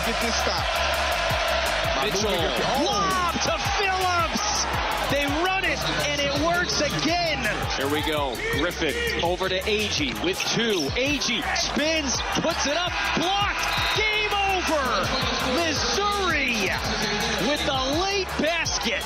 get this stop. Mitchell, lob to Phillips. They run it, and it works again. Here we go. Griffin over to Agee with 2. Agee spins, puts it up, blocked. Game over. Missouri with the late basket.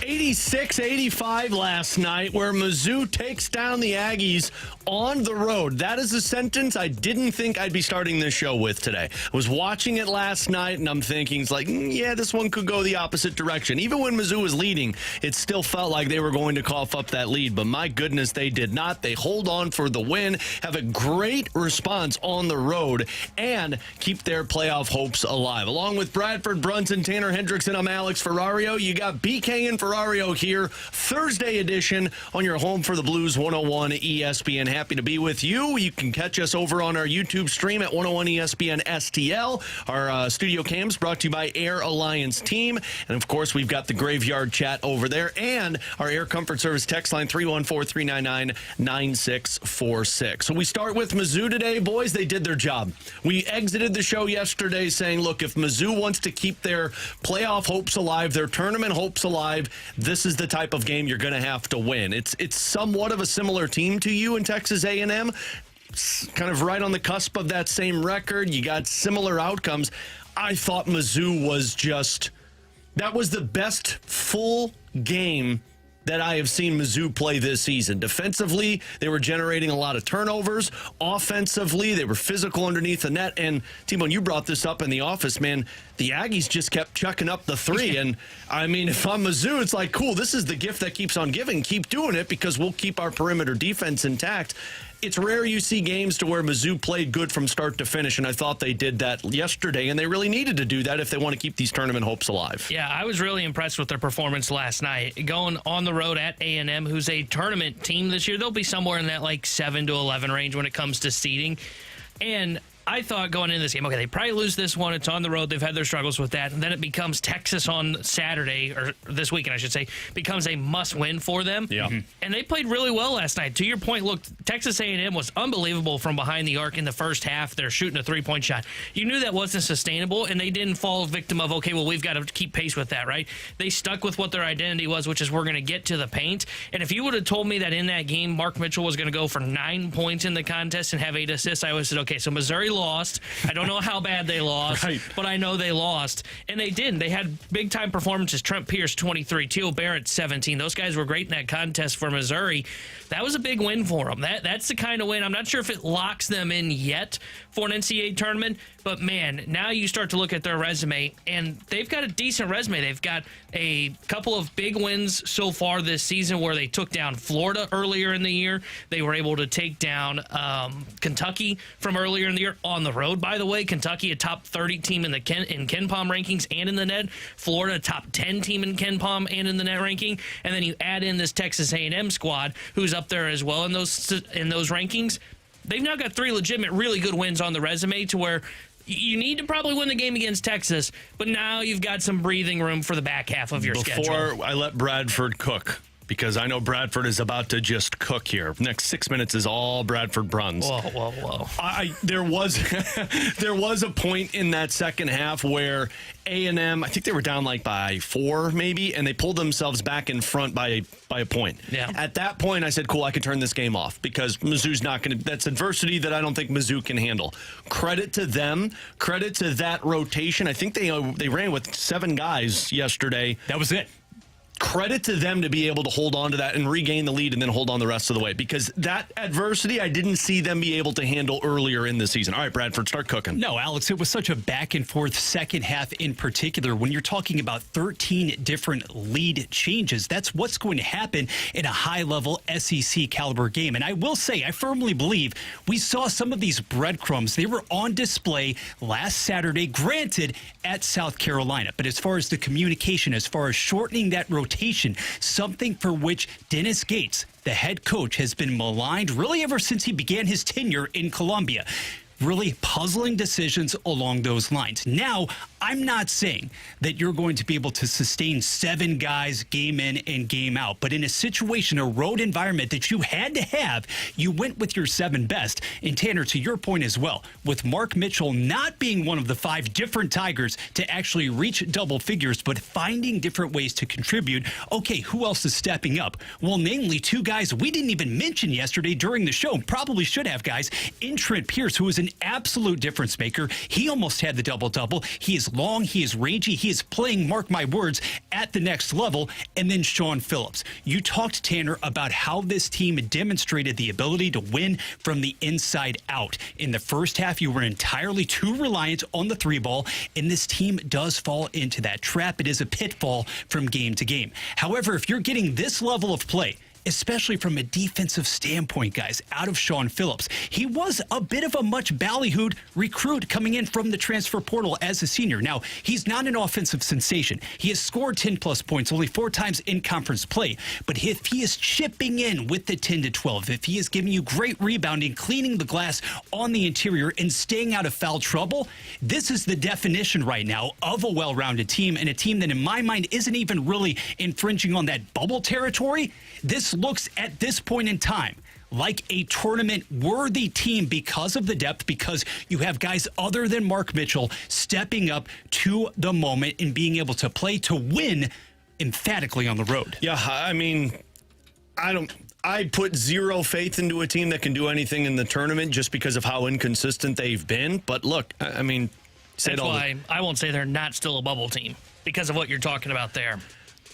86-85 last night, where Mizzou takes down the Aggies on the road. That is a sentence I didn't think I'd be starting this show with today. I was watching it last night, and I'm thinking, it's like, yeah, this one could go the opposite direction. Even when Mizzou was leading, it still felt like they were going to cough up that lead. But my goodness, they did not. They hold on for the win, have a great response on the road, and keep their playoff hopes alive. Along with Bradford Brunson, Tanner Hendrickson, I'm Alex Ferrario. You got BK and Ferrario here, Thursday edition on your home for the Blues 101 ESPN. Happy to be with you. You can catch us over on our YouTube stream at 101 ESPN STL. Our studio cams brought to you by Air Alliance Team. And, of course, we've got the Graveyard Chat over there and our Air Comfort Service text line 314-399-9646. So we start with Mizzou today, boys. They did their job. We exited the show yesterday saying, look, if Mizzou wants to keep their playoff hopes alive, their tournament hopes alive, this is the type of game you're going to have to win. It's somewhat of a similar team to you in Texas A&M, kind of right on the cusp of that same record. You got similar outcomes. I thought Mizzou was that was the best full game that I have seen Mizzou play this season. Defensively, they were generating a lot of turnovers. Offensively, they were physical underneath the net. And, T-Bone, you brought this up in the office, man. The Aggies just kept chucking up the 3. And, I mean, if I'm Mizzou, it's like, cool, this is the gift that keeps on giving. Keep doing it because we'll keep our perimeter defense intact. It's rare you see games to where Mizzou played good from start to finish, and I thought they did that yesterday, and they really needed to do that if they want to keep these tournament hopes alive. Yeah, I was really impressed with their performance last night. Going on the road at A&M, who's a tournament team this year, they'll be somewhere in that like 7 to 11 range when it comes to seeding. And I thought going into this game, okay, they probably lose this one. It's on the road. They've had their struggles with that. And then it becomes Texas on Saturday, or this weekend, I should say, becomes a must-win for them. Yeah. Mm-hmm. And they played really well last night. To your point, look, Texas A&M was unbelievable from behind the arc in the first half. They're shooting a three-point shot. You knew that wasn't sustainable, and they didn't fall victim of, okay, well, we've got to keep pace with that, right? They stuck with what their identity was, which is we're going to get to the paint. And if you would have told me that in that game, Mark Mitchell was going to go for 9 points in the contest and have 8 assists, I would have said, okay, so Missouri lost. I don't know how bad they lost, right, but I know they lost. And they didn't. They had big-time performances. Trent Pierce, 23. Teal Barrett, 17. Those guys were great in that contest for Missouri. That was a big win for them. That's the kind of win. I'm not sure if it locks them in yet for an NCAA tournament, but, man, now you start to look at their resume, and they've got a decent resume. They've got a couple of big wins so far this season where they took down Florida earlier in the year. They were able to take down Kentucky from earlier in the year on the road, by the way. Kentucky, a top 30 team in the KenPom rankings and in the net. Florida, a top 10 team in KenPom and in the net ranking. And then you add in this Texas A&M squad, who's up there as well in those rankings. They've now got 3 legitimate, really good wins on the resume to where you need to probably win the game against Texas, but now you've got some breathing room for the back half of your schedule. Before I let Bradford cook, because I know Bradford is about to just cook here. Next 6 minutes is all Bradford Bruns. Whoa. There was a point in that second half where A&M, I think they were down like by 4 maybe, and they pulled themselves back in front by a point. Yeah. At that point, I said, cool, I can turn this game off because Mizzou's not going to – that's adversity that I don't think Mizzou can handle. Credit to them. Credit to that rotation. I think they ran with 7 guys yesterday. That was it. Credit to them to be able to hold on to that and regain the lead and then hold on the rest of the way, because that adversity I didn't see them be able to handle earlier in the season. All right, Bradford, start cooking. No, Alex, it was such a back and forth second half in particular. When you're talking about 13 different lead changes, that's what's going to happen in a high-level SEC caliber game. And I will say, I firmly believe we saw some of these breadcrumbs. They were on display last Saturday, granted, at South Carolina. But as far as the communication, as far as shortening that rotation, something for which Dennis Gates, the head coach, has been maligned really ever since he began his tenure in Columbia. really puzzling decisions along those lines. Now, I'm not saying that you're going to be able to sustain 7 guys game in and game out, but in a situation, a road environment that you had to have, you went with your 7 best. And Tanner, to your point as well, with Mark Mitchell not being one of the 5 different Tigers to actually reach double figures, but finding different ways to contribute. Okay, who else is stepping up? Well, namely 2 guys we didn't even mention yesterday during the show. Probably should have, guys. In Trent Pierce, who is an absolute difference maker. He almost had the double-double. He is long, he is rangy, he is playing, mark my words, at the next level. And then Sean Phillips. You talked, Tanner, about how this team demonstrated the ability to win from the inside out. In the first half, you were entirely too reliant on the 3-ball, and this team does fall into that trap. It is a pitfall from game to game. However, if you're getting this level of play, especially from a defensive standpoint, guys, out of Sean Phillips. He was a bit of a much ballyhooed recruit coming in from the transfer portal as a senior. Now, he's not an offensive sensation. He has scored 10-plus points only 4 times in conference play. But if he is chipping in with the 10 to 12, if he is giving you great rebounding, cleaning the glass on the interior, and staying out of foul trouble, this is the definition right now of a well-rounded team, and a team that in my mind isn't even really infringing on that bubble territory. This looks at this point in time like a tournament-worthy team because of the depth, because you have guys other than Mark Mitchell stepping up to the moment and being able to play to win emphatically on the road. Yeah, I mean, I put zero faith into a team that can do anything in the tournament just because of how inconsistent they've been. But look, I mean, that's why I won't say they're not still a bubble team because of what you're talking about there.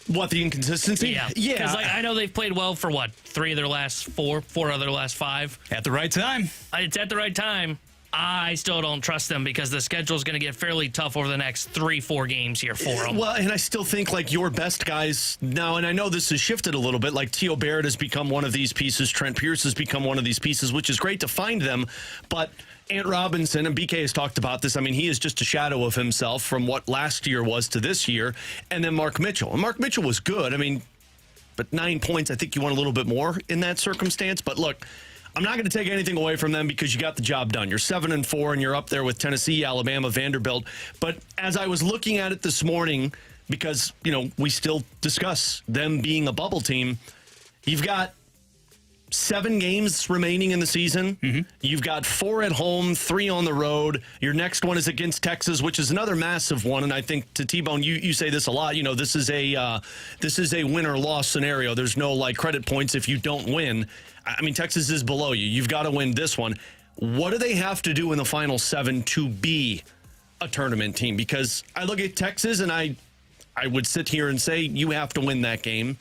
What, the inconsistency? Yeah. Because I know they've played well for, 3 of their last 4 of their last 5. At the right time. It's at the right time. I still don't trust them because the schedule is going to get fairly tough over the next 3-4 games here for them. Well, and I still think like your best guys now, and I know this has shifted a little bit, like Teo Barrett has become one of these pieces, Trent Pierce has become one of these pieces, which is great to find them, but Ant Robinson, and BK has talked about this, I mean, he is just a shadow of himself from what last year was to this year, and then Mark Mitchell. And Mark Mitchell was good, I mean, but 9 points, I think you want a little bit more in that circumstance, but look, I'm not going to take anything away from them because you got the job done. You're 7-4, and you're up there with Tennessee, Alabama, Vanderbilt. But as I was looking at it this morning, because, we still discuss them being a bubble team, you've got 7 games remaining in the season. Mm-hmm. You've got 4 at home, 3 on the road. Your next one is against Texas, which is another massive one. And I think to T-Bone, you say this a lot. This is a win or loss scenario. There's no credit points if you don't win. I mean, Texas is below you. You've got to win this one. What do they have to do in the final 7 to be a tournament team? Because I look at Texas and I would sit here and say you have to win that game.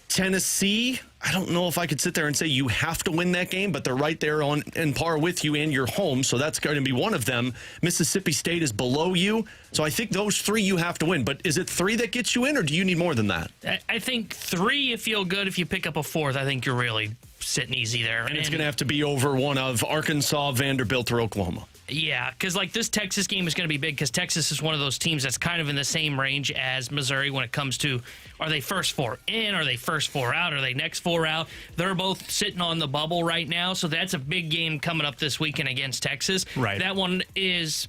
Tennessee, I don't know if I could sit there and say you have to win that game, but they're right there on par with you and you're home, so that's going to be one of them. Mississippi State is below you, so I think those 3 you have to win. But is it 3 that gets you in, or do you need more than that? I think 3 you feel good. If you pick up a 4th, I think you're really sitting easy there. And it's going to have to be over one of Arkansas, Vanderbilt, or Oklahoma. Yeah, because this Texas game is going to be big because Texas is one of those teams that's kind of in the same range as Missouri when it comes to, are they first 4 in, are they first 4 out, are they next 4 out? They're both sitting on the bubble right now, so that's a big game coming up this weekend against Texas. Right. That one is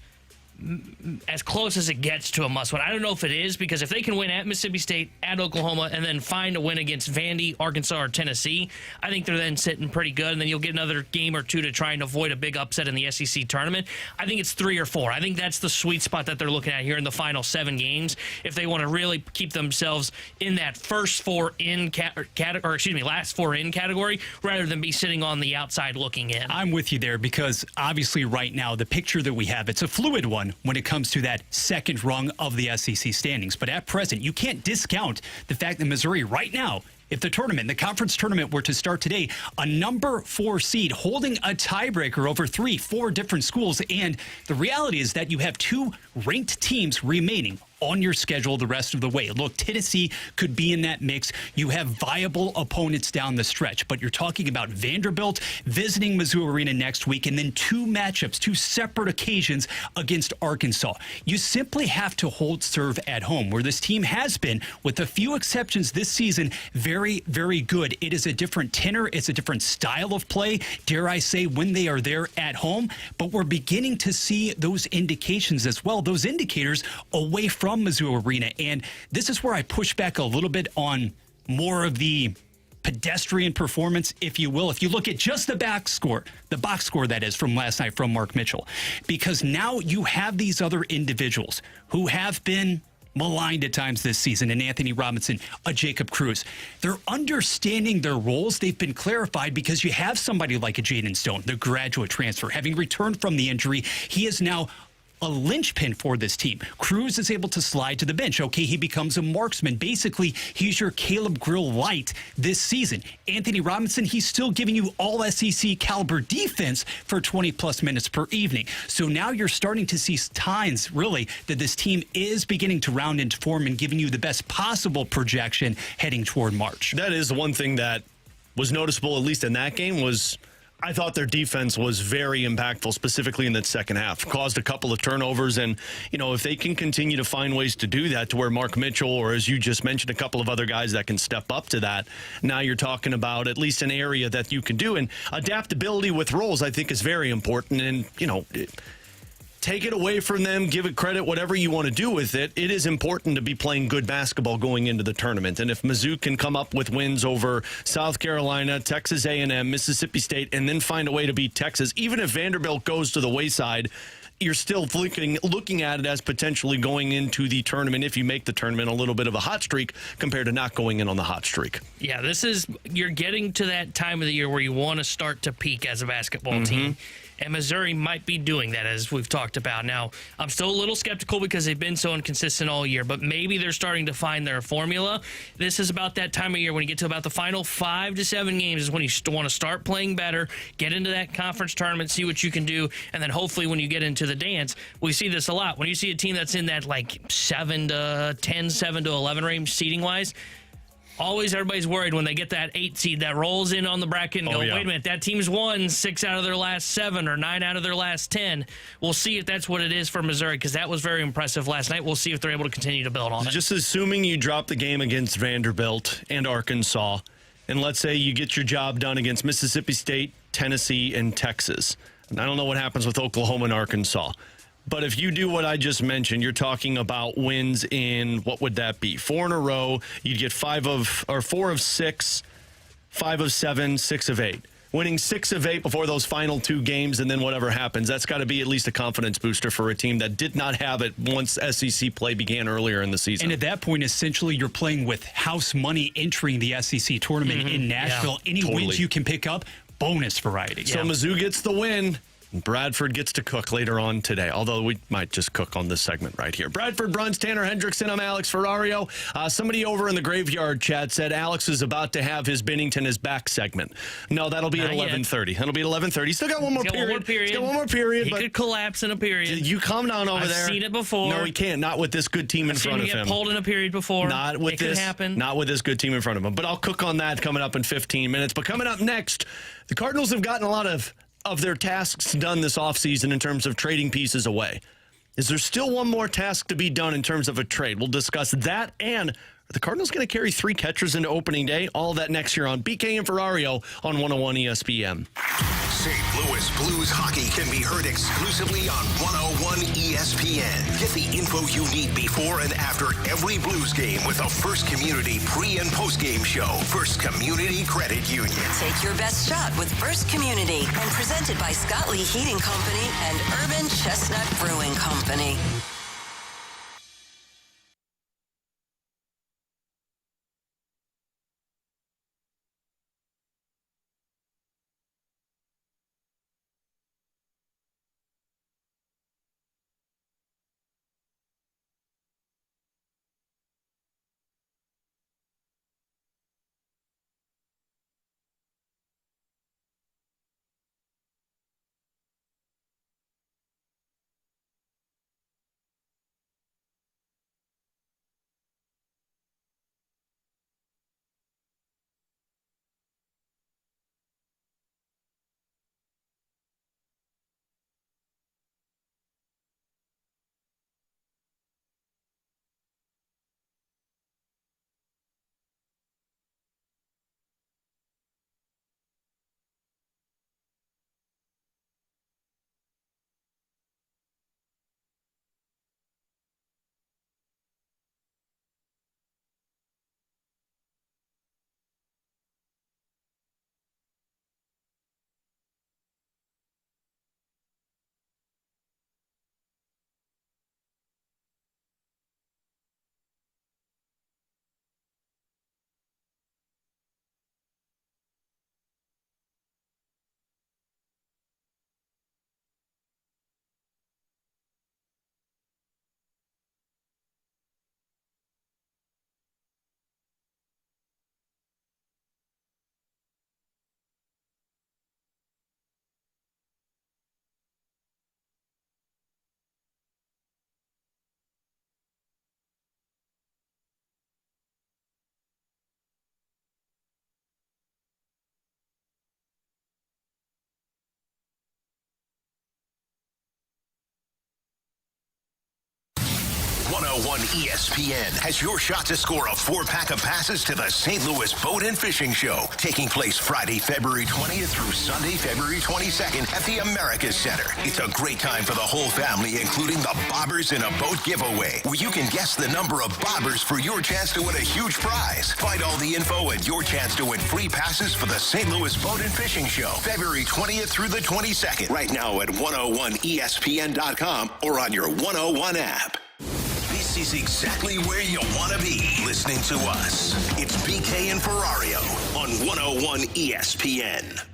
as close as it gets to a must-win. I don't know if it is, because if they can win at Mississippi State, at Oklahoma, and then find a win against Vandy, Arkansas, or Tennessee, I think they're then sitting pretty good, and then you'll get another game or 2 to try and avoid a big upset in the SEC tournament. I think it's 3 or 4. I think that's the sweet spot that they're looking at here in the final 7 games, if they want to really keep themselves in that first 4 in last 4 in category, rather than be sitting on the outside looking in. I'm with you there, because obviously right now the picture that we have, it's a fluid one when it comes to that second rung of the SEC standings. But at present, you can't discount the fact that Missouri right now, if the conference tournament were to start today, a number 4 seed holding a tiebreaker over 3-4 different schools. And the reality is that you have 2 ranked teams remaining on your schedule the rest of the way. Look, Tennessee could be in that mix. You have viable opponents down the stretch, but you're talking about Vanderbilt visiting Mizzou Arena next week, and then two matchups, two separate occasions against Arkansas. You simply have to hold serve at home, where this team has been, with a few exceptions this season, very, very good. It is a different tenor. It's a different style of play, dare I say, when they are there at home. But we're beginning to see those indications as well, those indicators away from Mizzou Arena. And this is where I push back a little bit on more of the pedestrian performance, if you will. If you look at just the box score that is from last night from Mark Mitchell, because now you have these other individuals who have been maligned at times this season, and Anthony Robinson, a Jacob Cruz. They're understanding their roles. They've been clarified because you have somebody like a Jaden Stone, the graduate transfer, having returned from the injury. He is now a linchpin for this team. Cruz is able to slide to the bench. Okay, he becomes a marksman. Basically, he's your Caleb Grill light this season. Anthony Robinson, he's still giving you all SEC caliber defense for 20-plus minutes per evening. So now you're starting to see signs, really, that this team is beginning to round into form and giving you the best possible projection heading toward March. That is one thing that was noticeable, at least in that game, was I thought their defense was very impactful, specifically in that second half. Caused a couple of turnovers, and, if they can continue to find ways to do that to where Mark Mitchell, or as you just mentioned, a couple of other guys that can step up to that, now you're talking about at least an area that you can do. And adaptability with roles, I think, is very important. And, take it away from them, give it credit, whatever you want to do with it. It is important to be playing good basketball going into the tournament. And if Mizzou can come up with wins over South Carolina, Texas A&M, Mississippi State, and then find a way to beat Texas, even if Vanderbilt goes to the wayside, you're still looking at it as potentially going into the tournament, if you make the tournament, a little bit of a hot streak compared to not going in on the hot streak. Yeah, you're getting to that time of the year where you want to start to peak as a basketball team. And Missouri might be doing that, as we've talked about. Now, I'm still a little skeptical because they've been so inconsistent all year, but maybe they're starting to find their formula. This is about that time of year when you get to about the final 5 to 7 games is when you want to start playing better, get into that conference tournament, see what you can do, and then hopefully when you get into the dance, we see this a lot. When you see a team that's in that 7 to 10, 7 to 11 range seeding-wise, always everybody's worried when they get that 8 seed that rolls in on the bracket and wait a minute, that team's won 6 out of their last 7 or 9 out of their last 10. We'll see if that's what it is for Missouri, because that was very impressive last night. We'll see if they're able to continue to build on it. Just assuming you drop the game against Vanderbilt and Arkansas, and let's say you get your job done against Mississippi State, Tennessee, and Texas. And I don't know what happens with Oklahoma and Arkansas. But if you do what I just mentioned, you're talking about wins in, what would that be? 4 in a row. You'd get 4 of 6, 5 of 7, 6 of 8. Winning 6 of 8 before those final 2 games, and then whatever happens, that's got to be at least a confidence booster for a team that did not have it once SEC play began earlier in the season. And at that point, essentially, you're playing with house money entering the SEC tournament in Nashville. Yeah, Any totally. wins you can pick up, bonus variety. So Mizzou gets the win. Bradford gets to cook later on today, although we might just cook on this segment right here. Bradford Bruns, Tanner Hendrickson, I'm Alex Ferrario. Somebody over in the Graveyard chat said Alex is about to have his Bennington is back segment. No, that'll be at 11:30. That'll be at 11:30. Still got one more period. Still one more period. He could collapse in a period. You calm down over there. I've seen it before. No, he can't. Not with this good team in front of him. I've seen him get pulled in a period before. Not with this. Could happen. Not with this good team in front of him. But I'll cook on that coming up in 15 minutes. But coming up next, the Cardinals have gotten a lot of their tasks done this offseason in terms of trading pieces away. Is there still one more task to be done in terms of a trade? We'll discuss that, and are the Cardinals going to carry 3 catchers into opening day? All of that next year on BK and Ferrario on 101 ESPN. St. Louis Blues hockey can be heard exclusively on 101 ESPN. Get the info you need before and after every Blues game with a First Community pre- and post-game show. First Community Credit Union. Take your best shot with First Community, and presented by Scott Lee Heating Company and Urban Chestnut Brewing Company. 101 ESPN has your shot to score a 4-pack of passes to the St. Louis Boat and Fishing Show, taking place Friday, February 20th through Sunday, February 22nd at the America Center. It's a great time for the whole family, including the Bobbers in a Boat giveaway, where you can guess the number of bobbers for your chance to win a huge prize. Find all the info and your chance to win free passes for the St. Louis Boat and Fishing Show, February 20th through the 22nd, right now at 101ESPN.com or on your 101 app. This is exactly where you want to be listening to us. It's BK and Ferrario on 101 ESPN.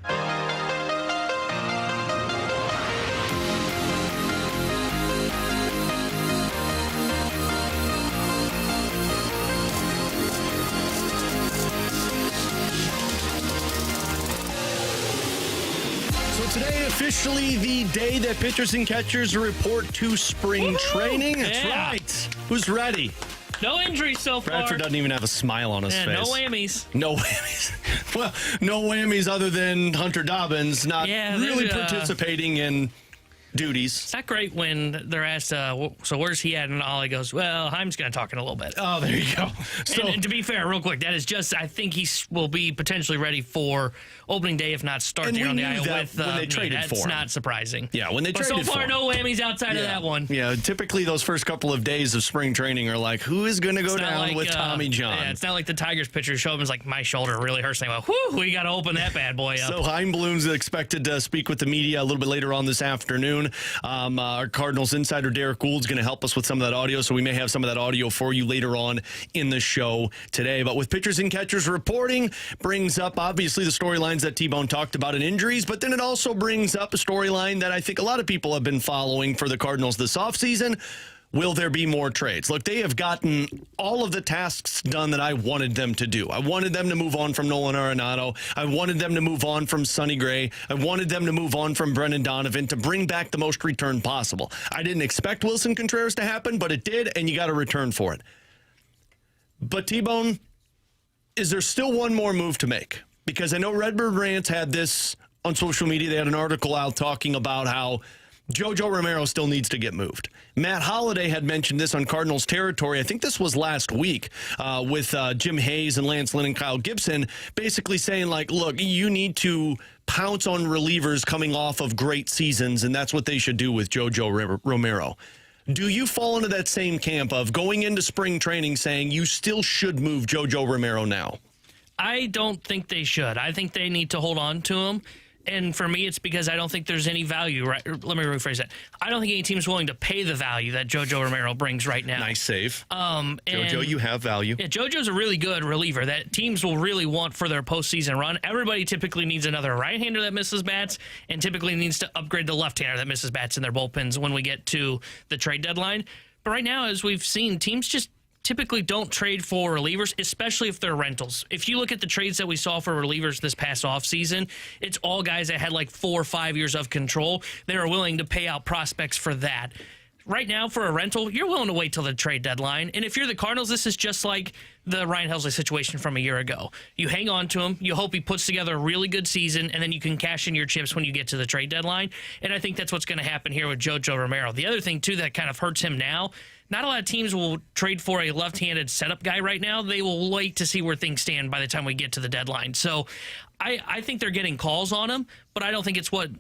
Today, officially the day that pitchers and catchers report to spring training. That's right. Who's ready? No injuries so far. Bradford doesn't even have a smile on his face. No whammies. No whammies. Well, no whammies other than Hunter Dobbins not really participating in duties. It's not great when they're asked, so where's he at? And Ollie goes, well, Heim's going to talk in a little bit. Oh, there you go. So, and to be fair, real quick, that is just, I think he will be potentially ready for opening day, if not start here on the aisle with when they traded for him. That's not surprising. Yeah, when they but traded so far, for him. no whammies outside of that one. Yeah, typically those first couple of days of spring training are like, who is going to go down with Tommy John? Yeah, it's not like the Tigers pitcher show up and is like, my shoulder really hurts. And they go, whew, we got to open that bad boy up. So Chaim Bloom's expected to speak with the media a little bit later on this afternoon. Our Cardinals insider Derek Gould's going to help us with some of that audio, so we may have some of that audio for you later on in the show today. But with pitchers and catchers reporting, brings up obviously the storylines that T-Bone talked about in injuries, but then it also brings up a storyline that I think a lot of people have been following for the Cardinals this offseason. Will there be more trades? Look, they have gotten all of the tasks done that I wanted them to do. I wanted them to move on from Nolan Arenado. I wanted them to move on from Sonny Gray. I wanted them to move on from Brendan Donovan to bring back the most return possible. I didn't expect Wilson Contreras to happen, but it did, and you got a return for it. But T-Bone, is there still one more move to make? Because I know Redbird Rants had this on social media. They had an article out talking about how Jojo Romero still needs to get moved. Matt Holliday had mentioned this on Cardinals territory. I think this was last week with Jim Hayes and Lance Lynn and Kyle Gibson, basically saying, like, look, you need to pounce on relievers coming off of great seasons, and that's what they should do with Jojo Romero. Do you fall into that same camp of going into spring training saying you still should move Jojo Romero now? I don't think they should. I think they need to hold on to him. And for me, it's because I don't think there's any value. Right? Let me rephrase that. I don't think any team's willing to pay the value that Jojo Romero brings right now. Nice save. Jojo, you have value. Yeah, Jojo's a really good reliever that teams will really want for their postseason run. Everybody typically needs another right-hander that misses bats and typically needs to upgrade the left-hander that misses bats in their bullpens when we get to the trade deadline. But right now, as we've seen, teams just typically don't trade for relievers, especially if they're rentals. If you look at the trades that we saw for relievers this past offseason, it's all guys that had like 4 or 5 years of control. They were willing to pay out prospects for that. Right now, for a rental, you're willing to wait till the trade deadline. And if you're the Cardinals, this is just like the Ryan Helsley situation from a year ago. You hang on to him. You hope he puts together a really good season, and then you can cash in your chips when you get to the trade deadline. And I think that's what's going to happen here with Jojo Romero. The other thing, too, that kind of hurts him now, not a lot of teams will trade for a left-handed setup guy right now. They will wait to see where things stand by the time we get to the deadline. So I think they're getting calls on him, but I don't think it's what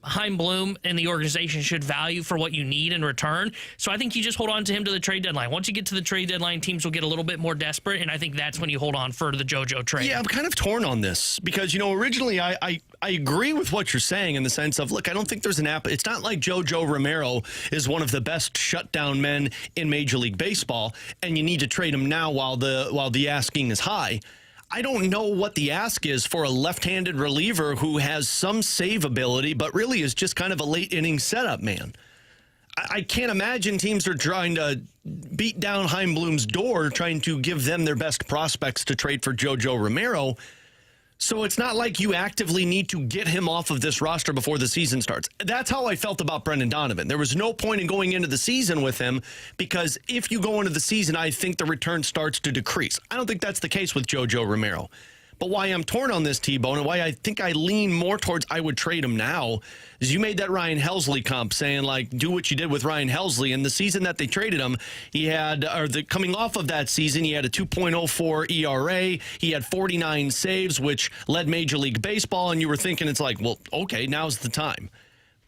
Chaim Bloom and the organization should value for what you need in return. So I think you just hold on to him to the trade deadline. Once you get to the trade deadline, teams will get a little bit more desperate, and I think that's when you hold on for the JoJo trade. Yeah, I'm kind of torn on this because, originally I agree with what you're saying in the sense of, look, I don't think there's an app. It's not like Jojo Romero is one of the best shutdown men in Major League Baseball, and you need to trade him now while the asking is high. I don't know what the ask is for a left-handed reliever who has some save ability, but really is just kind of a late-inning setup man. I can't imagine teams are trying to beat down Chaim Bloom's door, trying to give them their best prospects to trade for Jojo Romero. So it's not like you actively need to get him off of this roster before the season starts. That's how I felt about Brendan Donovan. There was no point in going into the season with him because if you go into the season, I think the return starts to decrease. I don't think that's the case with Jojo Romero. But why I'm torn on this, T-Bone, and why I think I lean more towards I would trade him now is you made that Ryan Helsley comp saying, like, do what you did with Ryan Helsley. And the season that they traded him, coming off of that season, he had a 2.04 ERA. He had 49 saves, which led Major League Baseball. And you were thinking, it's like, well, okay, now's the time.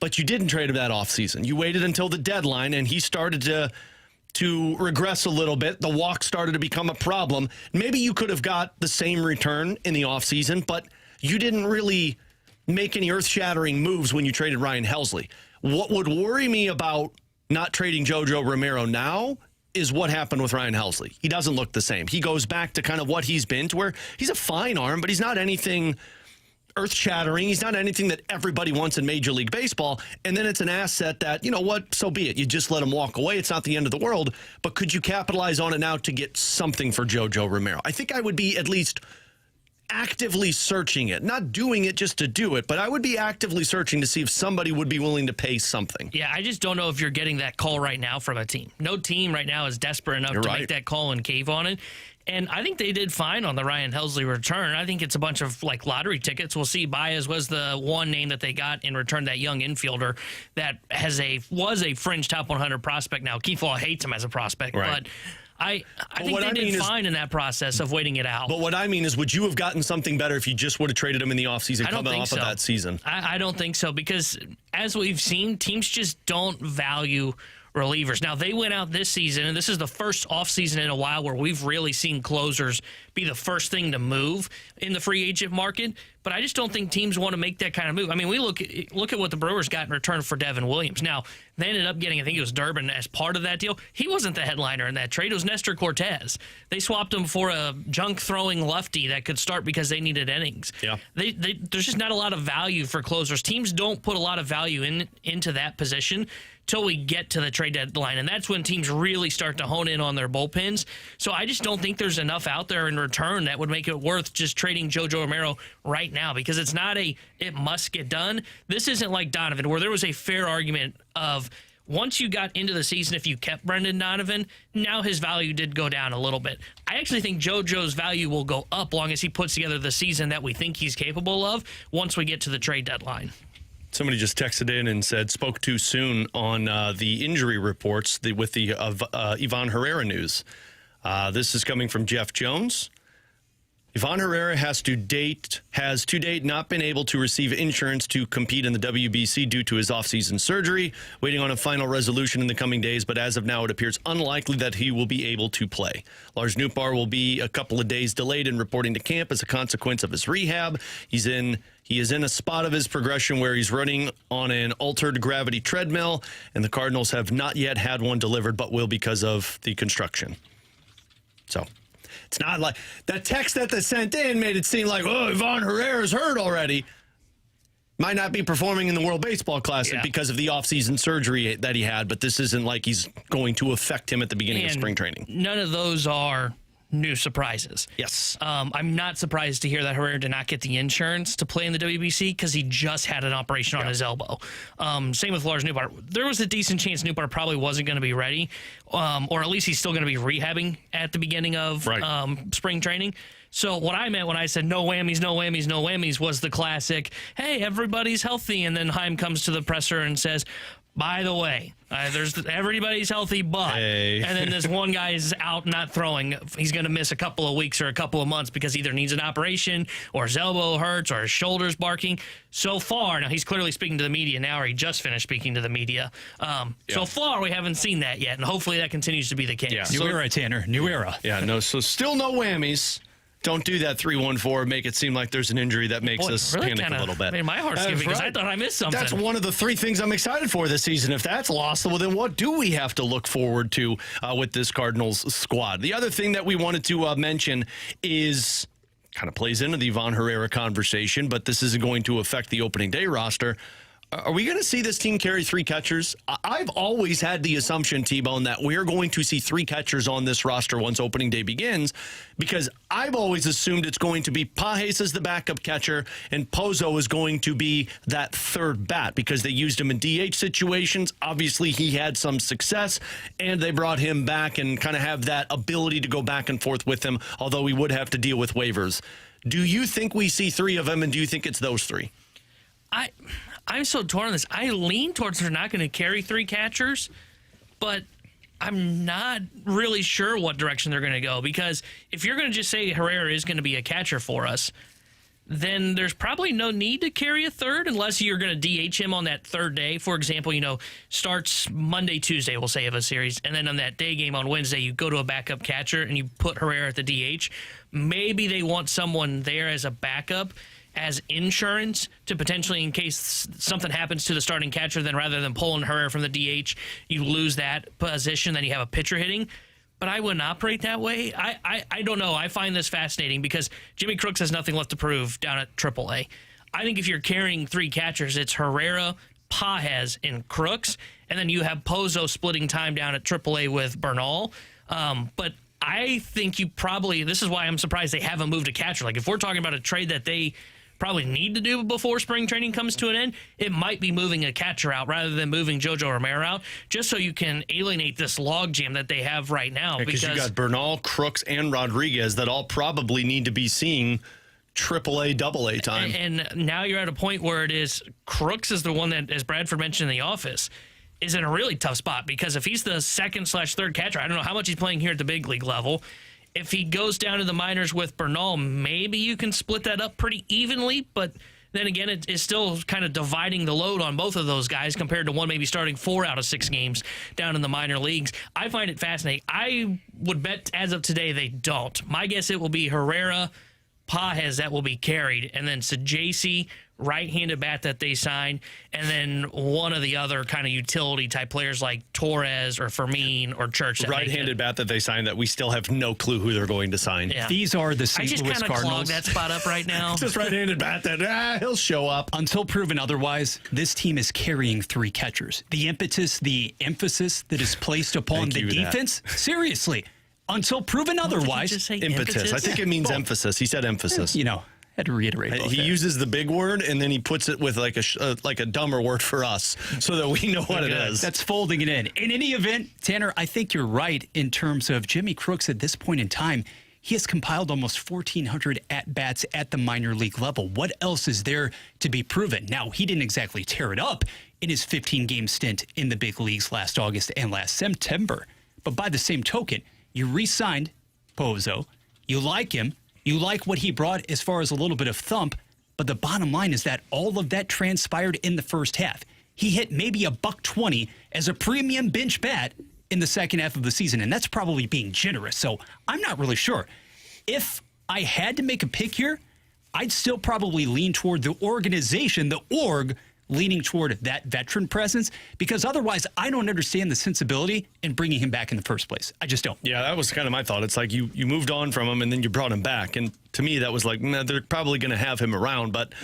But you didn't trade him that offseason. You waited until the deadline, and he started to regress a little bit. The walk started to become a problem. Maybe you could have got the same return in the offseason, but you didn't really make any earth-shattering moves when you traded Ryan Helsley. What would worry me about not trading Jojo Romero now is what happened with Ryan Helsley. He doesn't look the same. He goes back to kind of what he's been, to where he's a fine arm, but he's not anything earth-shattering. He's not anything that everybody wants in Major League Baseball. And then it's an asset that, you know what, so be it. You just let him walk away. It's not the end of the world. But could you capitalize on it now to get something for Jojo Romero? I think I would be at least actively searching it, not doing it just to do it, but I would be actively searching to see if somebody would be willing to pay something. Yeah, I just don't know if you're getting that call right now from a team. No team right now is desperate enough to make that call and cave on it. And I think they did fine on the Ryan Helsley return. I think it's a bunch of like lottery tickets. We'll see. Baez was the one name that they got in return, that young infielder that was a fringe top 100 prospect. Now Keith Law hates him as a prospect, but I think they did fine in that process of waiting it out. But what I mean is, would you have gotten something better if you just would have traded him in the offseason coming off of that season? I don't think so, because as we've seen, teams just don't value relievers. Now, they went out this season, and this is the first offseason in a while where we've really seen closers be the first thing to move in the free agent market, but I just don't think teams want to make that kind of move. I mean, we look at what the Brewers got in return for Devin Williams. Now, they ended up getting, I think it was Durbin as part of that deal. He wasn't the headliner in that trade. It was Nestor Cortez. They swapped him for a junk-throwing lefty that could start because they needed innings. Yeah. There's just not a lot of value for closers. Teams don't put a lot of value into that position till we get to the trade deadline, and that's when teams really start to hone in on their bullpens. So I just don't think there's enough out there in return that would make it worth just trading Jojo Romero right now, because it's not it must get done. This isn't like Donovan, where there was a fair argument of once you got into the season, if you kept Brendan Donovan, now his value did go down a little bit. I actually think JoJo's value will go up long as he puts together the season that we think he's capable of once we get to the trade deadline. Somebody just texted in and said, spoke too soon on the injury reports with the Ivan Herrera news. This is coming from Jeff Jones. Ivan Herrera has to date not been able to receive insurance to compete in the WBC due to his offseason surgery, waiting on a final resolution in the coming days, but as of now, it appears unlikely that he will be able to play. Lars Nootbaar will be a couple of days delayed in reporting to camp as a consequence of his rehab. He is in a spot of his progression where he's running on an altered gravity treadmill, and the Cardinals have not yet had one delivered, but will because of the construction. So it's not like that text that they sent in made it seem like, oh, Ivan Herrera's hurt already. Might not be performing in the World Baseball Classic because of the offseason surgery that he had, but this isn't like he's going to affect him at the beginning of spring training. None of those are new surprises. Yes. I'm not surprised to hear that Herrera did not get the insurance to play in the WBC because he just had an operation on his elbow. Same with Lars Nootbaar. There was a decent chance Nootbaar probably wasn't going to be ready, or at least he's still going to be rehabbing at the beginning of spring training. So what I meant when I said no whammies, no whammies, no whammies was the classic, hey, everybody's healthy, and then Chaim comes to the presser and says, by the way, everybody's healthy, but and then this one guy is out not throwing. He's going to miss a couple of weeks or a couple of months because either needs an operation or his elbow hurts or his shoulder's barking. So far, now he's clearly speaking to the media now, or he just finished speaking to the media. So far, we haven't seen that yet, and hopefully that continues to be the case. Yeah. New era, Tanner. New era. Yeah, no. So still no whammies. Don't do that 314. Make it seem like there's an injury that makes us panic a little bit. Made my heart skip because I thought I missed something. That's one of the three things I'm excited for this season. If that's lost, well, then what do we have to look forward to with this Cardinals squad? The other thing that we wanted to mention is kind of plays into the Ivan Herrera conversation, but this isn't going to affect the opening day roster. Are we going to see this team carry 3 catchers? I've always had the assumption, T-Bone, that we're going to see 3 catchers on this roster once opening day begins, because I've always assumed it's going to be Pages as the backup catcher and Pozo is going to be that third bat because they used him in DH situations. Obviously, he had some success, and they brought him back and kind of have that ability to go back and forth with him, although he would have to deal with waivers. Do you think we see 3 of them, and do you think it's those 3? I'm so torn on this. I lean towards they're not going to carry 3 catchers, but I'm not really sure what direction they're going to go, because if you're going to just say Herrera is going to be a catcher for us, then there's probably no need to carry a third unless you're going to DH him on that third day. For example, starts Monday, Tuesday, we'll say, of a series, and then on that day game on Wednesday, you go to a backup catcher and you put Herrera at the DH. Maybe they want someone there as a backup, as insurance, to potentially, in case something happens to the starting catcher, then rather than pulling Herrera from the DH, you lose that position, then you have a pitcher hitting. But I wouldn't operate that way. I don't know. I find this fascinating because Jimmy Crooks has nothing left to prove down at AAA. I think if you're carrying 3 catchers, it's Herrera, Pages, and Crooks, and then you have Pozo splitting time down at AAA with Bernal. But I think this is why I'm surprised they haven't moved a catcher. Like, if we're talking about a trade that they probably need to do before spring training comes to an end, it might be moving a catcher out rather than moving Jojo Romero out, just so you can alienate this logjam that they have right now. Because you got Bernal, Crooks, and Rodriguez that all probably need to be seeing AAA, AA time. And now you're at a point where it is Crooks is the one that, as Bradford mentioned in the office, is in a really tough spot, because if he's the second/third catcher, I don't know how much he's playing here at the big league level. If he goes down to the minors with Bernal, maybe you can split that up pretty evenly, but then again, it's still kind of dividing the load on both of those guys compared to one maybe starting 4 out of 6 games down in the minor leagues. I find it fascinating. I would bet as of today they don't. My guess it will be Herrera, Pages that will be carried, and then Sajaci, right-handed bat that they signed, and then one of the other kind of utility-type players like Torres or Fermin or Church. Right-handed bat that they signed that we still have no clue who they're going to sign. Yeah. These are the St. Louis Cardinals. I just kind of clog that spot up right now. Just right-handed bat that he'll show up. Until proven otherwise, this team is carrying 3 catchers. The impetus, the emphasis that is placed upon the defense, seriously, until proven otherwise. Did you just say impetus. I think it means emphasis. He said emphasis. Had to reiterate both. He uses the big word, and then he puts it with like a dumber word for us so that we know what it is. That's folding it in. In any event, Tanner, I think you're right in terms of Jimmy Crooks at this point in time. He has compiled almost 1,400 at-bats at the minor league level. What else is there to be proven? Now, he didn't exactly tear it up in his 15-game stint in the big leagues last August and last September. But by the same token, you re-signed Pozo. You like him. You like what he brought as far as a little bit of thump, but the bottom line is that all of that transpired in the first half. He hit maybe $120 as a premium bench bat in the second half of the season, and that's probably being generous. So I'm not really sure. If I had to make a pick here, I'd still probably lean toward the organization, the org, leaning toward that veteran presence, because otherwise I don't understand the sensibility in bringing him back in the first place. I just don't. Yeah, that was kind of my thought. It's like you moved on from him and then you brought him back. And to me, that was like, they're probably going to have him around. But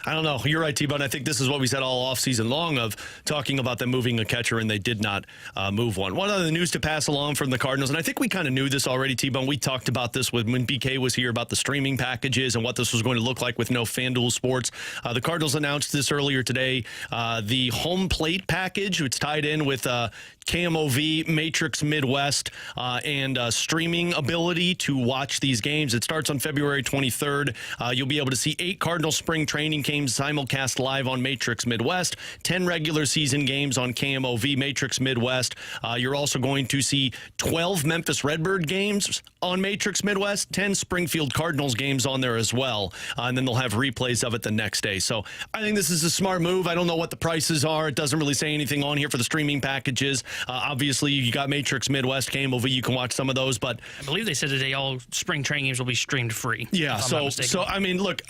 I don't know. You're right, T-Bone. I think this is what we said all offseason long of talking about them moving a catcher, and they did not move one. One other news to pass along from the Cardinals, and I think we kind of knew this already, T-Bone. We talked about this when BK was here about the streaming packages and what this was going to look like with no FanDuel Sports. The Cardinals announced this earlier today. The home plate package, it's tied in with KMOV, Matrix Midwest, and streaming ability to watch these games. It starts on February 23rd. You'll be able to see 8 Cardinal spring training games simulcast live on Matrix Midwest, 10 regular season games on KMOV Matrix Midwest. You're also going to see 12 Memphis Redbird games on Matrix Midwest, 10 Springfield Cardinals games on there as well. And then they'll have replays of it the next day. So I think this is a smart move. I don't know what the prices are. It doesn't really say anything on here for the streaming packages. Obviously, you got Matrix Midwest, KMOV. You can watch some of those, but I believe they said today all spring training games will be streamed free. Yeah, so I mean, look,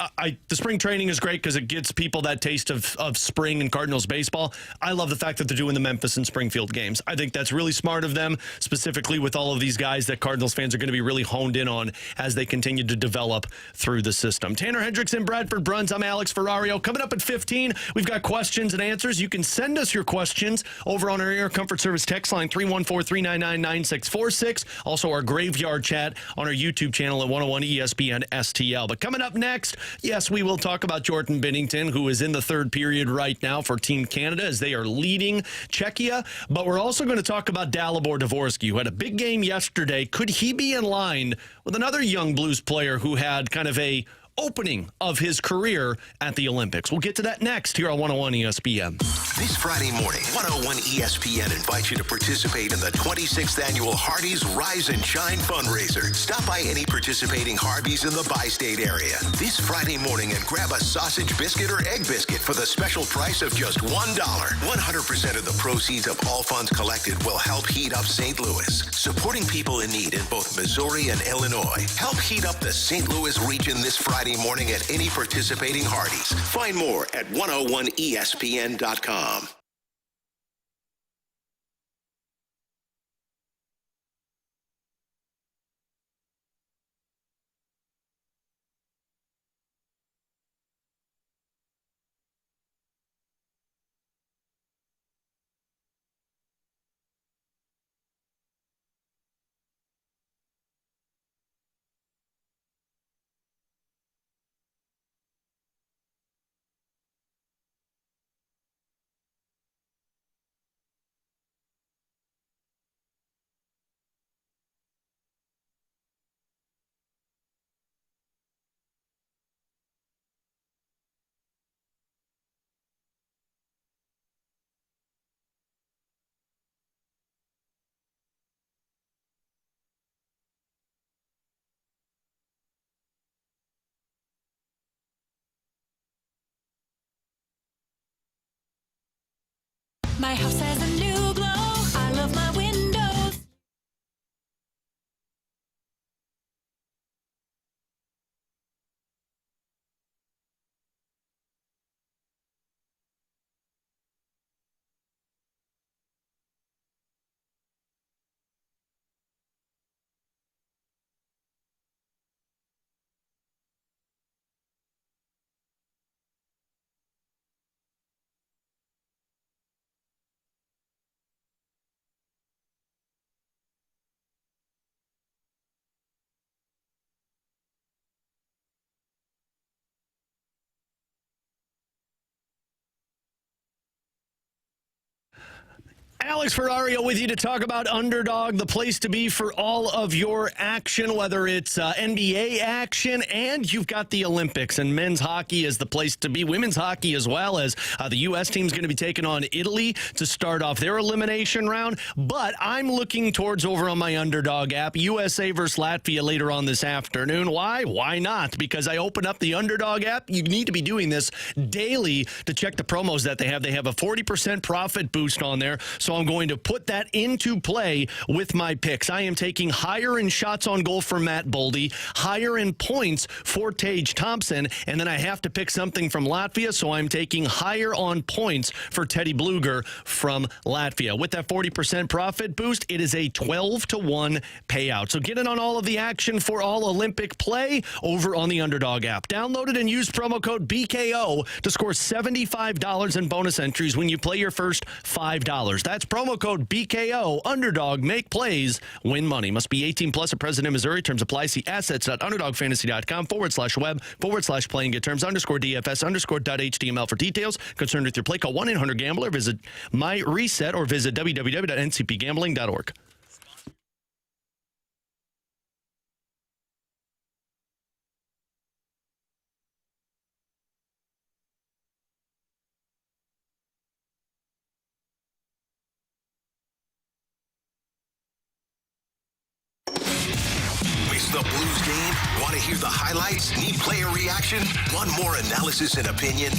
the spring training is great because because it gets people that taste of spring and Cardinals baseball. I love the fact that they're doing the Memphis and Springfield games. I think that's really smart of them, specifically with all of these guys that Cardinals fans are going to be really honed in on as they continue to develop through the system. Tanner Hendrickson, Bradford Bruns. I'm Alex Ferrario. Coming up at 15, we've got questions and answers. You can send us your questions over on our Air Comfort Service text line 314-399-9646. Also our Graveyard chat on our YouTube channel at 101 ESPN STL. But coming up next, yes, we will talk about Jordan Binnington, who is in the third period right now for Team Canada as they are leading Czechia. But we're also going to talk about Dalibor Dvorsky, who had a big game yesterday. Could he be in line with another young Blues player who had kind of a opening of his career at the Olympics? We'll get to that next here on 101 ESPN. This Friday morning, 101 ESPN invites you to participate in the 26th annual Hardee's Rise and Shine fundraiser. Stop by any participating Hardee's in the bi-state area this Friday morning and grab a sausage biscuit or egg biscuit for the special price of just $1. 100% of the proceeds of all funds collected will help heat up St. Louis, supporting people in need in both Missouri and Illinois. Help heat up the St. Louis region this Friday morning at any participating Hardee's. Find more at 101ESPN.com. My house has a new glow. I love my windows. Alex Ferrario with you to talk about Underdog, the place to be for all of your action, whether it's NBA action and you've got the Olympics, and men's hockey is the place to be. Women's hockey as well, as the U.S. team's going to be taking on Italy to start off their elimination round. But I'm looking towards over on my Underdog app, USA versus Latvia later on this afternoon. Why? Why not? Because I open up the Underdog app. You need to be doing this daily to check the promos that they have. They have a 40% profit boost on there. So I'm going to put that into play with my picks. I am taking higher in shots on goal for Matt Boldy, higher in points for Tage Thompson, and then I have to pick something from Latvia, so I'm taking higher on points for Teddy Bluger from Latvia. With that 40% profit boost, it is a 12-1 payout. So get in on all of the action for all Olympic play over on the Underdog app. Download it and use promo code BKO to score $75 in bonus entries when you play your first $5. That's promo code BKO. Underdog. Make plays. Win money. Must be 18 plus. A President, Missouri. Terms apply. See assets.underdogfantasy.com/web/playing. Get terms _DFS_.html for details. Concerned with your play, call 1-800-GAMBLER. Visit My Reset or visit www.ncpgambling.org. The Blues game? Want to hear the highlights? Need player reaction? Want more analysis and opinion?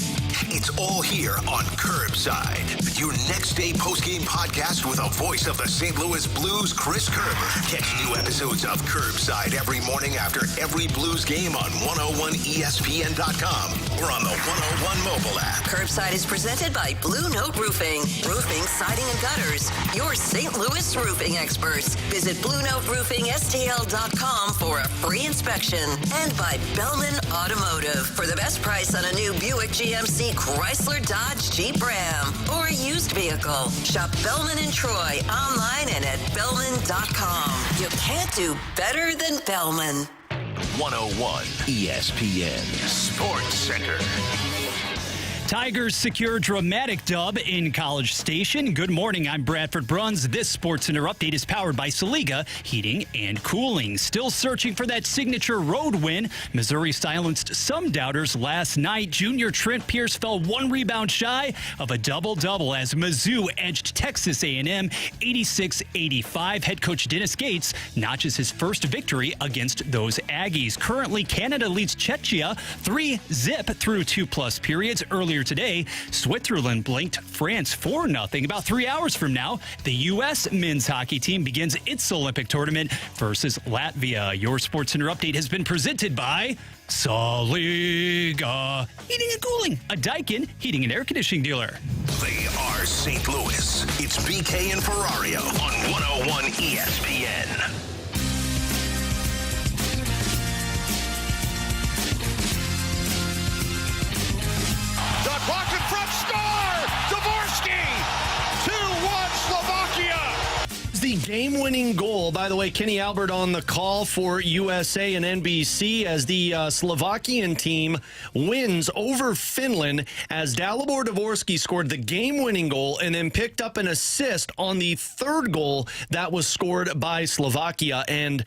It's all here on Curbside, your next day postgame podcast with a voice of the St. Louis Blues, Chris Kerber. Catch new episodes of Curbside every morning after every Blues game on 101ESPN.com or on the 101 mobile app. Curbside is presented by Blue Note Roofing. Roofing, siding, and gutters. Your St. Louis roofing experts. Visit BlueNoteRoofingSTL.com for a free inspection. And by Bellman Automotive for the best price on a new Buick, GMC, Chrysler, Dodge, Jeep, Ram, or a used vehicle. Shop Bellman in Troy online and at Bellman.com. You can't do better than Bellman. 101 ESPN Sports Center. Tigers secure dramatic dub in College Station. Good morning, I'm Bradford Bruns. This Sports Center update is powered by Saliga Heating and Cooling. Still searching for that signature road win. Missouri silenced some doubters last night. Junior Trent Pierce fell one rebound shy of a double-double as Mizzou edged Texas A&M 86-85. Head coach Dennis Gates notches his first victory against those Aggies. Currently, Canada leads Czechia 3-0 through 2+ periods. Earlier today, Switzerland blanked France 4-0. About 3 hours from now, the U.S. men's hockey team begins its Olympic tournament versus Latvia. Your Sports Center update has been presented by Saliga Heating and Cooling, a Daikin heating and air conditioning dealer. They are St. Louis. It's BK and Ferrario on 101 ESPN. Blocked in front, score! Dvorsky! 2-1 Slovakia! The game-winning goal, by the way, Kenny Albert on the call for USA and NBC as the Slovakian team wins over Finland as Dalibor Dvorsky scored the game-winning goal and then picked up an assist on the third goal that was scored by Slovakia. And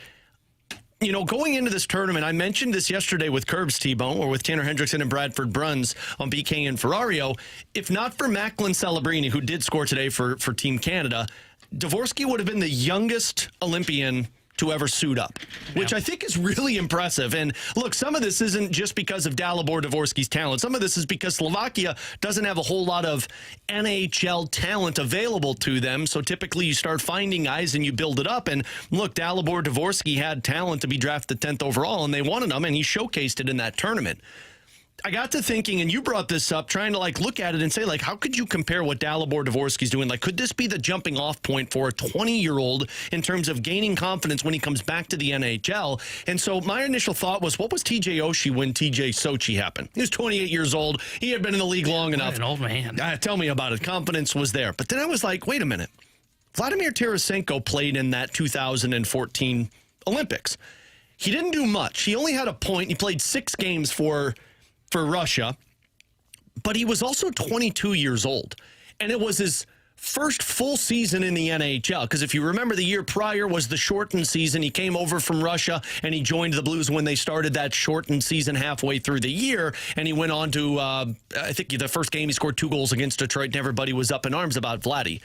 you know, going into this tournament, I mentioned this yesterday with Curbs T-Bone or with Tanner Hendrickson and Bradford Bruns on BK and Ferrario. If not for Macklin Celebrini, who did score today for Team Canada, Dvorsky would have been the youngest Olympian to ever suit up, which I think is really impressive. And look, some of this isn't just because of Dalibor Dvorsky's talent. Some of this is because Slovakia doesn't have a whole lot of NHL talent available to them. So typically you start finding guys and you build it up. And look, Dalibor Dvorsky had talent to be drafted 10th overall, and they wanted him, and he showcased it in that tournament. I got to thinking, and you brought this up, trying to look at it and say, how could you compare what Dalibor Dvorsky's doing? Could this be the jumping off point for a 20-year-old in terms of gaining confidence when he comes back to the NHL? And so my initial thought was, what was TJ Oshie when TJ Sochi happened? He was 28 years old. He had been in the league long enough. An old man. Tell me about it. Confidence was there. But then I was like, wait a minute. Vladimir Tarasenko played in that 2014 Olympics. He didn't do much. He only had a point. He played 6 games for Russia, but he was also 22 years old, and it was his first full season in the NHL, because if you remember, the year prior was the shortened season. He came over from Russia, and he joined the Blues when they started that shortened season halfway through the year, and he went on to, I think the first game he scored 2 goals against Detroit, and everybody was up in arms about Vladdy.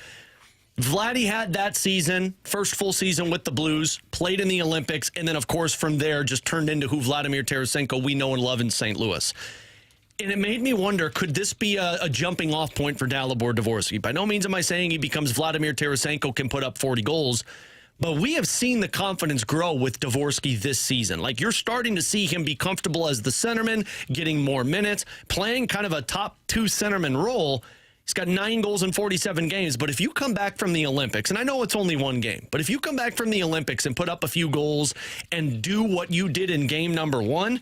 Vladdy had that season, first full season with the Blues, played in the Olympics, and then, of course, from there just turned into who Vladimir Tarasenko we know and love in St. Louis. And it made me wonder, could this be a jumping off point for Dalibor Dvorsky? By no means am I saying he becomes Vladimir Tarasenko, can put up 40 goals, but we have seen the confidence grow with Dvorsky this season. You're starting to see him be comfortable as the centerman, getting more minutes, playing kind of a top 2 centerman role. He's got 9 goals in 47 games, but if you come back from the Olympics, and I know it's only 1 game, but if you come back from the Olympics and put up a few goals and do what you did in game number 1,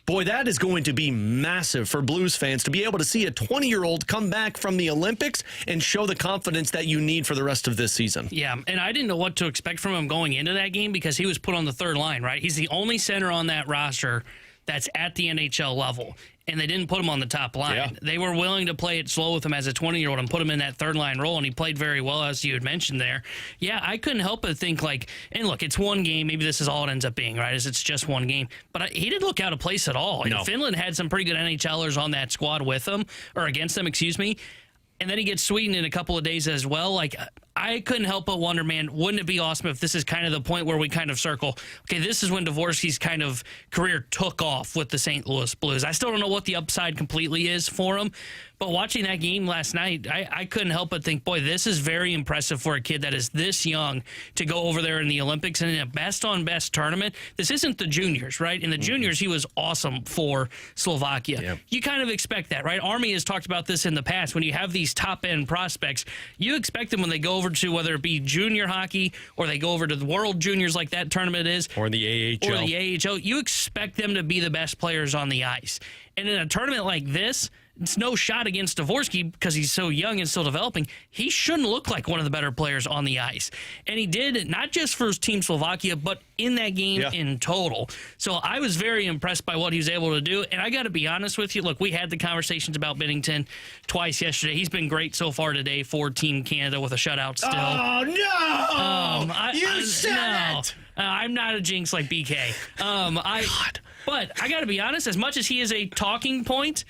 boy, that is going to be massive for Blues fans to be able to see a 20-year-old come back from the Olympics and show the confidence that you need for the rest of this season. Yeah, and I didn't know what to expect from him going into that game because he was put on the third line, right? He's the only center on that roster that's at the NHL level, and they didn't put him on the top line. Yeah. They were willing to play it slow with him as a 20-year-old and put him in that third line role, and he played very well, as you had mentioned there. Yeah, I couldn't help but think, and look, it's 1 game. Maybe this is all it ends up being, right, is it's just 1 game. But he didn't look out of place at all. No. Finland had some pretty good NHLers on that squad with them, or against them, excuse me. And then he gets Sweden in a couple of days as well. I couldn't help but wonder, man, wouldn't it be awesome if this is kind of the point where we kind of circle, okay, this is when Dvorsky's kind of career took off with the St. Louis Blues. I still don't know what the upside completely is for him, but watching that game last night, I couldn't help but think, boy, this is very impressive for a kid that is this young to go over there in the Olympics and in a best-on-best tournament. This isn't the juniors, right? In the juniors, he was awesome for Slovakia. Yeah. You kind of expect that, right? Army has talked about this in the past. When you have these top-end prospects, you expect them when they go over to whether it be junior hockey or they go over to the World Juniors like that tournament is. Or the AHL. Or the AHL. You expect them to be the best players on the ice. And in a tournament like this, it's no shot against Dvorsky because he's so young and still developing. He shouldn't look like one of the better players on the ice. And he did, not just for his team Slovakia, but in that game in total. So I was very impressed by what he was able to do. And I got to be honest with you. Look, we had the conversations about Binnington twice yesterday. He's been great so far today for Team Canada with a shutout still. Oh, no! You said it! I'm not a jinx like BK. But I got to be honest, as much as he is a talking point,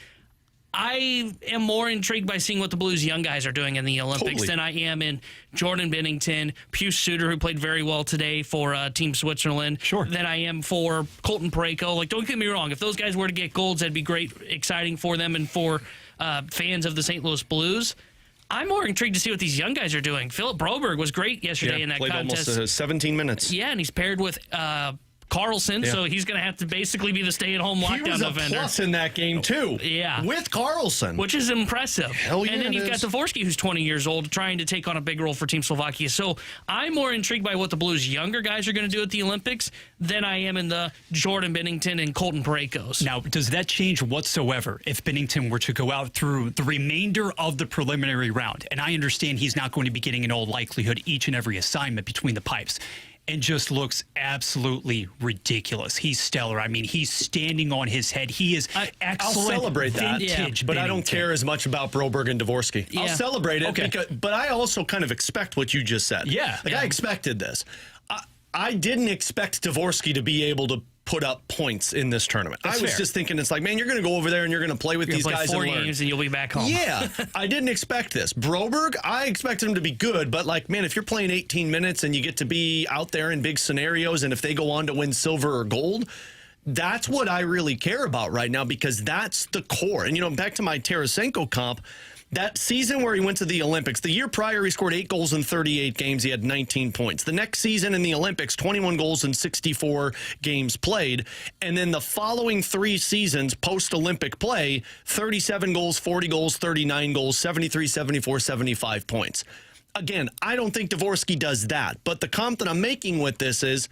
I am more intrigued by seeing what the Blues young guys are doing in the Olympics than I am in Jordan Binnington, Pius Suter, who played very well today for Team Switzerland, than I am for Colton Parayko. Like, don't get me wrong. If those guys were to get golds, that'd be great, exciting for them and for fans of the St. Louis Blues. I'm more intrigued to see what these young guys are doing. Philip Broberg was great yesterday in that played contest. Almost 17 minutes. Yeah, and he's paired with Carlson, so he's going to have to basically be the stay-at-home lockdown defender. He was a plus in that game, too. Yeah. With Carlson. Which is impressive. Hell yeah, and then you've got Dvorsky, who's 20 years old, trying to take on a big role for Team Slovakia. So I'm more intrigued by what the Blues younger guys are going to do at the Olympics than I am in the Jordan Binnington and Colton Paraykos. Now, does that change whatsoever if Binnington were to go out through the remainder of the preliminary round? And I understand he's not going to be getting in all likelihood each and every assignment between the pipes. And just looks absolutely ridiculous. He's stellar. I mean, he's standing on his head. He is excellent. I'll celebrate that, but I don't care as much about Broberg and Dvorsky. I'll celebrate it, because, but I also kind of expect what you just said. I expected this. I didn't expect Dvorsky to be able to put up points in this tournament. I was just thinking, it's like, man, you're going to go over there and you're going to play with these guys and learn. 4 games and you'll be back home. Yeah, I didn't expect this. Broberg, I expected him to be good, but like, man, if you're playing 18 minutes and you get to be out there in big scenarios, and if they go on to win silver or gold, that's what I really care about right now, because that's the core. And, you know, back to my Tarasenko comp, that season where he went to the Olympics, the year prior, he scored 8 goals in 38 games. He had 19 points. The next season in the Olympics, 21 goals in 64 games played. And then the following 3 seasons post-Olympic play, 37 goals, 40 goals, 39 goals, 73, 74, 75 points. Again, I don't think Dvorsky does that. But the comp that I'm making with this is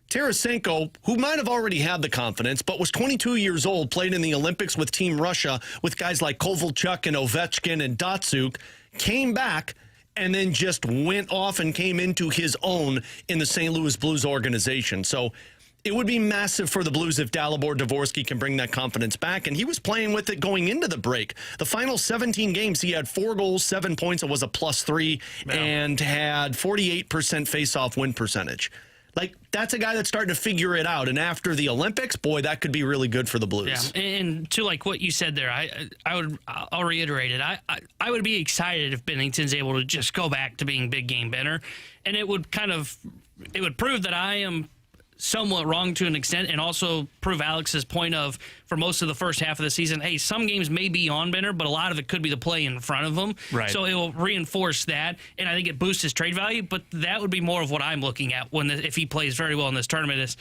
Tarasenko, who might have already had the confidence, but was 22 years old, played in the Olympics with Team Russia with guys like Kovalchuk and Ovechkin and Datsuk, came back and then just went off and came into his own in the St. Louis Blues organization. So it would be massive for the Blues if Dalibor Dvorsky can bring that confidence back. And he was playing with it going into the break. The final 17 games, he had 4 goals, 7 points. It was a +3 and had 48% face-off win percentage. Like, that's a guy that's starting to figure it out. And after the Olympics, boy, that could be really good for the Blues. Yeah, and to like what you said there, I'll reiterate it. I would be excited if Binnington's able to just go back to being big game Benner, and it would prove that I am somewhat wrong to an extent, and also prove Alex's point of, for most of the first half of the season, hey, some games may be on Benner, but a lot of it could be the play in front of him. Right. So it will reinforce that, and I think it boosts his trade value, but that would be more of what I'm looking at if he plays very well in this tournament is,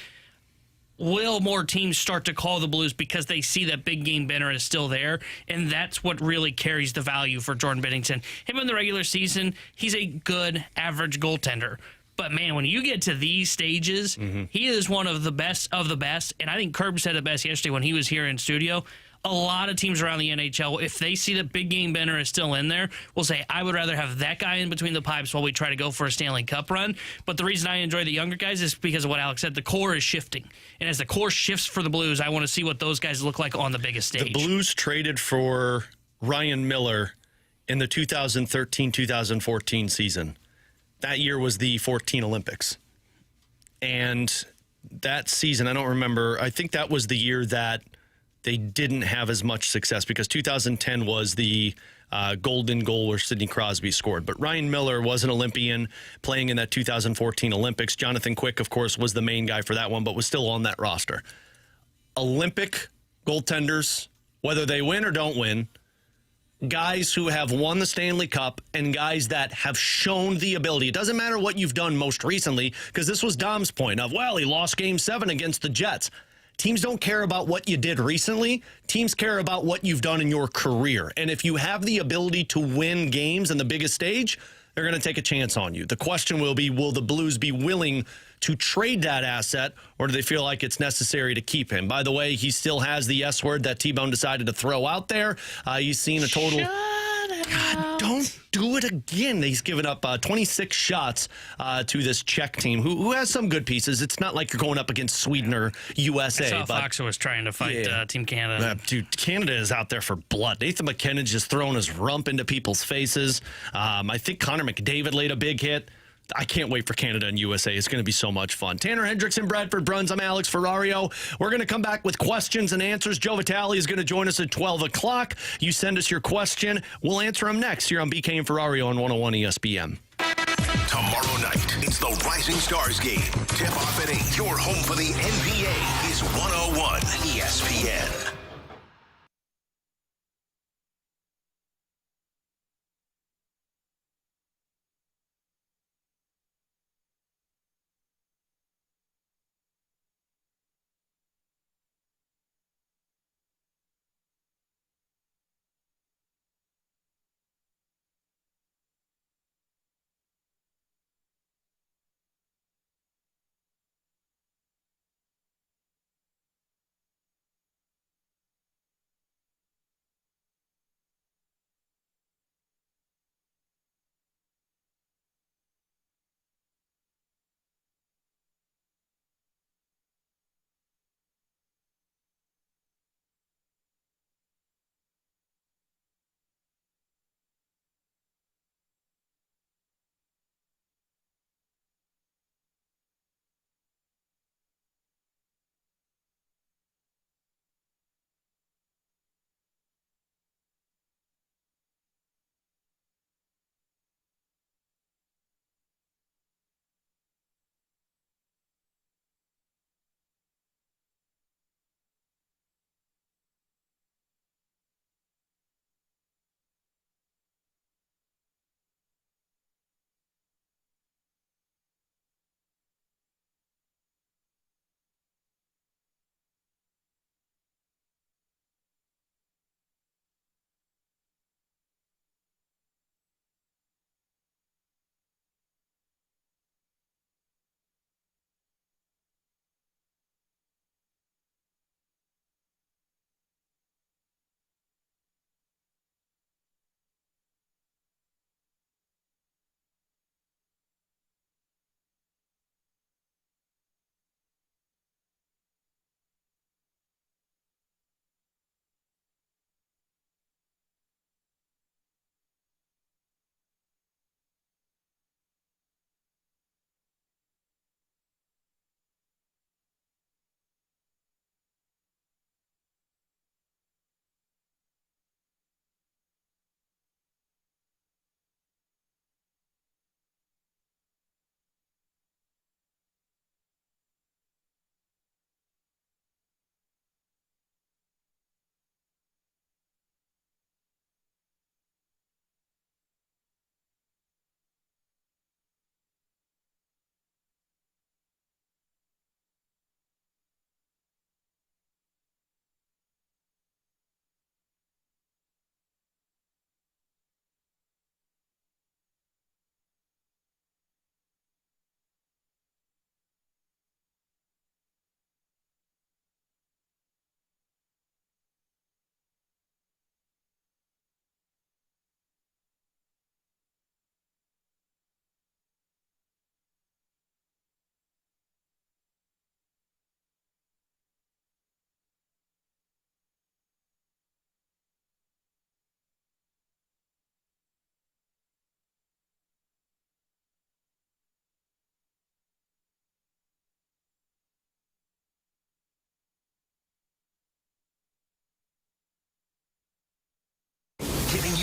will more teams start to call the Blues because they see that big game Benner is still there? And that's what really carries the value for Jordan Binnington. Him in the regular season, he's a good average goaltender. But, man, when you get to these stages, he is one of the best of the best. And I think Kerb said it best yesterday when he was here in studio. A lot of teams around the NHL, if they see that big game Benner is still in there, will say, I would rather have that guy in between the pipes while we try to go for a Stanley Cup run. But the reason I enjoy the younger guys is because of what Alex said. The core is shifting. And as the core shifts for the Blues, I want to see what those guys look like on the biggest stage. The Blues traded for Ryan Miller in the 2013-2014 season. That year was the 14 Olympics. And that season, I don't remember, I think that was the year that they didn't have as much success because 2010 was the golden goal where Sidney Crosby scored. But Ryan Miller was an Olympian playing in that 2014 Olympics. Jonathan Quick, of course, was the main guy for that one, but was still on that roster. Olympic goaltenders, whether they win or don't win, guys who have won the Stanley Cup and guys that have shown the ability. It doesn't matter what you've done most recently, because this was Dom's point of, well, he lost Game 7 against the Jets. Teams don't care about what you did recently. Teams care about what you've done in your career. And if you have the ability to win games on the biggest stage, they're going to take a chance on you. The question will be, will the Blues be willing to trade that asset, or do they feel like it's necessary to keep him? By the way, he still has the S word that T-Bone decided to throw out there. He's seen a total... God, don't do it again. He's given up 26 shots to this Czech team, who has some good pieces. It's not like you're going up against Sweden or USA. I saw Fox was trying to fight Team Canada. Dude, Canada is out there for blood. Nathan McKinnon's just throwing his rump into people's faces. I think Connor McDavid laid a big hit. I can't wait for Canada and USA. It's going to be so much fun. Tanner Hendrickson, Bradford Bruns. I'm Alex Ferrario. We're going to come back with questions and answers. Joe Vitale is going to join us at 12 o'clock. You send us your question. We'll answer them next here on BK and Ferrario on 101 ESPN. Tomorrow night, it's the Rising Stars game. Tip off at 8. Your home for the NBA is 101 ESPN.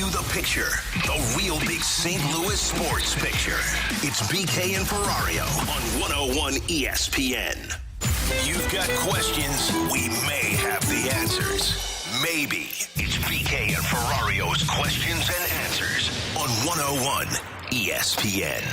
you the picture, the real big St. Louis sports picture. It's BK and Ferrario on 101 ESPN. You've got questions, we may have the answers. Maybe. It's BK and Ferrario's questions and answers on 101 ESPN.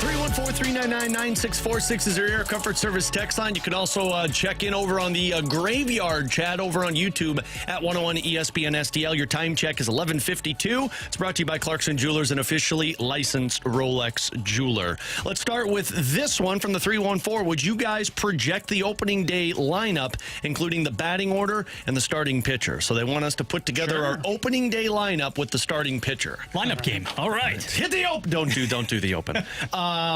314-399-9646 is your Air Comfort Service text line. You can also check in over on the Graveyard chat over on YouTube at 101 ESPN STL. Your time check is 11:52. It's brought to you by Clarkson Jewelers, an officially licensed Rolex jeweler. Let's start with this one from the 314. Would you guys project the opening day lineup, including the batting order and the starting pitcher? So they want us to put together our opening day lineup with the starting pitcher. Lineup game. All right. Hit the open. Don't do the open.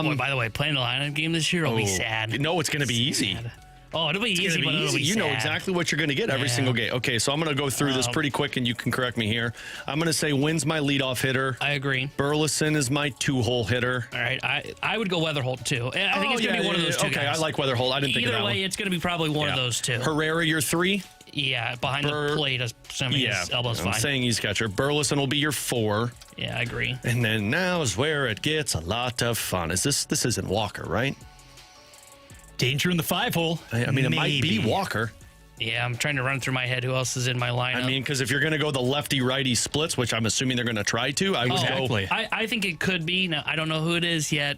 Boy, by the way, playing the lineup game this year will be sad. No, it's going to be easy. Oh, it'll be easy, but it'll be You know sad. exactly what you're going to get every single game. Okay, so I'm going to go through this pretty quick, and you can correct me here. I'm going to say Wynn's my leadoff hitter. I agree. Burleson is my two-hole hitter. All right, I would go Weatherholt, too. I think it's going to be one of those two guys. I like Weatherholt. I didn't think of that Either way, one. it's going to be probably one of those two. Herrera, your 3? Yeah, behind the plate, assuming his elbow's I'm fine. saying he's catcher. Burleson will be your 4. Yeah, I agree. And then now is where it gets a lot of fun. This isn't Walker, right? Danger in the 5-hole. I mean, it might be Walker. Yeah, I'm trying to run through my head who else is in my lineup. I mean, because if you're going to go the lefty-righty splits, which I'm assuming they're going to try to, I would go. I think it could be. Now, I don't know who it is yet.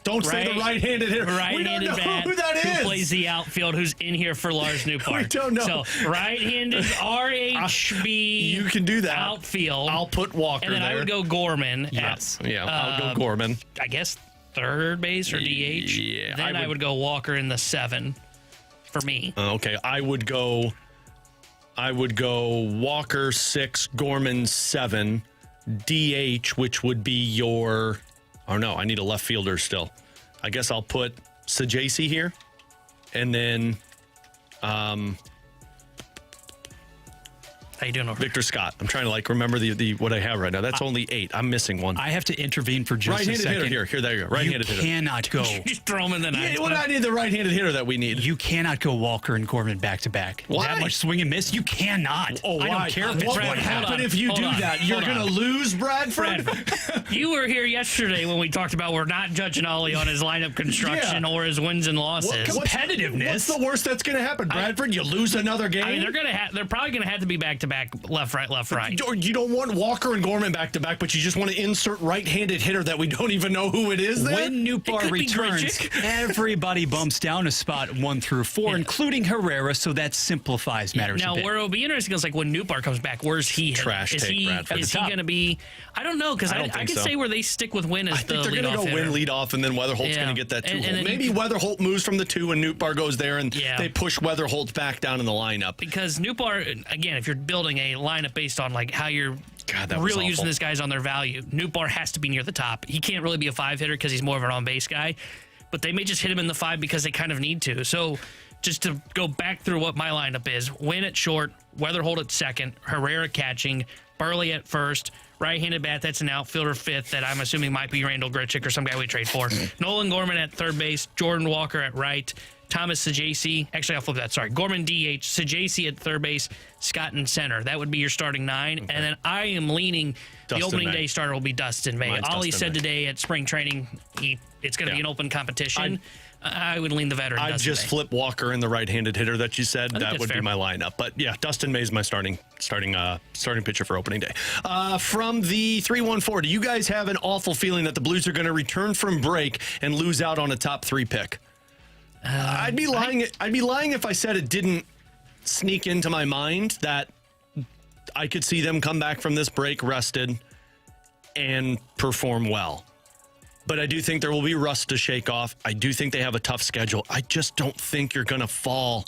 Don't say the right-handed hitter. Right-handed we don't know bat who that is. Who plays the outfield, who's in here for Lars Newpark. We don't know. So, right-handed RHB You can do that. outfield. I'll put Walker And then there. I would go Gorman. Yes. I'll go Gorman. I guess third base or DH. Yeah. Then I would go Walker in the 7 for me. Okay, I would go Walker 6, Gorman 7, DH, which would be your. Oh no, I need a left fielder still. I guess I'll put Sajasi here, and then How you doing over Victor Scott. I'm trying to remember the what I have right now. That's only 8. I'm missing one. I have to intervene for just a Right-handed second. hitter here. There you go. Right-handed hitter. You cannot go. Just throw him in the ninth. Yeah, well, I need the right-handed hitter that we need. You cannot go Walker and Gorman back to back. Why? That much swing and miss? You cannot. Oh, I why? don't care if it's What Brad, would hold happen on, if you hold do on, that? You're hold going to on. lose, Bradford? You were here yesterday when we talked about we're not judging Ollie on his lineup construction or his wins and losses. Competitiveness. What's the worst that's going to happen, Bradford? You lose another game? I mean, they're probably going to have to be back-to-back, left, right, left, right. Or you don't want Walker and Gorman back-to-back, but you just want to insert right-handed hitter that we don't even know who it is there? When Newbar returns, everybody bumps down a spot 1 through 4, including Herrera, so that simplifies matters Now, a bit. where it'll be interesting is when Newbar comes back, where's he hitting? Trash Is take, he Bradford. is he At the top. going to be? I don't know, because I don't think could so. say where they stick with Wynn as I the think they're going to leadoff go hitter. Wynn lead off, and then Weatherholt's Yeah. going to get that 2 hole. then Maybe Weatherholt moves from the 2 and Newbar goes there, and they push Weatherholt back down in the lineup. Because Newbar, again, if you're building a lineup based on how you're that was really using awful. this guys on their value, Newbar has to be near the top. He can't really be a 5 hitter because he's more of an on-base guy, but they may just hit him in the 5 because they kind of need to. So just to go back through what my lineup is, Wynn at short, Weatherholt at second, Herrera catching, Burley at first, right-handed bat, that's an outfielder 5th that I'm assuming might be Randall Grichuk or some guy we trade for. Nolan Gorman at third base, Jordan Walker at right, Thomas Sajasi. Actually, I'll flip that. Sorry. Gorman DH, Sajasi at third base, Scott in center. That would be your starting 9. Okay. And then I am leaning the opening day starter will be Dustin May. Mine's Ollie Dustin said May. today at spring training it's going to be an open competition. I would lean the veteran. I'd Dustin just May. flip Walker in the right-handed hitter that you said. That would be fair. my lineup. But yeah, Dustin May's my starting pitcher for opening day. From the 314, do you guys have an awful feeling that the Blues are going to return from break and lose out on a top 3 pick? I'd be lying. I'd be lying if I said it didn't sneak into my mind that I could see them come back from this break rested and perform well. But I do think there will be rust to shake off. I do think they have a tough schedule. I just don't think you're going to fall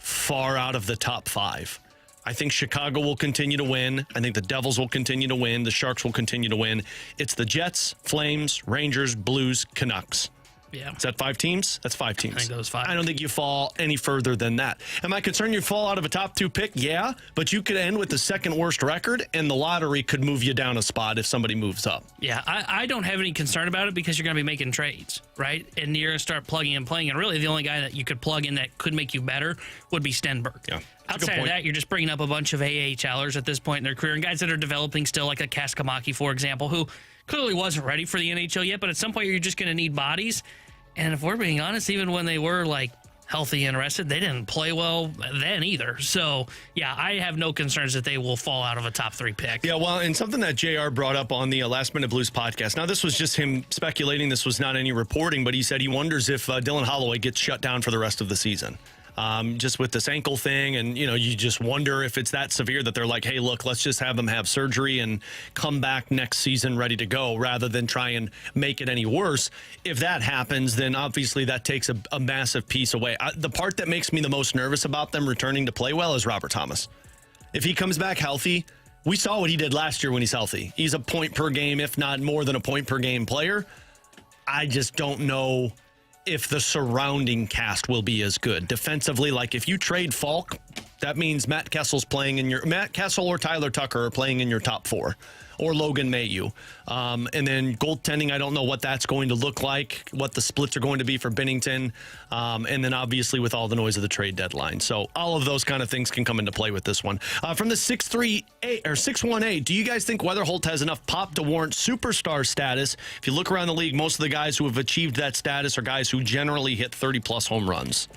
far out of the top 5. I think Chicago will continue to win. I think the Devils will continue to win. The Sharks will continue to win. It's the Jets, Flames, Rangers, Blues, Canucks. Yeah. Is that 5 teams? That's 5 teams. I think that was 5. I don't think you fall any further than that. Am I concerned you fall out of a top 2 pick? Yeah, but you could end with the second worst record, and the lottery could move you down a spot if somebody moves up. Yeah, I don't have any concern about it because you're going to be making trades, right? And you're going to start plugging and playing. And really, the only guy that you could plug in that could make you better would be Stenberg. Yeah. Outside of that, you're just bringing up a bunch of AHLers at this point in their career and guys that are developing still, like a Kaskamaki, for example, who clearly wasn't ready for the NHL yet, but at some point you're just going to need bodies. And if we're being honest, even when they were like healthy and rested, they didn't play well then either. So, yeah, I have no concerns that they will fall out of a top 3 pick. Yeah, well, and something that JR brought up on the Last Minute Blues podcast. Now, this was just him speculating. This was not any reporting, but he said he wonders if Dylan Holloway gets shut down for the rest of the season. Just with this ankle thing, and you just wonder if it's that severe that they're like, hey, look, let's just have him have surgery and come back next season ready to go rather than try and make it any worse. If that happens, then obviously that takes a massive piece away. The part that makes me the most nervous about them returning to play well is Robert Thomas. If he comes back healthy, we saw what he did last year when he's healthy. He's a point per game, if not more than a point per game player. I just don't know if the surrounding cast will be as good defensively. Like if you trade Falk, that means Matt Kessel or Tyler Tucker are playing in your top 4, or Logan Mailloux. And then goaltending, I don't know what that's going to look like, what the splits are going to be for Binnington. And then obviously with all the noise of the trade deadline. So all of those kind of things can come into play with this one. From the 618, do you guys think Weatherholt has enough pop to warrant superstar status? If you look around the league, most of the guys who have achieved that status are guys who generally hit 30-plus home runs.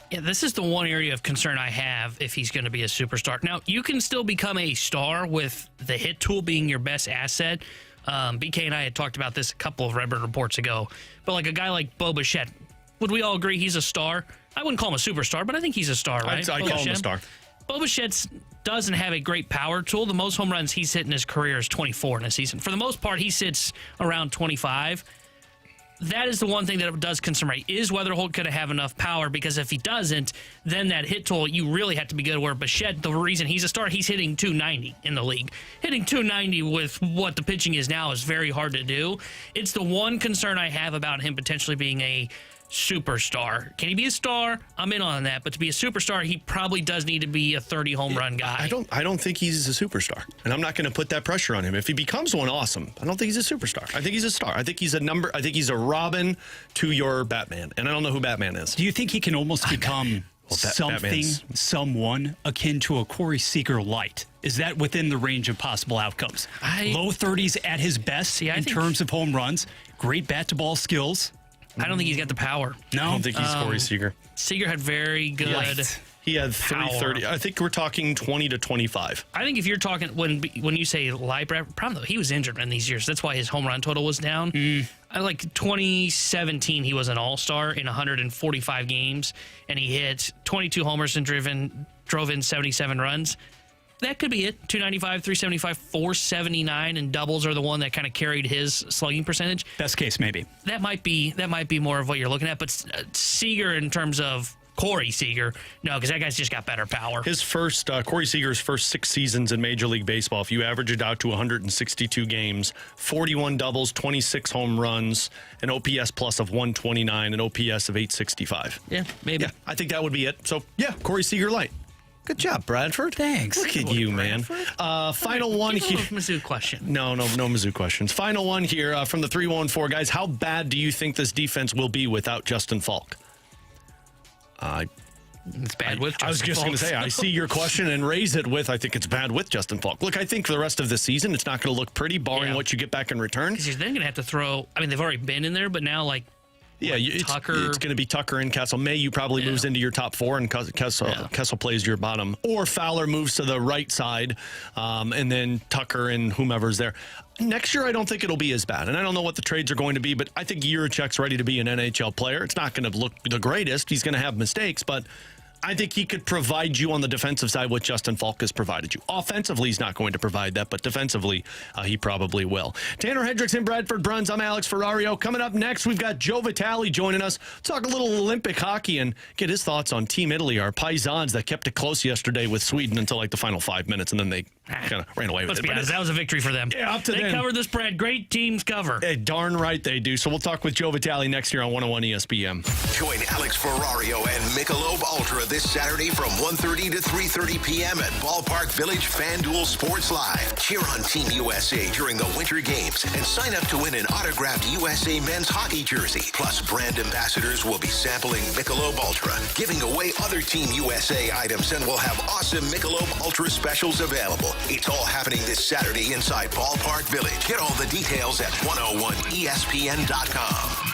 Yeah, this is the one area of concern I have if he's going to be a superstar. Now, you can still become a star with the hit tool being your best asset. BK and I had talked about this a couple of Redbird reports ago. But like a guy like Bo Bichette, would we all agree he's a star? I wouldn't call him a superstar, but I think he's a star, right? I call him a star. Bo Bichette doesn't have a great power tool. The most home runs he's hit in his career is 24 in a season. For the most part, he sits around 25. That is the one thing that does concern me. Is Weatherholt going to have enough power? Because if he doesn't, then that hit tool, you really have to be good. Where Bichette, the reason he's a star, he's hitting 290 in the league. Hitting 290 with what the pitching is now is very hard to do. It's the one concern I have about him potentially being a superstar. Can he be a star? I'm in on that. But to be a superstar, he probably does need to be a 30 home run guy. I don't think he's a superstar, and I'm not going to put that pressure on him. If he becomes one, awesome. I don't think he's a superstar. I think he's a star. I think he's a Robin to your Batman, and I don't know who Batman is. Do you think he can almost become someone akin to a Corey Seager light? Is that within the range of possible outcomes? Low 30s at his best in terms of home runs, great bat-to-ball skills. I don't think he's got the power. No, I don't think he's Corey Seager. Seager had very good. Light. He had 330. I think we're talking 20 to 25. I think if you're talking when you say light, problem though, he was injured in these years. That's why his home run total was down. Like 2017, he was an all-star in 145 games, and he hit 22 homers and drove in 77 runs. That could be it. 295, 375, 479, and doubles are the one that kind of carried his slugging percentage. Best case, maybe. That might be more of what you're looking at. But Seager, in terms of Corey Seager, no, because that guy's just got better power. His first, Corey Seager's first 6 seasons in Major League Baseball, if you average it out to 162 games, 41 doubles, 26 home runs, an OPS plus of 129, an OPS of 865. Yeah, maybe. Yeah, I think that would be it. So, yeah, Corey Seager light. Good job, Bradford. Thanks. Look at you, man. Final one here. Mizzou question. No Mizzou questions. Final one here from the 314 guys. How bad do you think this defense will be without Justin Falk? It's bad with Justin Falk. I was just going to say, I see your question and raise it with, I think it's bad with Justin Falk. Look, I think for the rest of the season, it's not going to look pretty, barring what you get back in return. Because you're then going to have to throw, I mean, they've already been in there, but now, like, Tucker. It's going to be Tucker and Kessel. Mailloux probably moves into your top 4, and Kessel plays your bottom. Or Fowler moves to the right side, and then Tucker and whomever's there. Next year, I don't think it'll be as bad. And I don't know what the trades are going to be, but I think Yurichek's ready to be an NHL player. It's not going to look the greatest. He's going to have mistakes, but I think he could provide you on the defensive side what Justin Falk has provided you. Offensively, he's not going to provide that, but defensively, he probably will. Tanner Hendrickson, Bradford Bruns. I'm Alex Ferrario. Coming up next, we've got Joe Vitale joining us. Talk a little Olympic hockey and get his thoughts on Team Italy, our Paisans that kept it close yesterday with Sweden until like the final 5 minutes, and then they kind of ran away with Let's it. be honest, that was a victory for them. Yeah, up to they them. covered the spread. Great teams cover. Darn right they do. So we'll talk with Joe Vitale next year on 101 ESPN. Join Alex Ferrario and Michelob Ultra this Saturday from 1:30 to 3:30 p.m. at Ballpark Village FanDuel Sports Live. Cheer on Team USA during the Winter Games and sign up to win an autographed USA men's hockey jersey. Plus, brand ambassadors will be sampling Michelob Ultra, giving away other Team USA items, and we'll have awesome Michelob Ultra specials available. It's all happening this Saturday inside Ballpark Village. Get all the details at 101ESPN.com.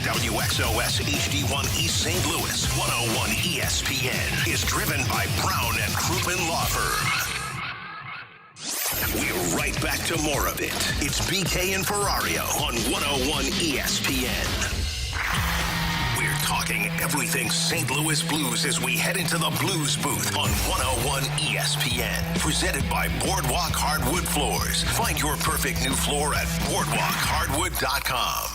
WXOS HD1 East St. Louis, 101 ESPN is driven by Brown and Crouppen Law Firm. We're right back to more of it. It's BK and Ferrario on 101 ESPN. We're talking everything St. Louis Blues as we head into the Blues booth on 101 ESPN. Presented by Boardwalk Hardwood Floors. Find your perfect new floor at boardwalkhardwood.com.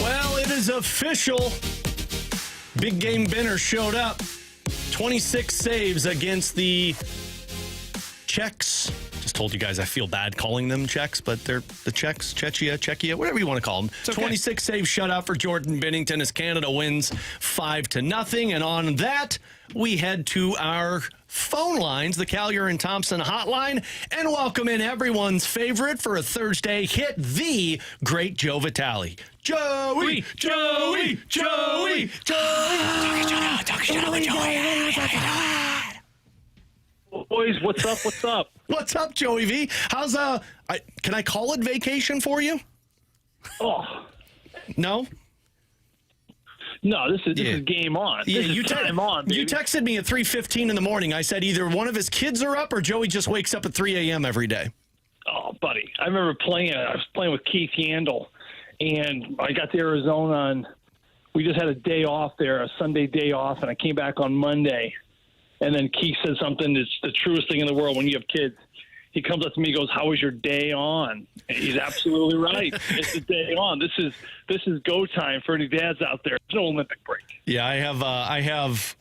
Well, it is official. Big Game Benner showed up. 26 saves against the Czechs. Just told you guys I feel bad calling them Czechs, but they're the Czechs, Czechia, whatever you want to call them. Okay. 26 save shutout for Jordan Binnington as Canada wins 5-0. And on that, we head to our phone lines, the Callier and Thompson hotline, and welcome in everyone's favorite for a Thursday hit, the great Joe Vitale. Joey! Boys, what's up? What's up? What's up, Joey V? How's can I call it vacation for you? Oh No? no, this is game on. Yeah, this is time on. Baby. You texted me at 3:15 in the morning. I said either one of his kids are up or Joey just wakes up at 3 a.m. every day. Oh, buddy, I remember playing. I was playing with Keith Yandel, and I got to Arizona, and we just had a day off there, a Sunday day off, and I came back on Monday. And then Keith said something that's the truest thing in the world when you have kids. He comes up to me and goes, "How was your day on?" And he's absolutely right. It's the day on. This is go time for any dads out there. There's no Olympic break. Yeah, I have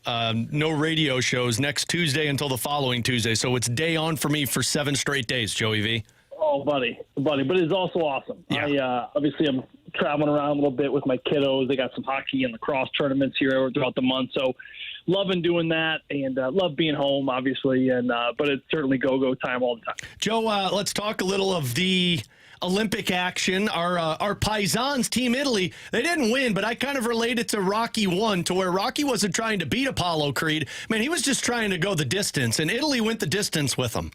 no radio shows next Tuesday until the following Tuesday, so it's day on for me for 7 straight days, Joey V. Oh, buddy. But it's also awesome. Yeah. Obviously, I'm traveling around a little bit with my kiddos. They got some hockey and lacrosse tournaments here throughout the month, so loving doing that, and love being home, obviously. And but it's certainly go time all the time. Joe, let's talk a little of the Olympic action. Our Paisans, Team Italy, they didn't win, but I kind of relate it to Rocky 1, to where Rocky wasn't trying to beat Apollo Creed. Man, he was just trying to go the distance, and Italy went the distance with him.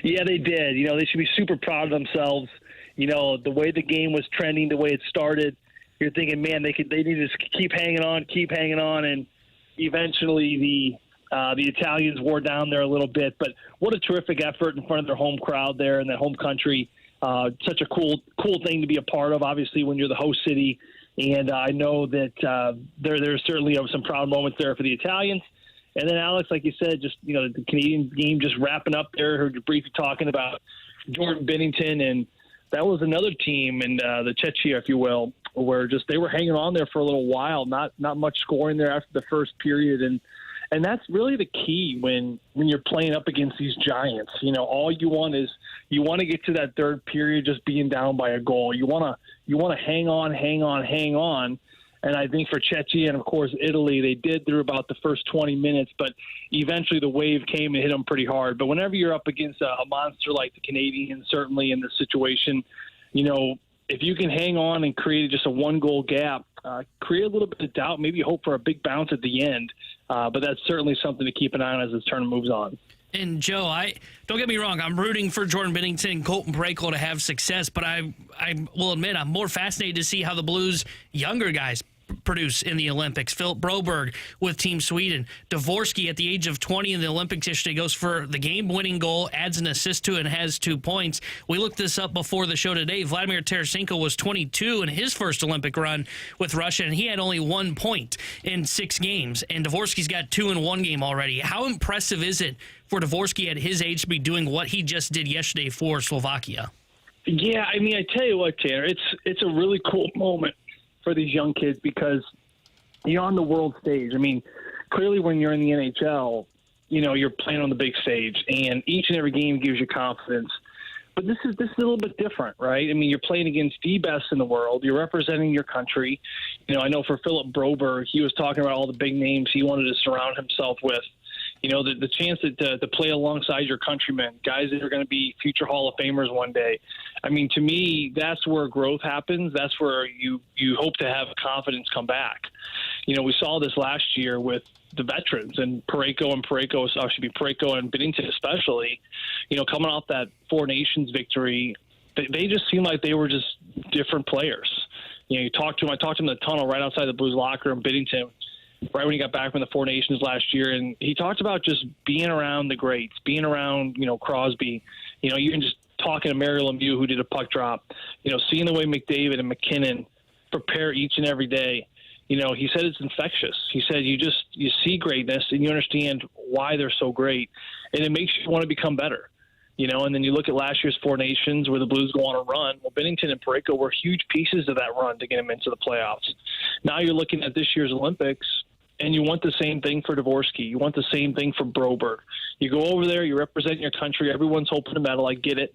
Yeah, they did. They should be super proud of themselves. The way the game was trending, the way it started, you're thinking, man, they need to just keep hanging on, and eventually the Italians wore down there a little bit. But what a terrific effort in front of their home crowd there in their home country. Such a cool thing to be a part of, obviously, when you're the host city. And I know that there's certainly some proud moments there for the Italians. And then, Alex, like you said, just the Canadian game just wrapping up there. Heard you briefly talking about Jordan Binnington, and that was another team, and the Czechia, if you will, where just they were hanging on there for a little while. Not much scoring there after the first period, and that's really the key when you're playing up against these giants. All you want is you want to get to that third period just being down by a goal. You want to hang on. And I think for Czechia and, of course, Italy, they did through about the first 20 minutes, but eventually the wave came and hit them pretty hard. But whenever you're up against a monster like the Canadians, certainly in this situation, if you can hang on and create just a one-goal gap, create a little bit of doubt, maybe hope for a big bounce at the end. But that's certainly something to keep an eye on as this tournament moves on. And, Joe, don't get me wrong, I'm rooting for Jordan Binnington and Colton Parayko to have success, but I will admit I'm more fascinated to see how the Blues' younger guys produce in the Olympics. Philip Broberg with Team Sweden. Dvorsky at the age of 20 in the Olympics yesterday goes for the game-winning goal, adds an assist to it, and has 2 points. We looked this up before the show today. Vladimir Tarasenko was 22 in his first Olympic run with Russia, and he had only 1 point in 6 games. And Dvorsky's got 2 in 1 game already. How impressive is it for Dvorsky at his age to be doing what he just did yesterday for Slovakia? Yeah, I tell you what, Tanner, it's a really cool moment for these young kids because you're on the world stage. Clearly when you're in the NHL, you're playing on the big stage, and each and every game gives you confidence. But this is a little bit different, right? You're playing against the best in the world. You're representing your country. I know for Philip Broberg, he was talking about all the big names he wanted to surround himself with. The chance to play alongside your countrymen, guys that are going to be future Hall of Famers one day. To me, that's where growth happens. That's where you hope to have confidence come back. We saw this last year with the veterans and Parayko and Binnington especially, coming off that Four Nations victory, they just seemed like they were just different players. I talked to him in the tunnel right outside the Blues locker room, Binnington, right when he got back from the Four Nations last year, and he talked about just being around the greats, being around, Crosby, even just talking to Mario Lemieux, who did a puck drop, seeing the way McDavid and McKinnon prepare each and every day. He said it's infectious. He said you see greatness and you understand why they're so great, and it makes you want to become better. And then you look at last year's Four Nations where the Blues go on a run. Well, Binnington and Parayko were huge pieces of that run to get them into the playoffs. Now you're looking at this year's Olympics, and you want the same thing for Dvorsky. You want the same thing for Broberg. You go over there, you represent your country. Everyone's hoping to medal. I get it,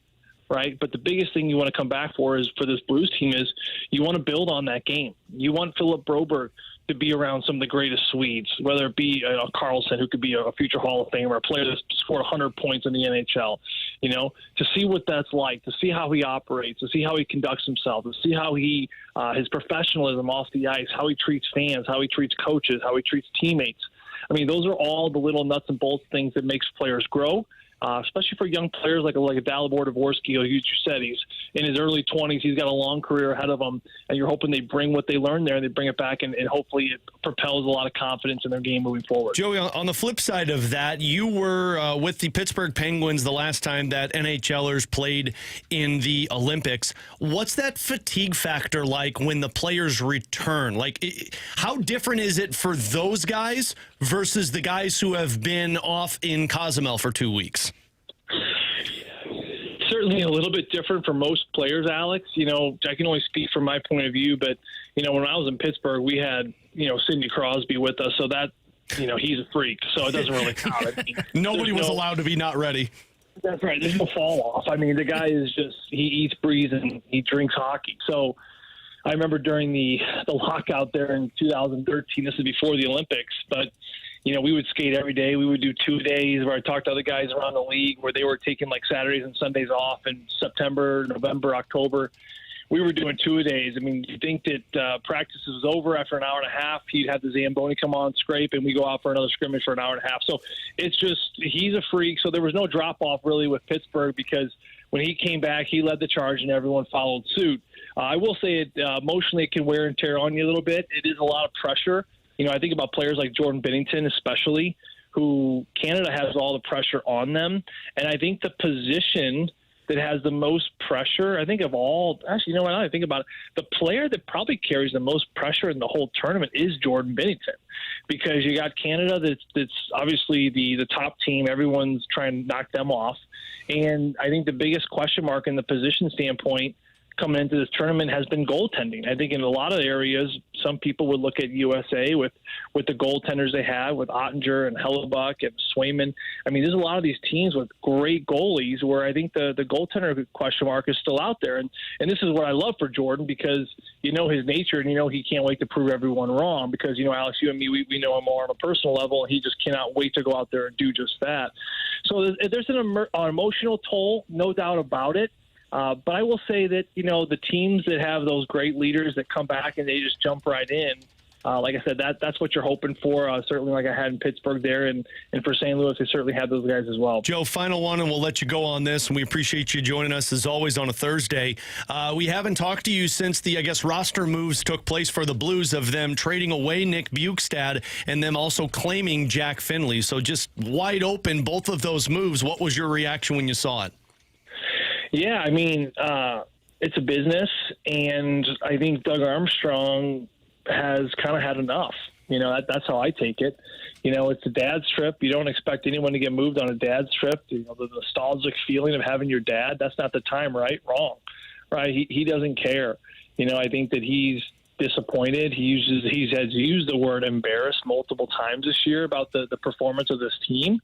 right? But the biggest thing you want to come back for this Blues team is you want to build on that game. You want Philip Broberg to be around some of the greatest Swedes, whether it be Carlson, who could be a future Hall of Famer, a player that scored 100 points in the NHL, to see what that's like, to see how he operates, to see how he conducts himself, to see how he his professionalism off the ice, how he treats fans, how he treats coaches, how he treats teammates. Those are all the little nuts and bolts things that makes players grow. Especially for young players like a Dalibor Dvorsky, who you said he's in his early 20s. He's got a long career ahead of him, and you're hoping they bring what they learned there and they bring it back, and hopefully it propels a lot of confidence in their game moving forward. Joey, on the flip side of that, you were with the Pittsburgh Penguins the last time that NHLers played in the Olympics. What's that fatigue factor like when the players return? How different is it for those guys versus the guys who have been off in Cozumel for 2 weeks? Certainly a little bit different for most players, Alex. I can only speak from my point of view, but, when I was in Pittsburgh, we had, Sidney Crosby with us, so that, he's a freak, so it doesn't really count. Nobody was allowed to be not ready. That's right. There's no fall off. The guy is just, he eats, breathes, and he drinks hockey. So I remember during the lockout there in 2013, this is before the Olympics, but we would skate every day. We would do 2 days where I talked to other guys around the league where they were taking Saturdays and Sundays off in September, November, October. we were doing two-a-days. I mean, you think that practice was over after an hour and a half, he'd have the Zamboni come on, scrape, and we go out for another scrimmage for an hour and a half. So it's just, he's a freak. So there was no drop-off really with Pittsburgh, because when he came back, he led the charge and everyone followed suit. I will say it emotionally, it can wear and tear on you a little bit. It is a lot of pressure. You know, I think about players like Jordan Bennington especially, who Canada has all the pressure on them. And I think the position that has the most pressure, I think of all, actually, you know what, I think about it, the player that probably carries the most pressure in the whole tournament is Jordan Bennington, because you got Canada that's obviously the top team. Everyone's trying to knock them off. And I think the biggest question mark in the position standpoint coming into this tournament has been goaltending. I think in a lot of areas, some people would look at USA with the goaltenders they have, with Ottinger and Hellebuck and Swayman. I mean, there's a lot of these teams with great goalies where I think the goaltender question mark is still out there. And this is what I love for Jordan, because you know his nature, and you know he can't wait to prove everyone wrong, because, you know, Alex, you and me, we know him more on a personal level, and he just cannot wait to go out there and do just that. So there's an emotional toll, no doubt about it. But I will say that, you know, the teams that have those great leaders that come back and they just jump right in, like I said, that's what you're hoping for, certainly like I had in Pittsburgh there. And for St. Louis, they certainly had those guys as well. Joe, final one, and we'll let you go on this, and we appreciate you joining us, as always, on a Thursday. We haven't talked to you since the, I guess, roster moves took place for the Blues, of them trading away Nick Bjugstad and them also claiming Jack Finley. So just wide open, both of those moves. What was your reaction when you saw it? Yeah, I mean, it's a business, and I think Doug Armstrong has kind of had enough. You know, that's how I take it. You know, it's a dad's trip. You don't expect anyone to get moved on a dad's trip. You know, the nostalgic feeling of having your dad, that's not the time, right? Wrong, right? He doesn't care. You know, I think that he's disappointed. He has used the word embarrassed multiple times this year about the performance of this team.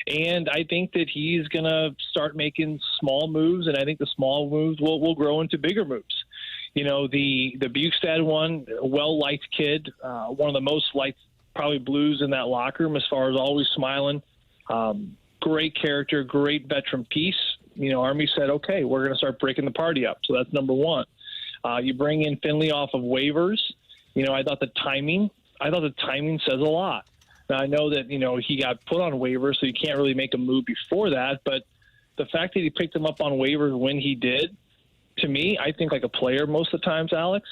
And I think that he's going to start making small moves, and I think the small moves will grow into bigger moves. You know, the Bjugstad one, well-liked kid, one of the most liked probably Blues in that locker room as far as always smiling. Great character, great veteran piece. You know, Army said, okay, we're going to start breaking the party up. So that's number one. You bring in Finley off of waivers. You know, I thought the timing says a lot. Now, I know that, you know, he got put on waivers, so you can't really make a move before that. But the fact that he picked him up on waivers when he did, to me, I think like a player most of the times, Alex.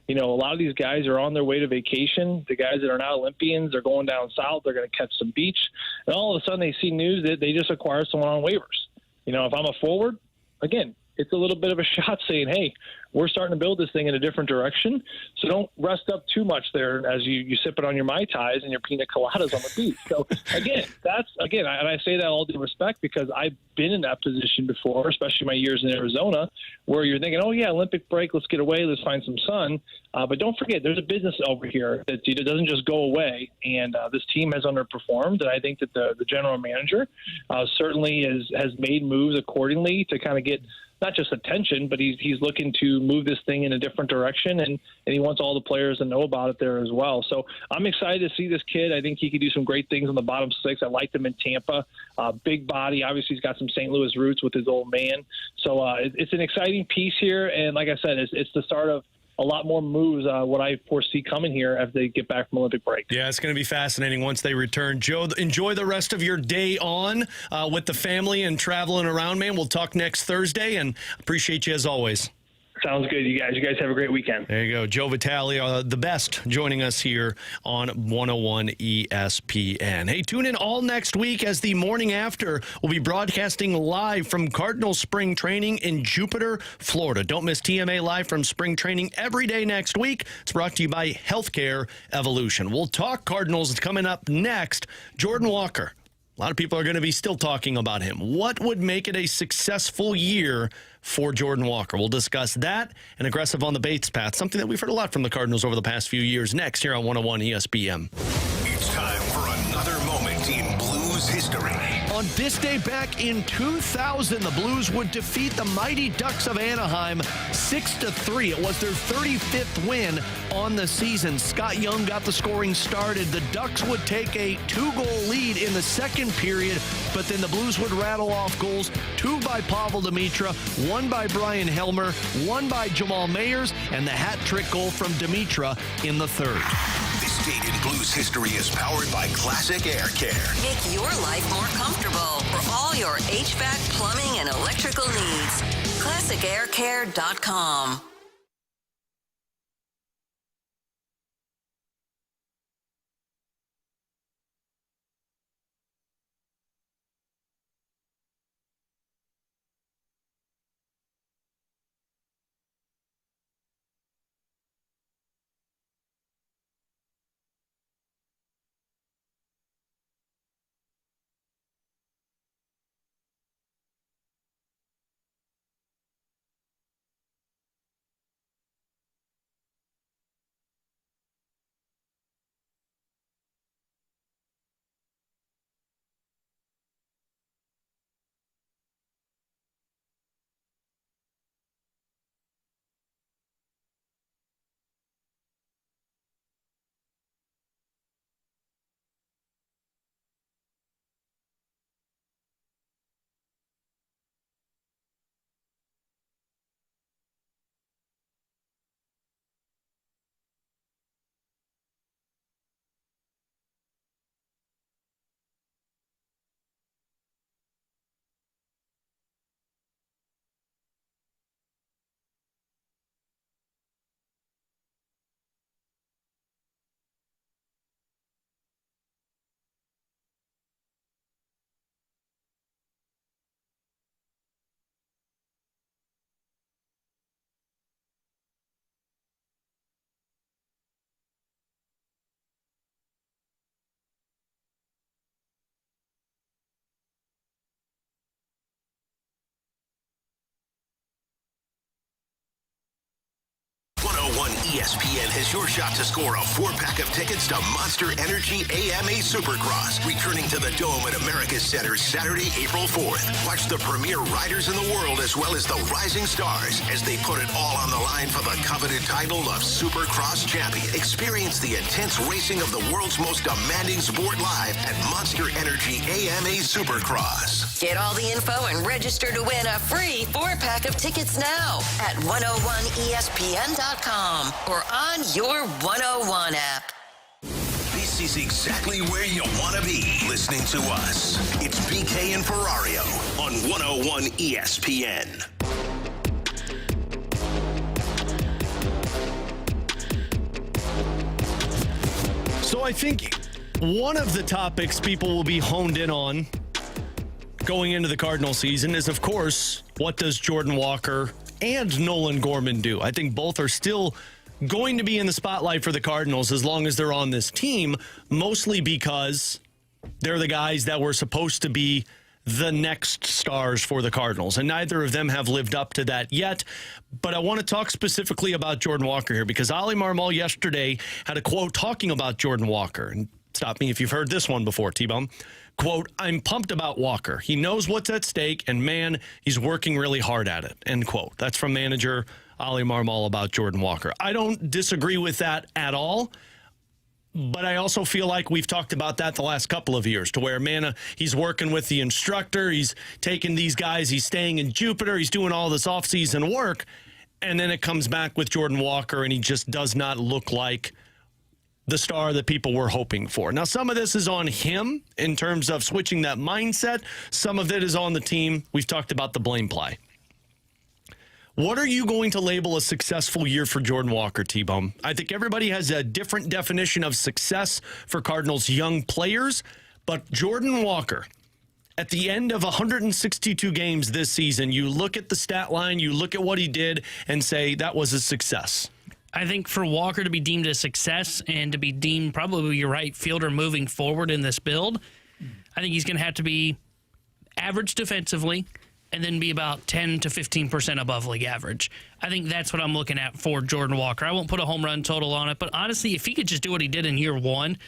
You know, a lot of these guys are on their way to vacation. The guys that are not Olympians, they're going down south. They're going to catch some beach. And all of a sudden they see news that they just acquired someone on waivers. You know, if I'm a forward, again, it's a little bit of a shot saying, hey, we're starting to build this thing in a different direction. So don't rest up too much there as you sip it on your Mai Tais and your pina coladas on the beach. So, again, and I say that all due respect, because I've been in that position before, especially my years in Arizona, where you're thinking, oh, yeah, Olympic break, let's get away, let's find some sun. But don't forget, there's a business over here that doesn't just go away. And this team has underperformed. And I think that the general manager certainly has made moves accordingly to kind of get not just attention, but he's looking to move this thing in a different direction, and he wants all the players to know about it there as well. So I'm excited to see this kid. I think he could do some great things on the bottom six. I liked him in Tampa. Big body. Obviously, he's got some St. Louis roots with his old man. So it's an exciting piece here, and like I said, it's the start of a lot more moves, what I foresee coming here as they get back from Olympic break. Yeah, it's going to be fascinating once they return. Joe, enjoy the rest of your day on with the family and traveling around, man. We'll talk next Thursday, and appreciate you as always. Sounds good, you guys. You guys have a great weekend. There you go. Joe Vitale, the best, joining us here on 101 ESPN. Hey, tune in all next week as the morning after will be broadcasting live from Cardinals spring training in Jupiter, Florida. Don't miss TMA Live from spring training every day next week. It's brought to you by Healthcare Evolution. We'll talk Cardinals coming up next. Jordan Walker. A lot of people are going to be still talking about him. What would make it a successful year for Jordan Walker? We'll discuss that and aggressive on the Bates path, something that we've heard a lot from the Cardinals over the past few years. Next here on 101 ESPN. It's time for another moment in Blues history. On this day back in 2000, the Blues would defeat the Mighty Ducks of Anaheim 6-3. It was their 35th win on the season. Scott Young got the scoring started. The Ducks would take a 2-goal lead in the second period, but then the Blues would rattle off goals, 2 by Pavel Demitra, 1 by Brian Helmer, 1 by Jamal Mayers, and the hat trick goal from Demitra in the third. This date in Blues history is powered by Classic Air Care. Make your life more comfortable for all your HVAC, plumbing, and electrical needs. ClassicAirCare.com. ESPN has your shot to score a 4-pack of tickets to Monster Energy AMA Supercross, returning to the Dome at America's Center Saturday, April 4th. Watch the premier riders in the world as well as the rising stars as they put it all on the line for the coveted title of Supercross Champion. Experience the intense racing of the world's most demanding sport live at Monster Energy AMA Supercross. Get all the info and register to win a free 4-pack of tickets now at 101ESPN.com or on your 101 app. This is exactly where you want to be listening to us. It's BK and Ferrario on 101 ESPN. So I think one of the topics people will be honed in on going into the Cardinal season is, of course, what does Jordan Walker and Nolan Gorman do? I think both are still going to be in the spotlight for the Cardinals as long as they're on this team, mostly because they're the guys that were supposed to be the next stars for the Cardinals, and neither of them have lived up to that yet. But I want to talk specifically about Jordan Walker here because Ali Marmol yesterday had a quote talking about Jordan Walker. And stop me if you've heard this one before, T-Bone. Quote, "I'm pumped about Walker. He knows what's at stake, and man, he's working really hard at it." End quote. That's from manager Ali Marmol about Jordan Walker. I don't disagree with that at all, but I also feel like we've talked about that the last couple of years to where, man, he's working with the instructor, he's taking these guys, he's staying in Jupiter, he's doing all this offseason work, and then it comes back with Jordan Walker, and he just does not look like the star that people were hoping for. Now, some of this is on him in terms of switching that mindset. Some of it is on the team. We've talked about the blame play. What are you going to label a successful year for Jordan Walker, T-Bone? I think everybody has a different definition of success for Cardinals young players, but Jordan Walker, at the end of 162 games this season, you look at the stat line, you look at what he did, and say that was a success. I think for Walker to be deemed a success and to be deemed probably your right fielder moving forward in this build, I think he's going to have to be average defensively and then be about 10 to 15% above league average. I think that's what I'm looking at for Jordan Walker. I won't put a home run total on it, but honestly, if he could just do what he did in year one,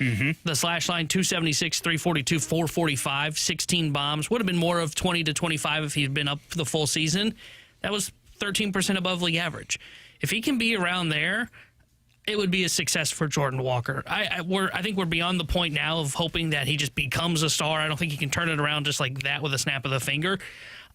the slash line 276, 342, 445, 16 bombs, would have been more of 20 to 25 if he'd been up for the full season. That was 13% above league average. If he can be around there, it would be a success for Jordan Walker. I think we're beyond the point now of hoping that he just becomes a star. I don't think he can turn it around just like that with a snap of the finger.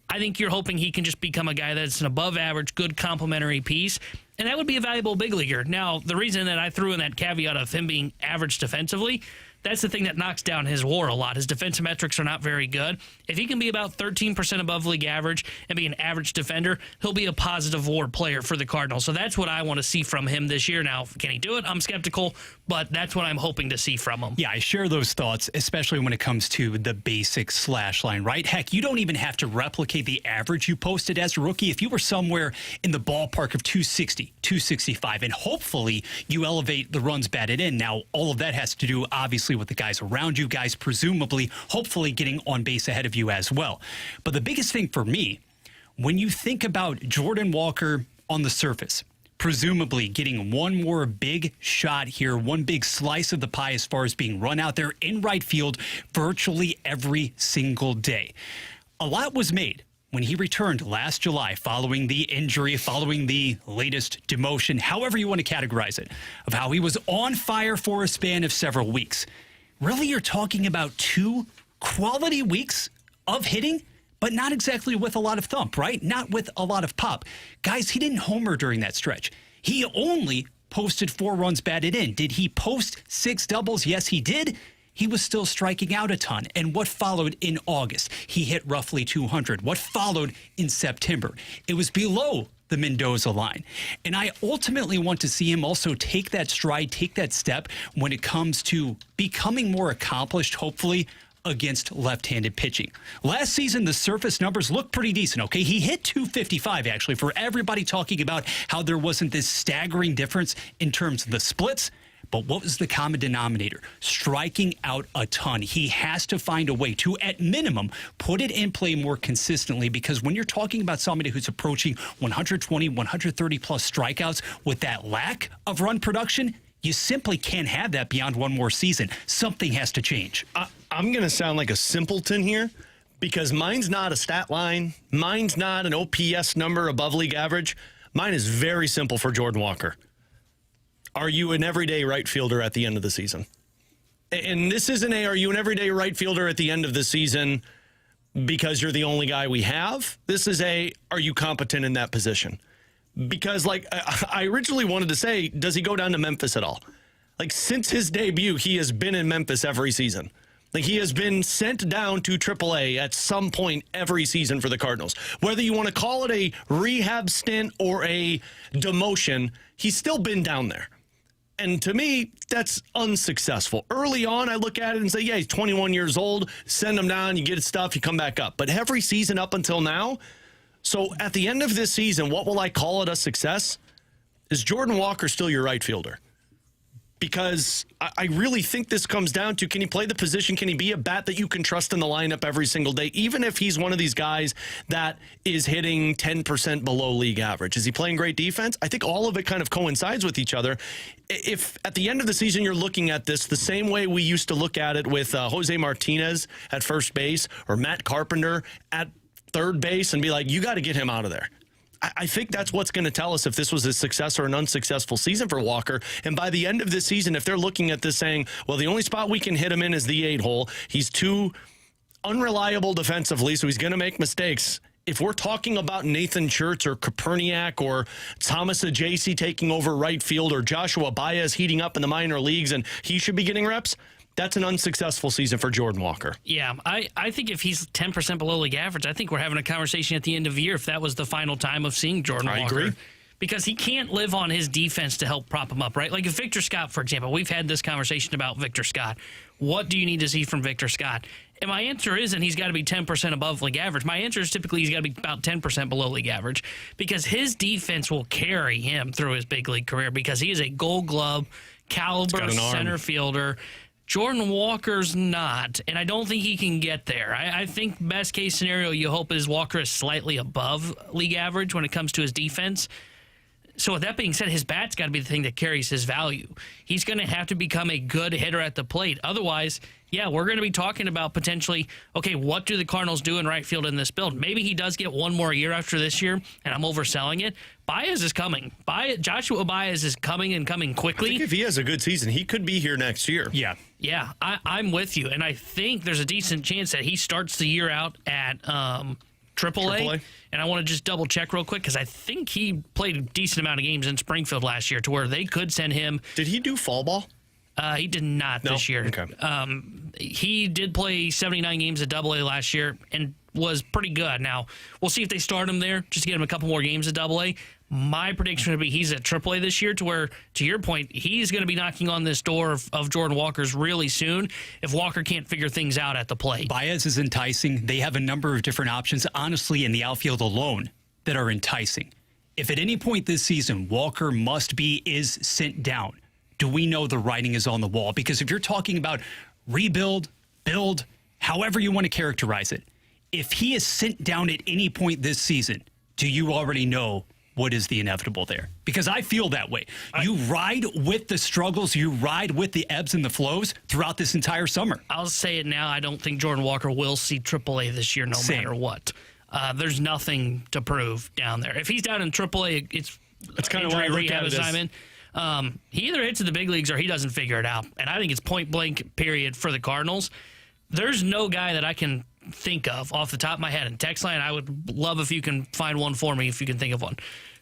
I think you're hoping he can just become a guy that's an above-average, good complementary piece, and that would be a valuable big leaguer. Now, the reason that I threw in that caveat of him being average defensively, that's the thing that knocks down his WAR a lot. His defensive metrics are not very good. If he can be about 13% above league average and be an average defender, he'll be a positive WAR player for the Cardinals. So that's what I want to see from him this year. Now, can he do it? I'm skeptical, but that's what I'm hoping to see from him. Yeah, I share those thoughts, especially when it comes to the basic slash line, right? Heck, you don't even have to replicate the average you posted as a rookie. If you were somewhere in the ballpark of 260, 265, and hopefully you elevate the runs batted in. Now, all of that has to do, obviously, with the guys around you, guys presumably, hopefully getting on base ahead of you as well. But the biggest thing for me, when you think about Jordan Walker on the surface, presumably getting one more big shot here, one big slice of the pie as far as being run out there in right field virtually every single day. A lot was made when he returned last July following the injury, following the latest demotion, however you want to categorize it, of how he was on fire for a span of several weeks. Really, you're talking about 2 quality weeks of hitting, but not exactly with a lot of thump, right? Not with a lot of pop. Guys, he didn't homer during that stretch. He only posted 4 runs batted in. Did he post 6 doubles? Yes, he did. He was still striking out a ton. And what followed in August? He hit roughly 200. What followed in September? It was below the Mendoza line. And I ultimately want to see him also take that stride, take that step when it comes to becoming more accomplished, hopefully, against left-handed pitching. Last season, the surface numbers looked pretty decent, okay? He hit 255, actually, for everybody talking about how there wasn't this staggering difference in terms of the splits. But what was the common denominator? Striking out a ton. He has to find a way to, at minimum, put it in play more consistently, because when you're talking about somebody who's approaching 120, 130-plus strikeouts with that lack of run production, you simply can't have that beyond one more season. Something has to change. I'm going to sound like a simpleton here, because mine's not a stat line. Mine's not an OPS number above league average. Mine is very simple for Jordan Walker. Are you an everyday right fielder at the end of the season? And this isn't are you an everyday right fielder at the end of the season because you're the only guy we have? This is are you competent in that position? Because, like, I originally wanted to say, does he go down to Memphis at all? Like, since his debut, he has been in Memphis every season. Like, he has been sent down to AAA at some point every season for the Cardinals. Whether you want to call it a rehab stint or a demotion, he's still been down there. And to me, that's unsuccessful. Early on, I look at it and say, yeah, he's 21 years old. Send him down, you get his stuff, you come back up. But every season up until now, so at the end of this season, what will I call it a success? Is Jordan Walker still your right fielder? Because I really think this comes down to, can he play the position? Can he be a bat that you can trust in the lineup every single day, even if he's one of these guys that is hitting 10% below league average? Is he playing great defense? I think all of it kind of coincides with each other. If at the end of the season you're looking at this the same way we used to look at it with Jose Martinez at first base or Matt Carpenter at third base and be like, you got to get him out of there. I think that's what's going to tell us if this was a success or an unsuccessful season for Walker. And by the end of this season, if they're looking at this saying, well, the only spot we can hit him in is the 8-hole, he's too unreliable defensively, so he's going to make mistakes. If we're talking about Nathan Schertz or Koperniak or Thomas Ajacey taking over right field or Joshua Baez heating up in the minor leagues and he should be getting reps, that's an unsuccessful season for Jordan Walker. Yeah, I think if he's 10% below league average, I think we're having a conversation at the end of the year if that was the final time of seeing Jordan Walker. I agree. Because he can't live on his defense to help prop him up, right? Like if Victor Scott, for example, we've had this conversation about Victor Scott. What do you need to see from Victor Scott? And my answer isn't he's got to be 10% above league average. My answer is typically he's got to be about 10% below league average because his defense will carry him through his big league career because he is a Gold Glove caliber center fielder. Jordan Walker's not, and I don't think he can get there. I think best case scenario, you hope is Walker is slightly above league average when it comes to his defense. So with that being said, his bat's got to be the thing that carries his value. He's going to have to become a good hitter at the plate. Otherwise, yeah, we're going to be talking about potentially, okay, what do the Cardinals do in right field in this build? Maybe he does get one more year after this year, and I'm overselling it. Baez is coming. Joshua Baez is coming and coming quickly. I think if he has a good season, he could be here next year. Yeah. Yeah, I'm with you, and I think there's a decent chance that he starts the year out at AAA. And I want to just double check real quick because I think he played a decent amount of games in Springfield last year to where they could send him. Did he do fall ball? He did not this year. Okay. He did play 79 games at AA last year and was pretty good. Now, we'll see if they start him there just to get him a couple more games at AA. My prediction would be he's at AAA this year to where, to your point, he's going to be knocking on this door of Jordan Walker's really soon if Walker can't figure things out at the plate. Baez is enticing. They have a number of different options, honestly, in the outfield alone that are enticing. If at any point this season Walker is sent down, do we know the writing is on the wall? Because if you're talking about rebuild, build, however you want to characterize it, if he is sent down at any point this season, do you already know what is the inevitable there? Because I feel that way. You ride with the struggles, you ride with the ebbs and the flows throughout this entire summer. I'll say it now. I don't think Jordan Walker will see AAA this year no matter what. There's nothing to prove down there. If he's down in AAA, it's kind of why I look rehab at it assignment. He either hits in the big leagues or he doesn't figure it out. And I think it's point blank period for the Cardinals. There's no guy that I can think of off the top of my head. And text line, I would love if you can find one for me if you can think of one.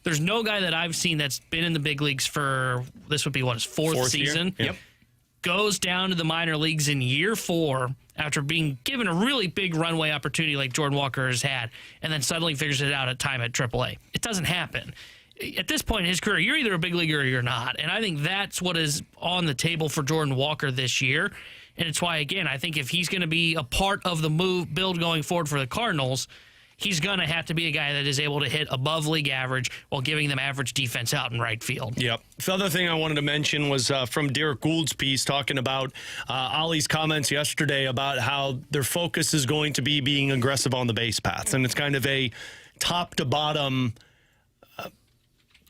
There's no guy that I've seen that's been in the big leagues for, this would be his fourth season. Yep. Goes down to the minor leagues in year 4 after being given a really big runway opportunity like Jordan Walker has had, and then suddenly figures it out at time at AAA. It doesn't happen. At this point in his career, you're either a big leaguer or you're not. And I think that's what is on the table for Jordan Walker this year. And it's why, again, I think if he's going to be a part of the build going forward for the Cardinals, he's going to have to be a guy that is able to hit above league average while giving them average defense out in right field. Yep. The other thing I wanted to mention was from Derek Gould's piece talking about Ollie's comments yesterday about how their focus is going to be being aggressive on the base paths. And it's kind of a top-to-bottom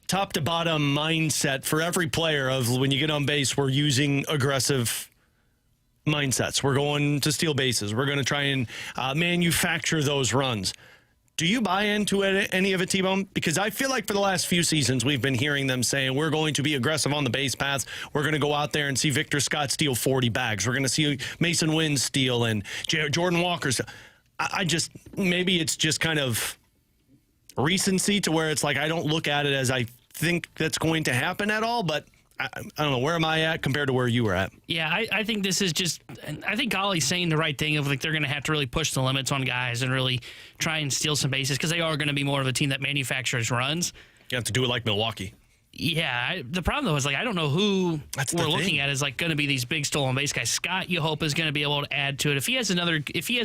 mindset for every player of when you get on base, we're using aggressive mindsets. We're going to steal bases. We're going to try and manufacture those runs. Do you buy into any of it, T-Bone? Because I feel like for the last few seasons, we've been hearing them saying, we're going to be aggressive on the base paths. We're going to go out there and see Victor Scott steal 40 bags. We're going to see Mason Wynn steal and Jordan Walker. Maybe it's just kind of recency to where it's like I don't look at it as I think that's going to happen at all, but I don't know. Where am I at compared to where you were at? Yeah, I think this is just – I think Ollie's saying the right thing of like they're going to have to really push the limits on guys and really try and steal some bases because they are going to be more of a team that manufactures runs. You have to do it like Milwaukee. Yeah, the problem, though, is like I don't know who we're looking at as like going to be these big stolen base guys. Scott, you hope, is going to be able to add to it. If he has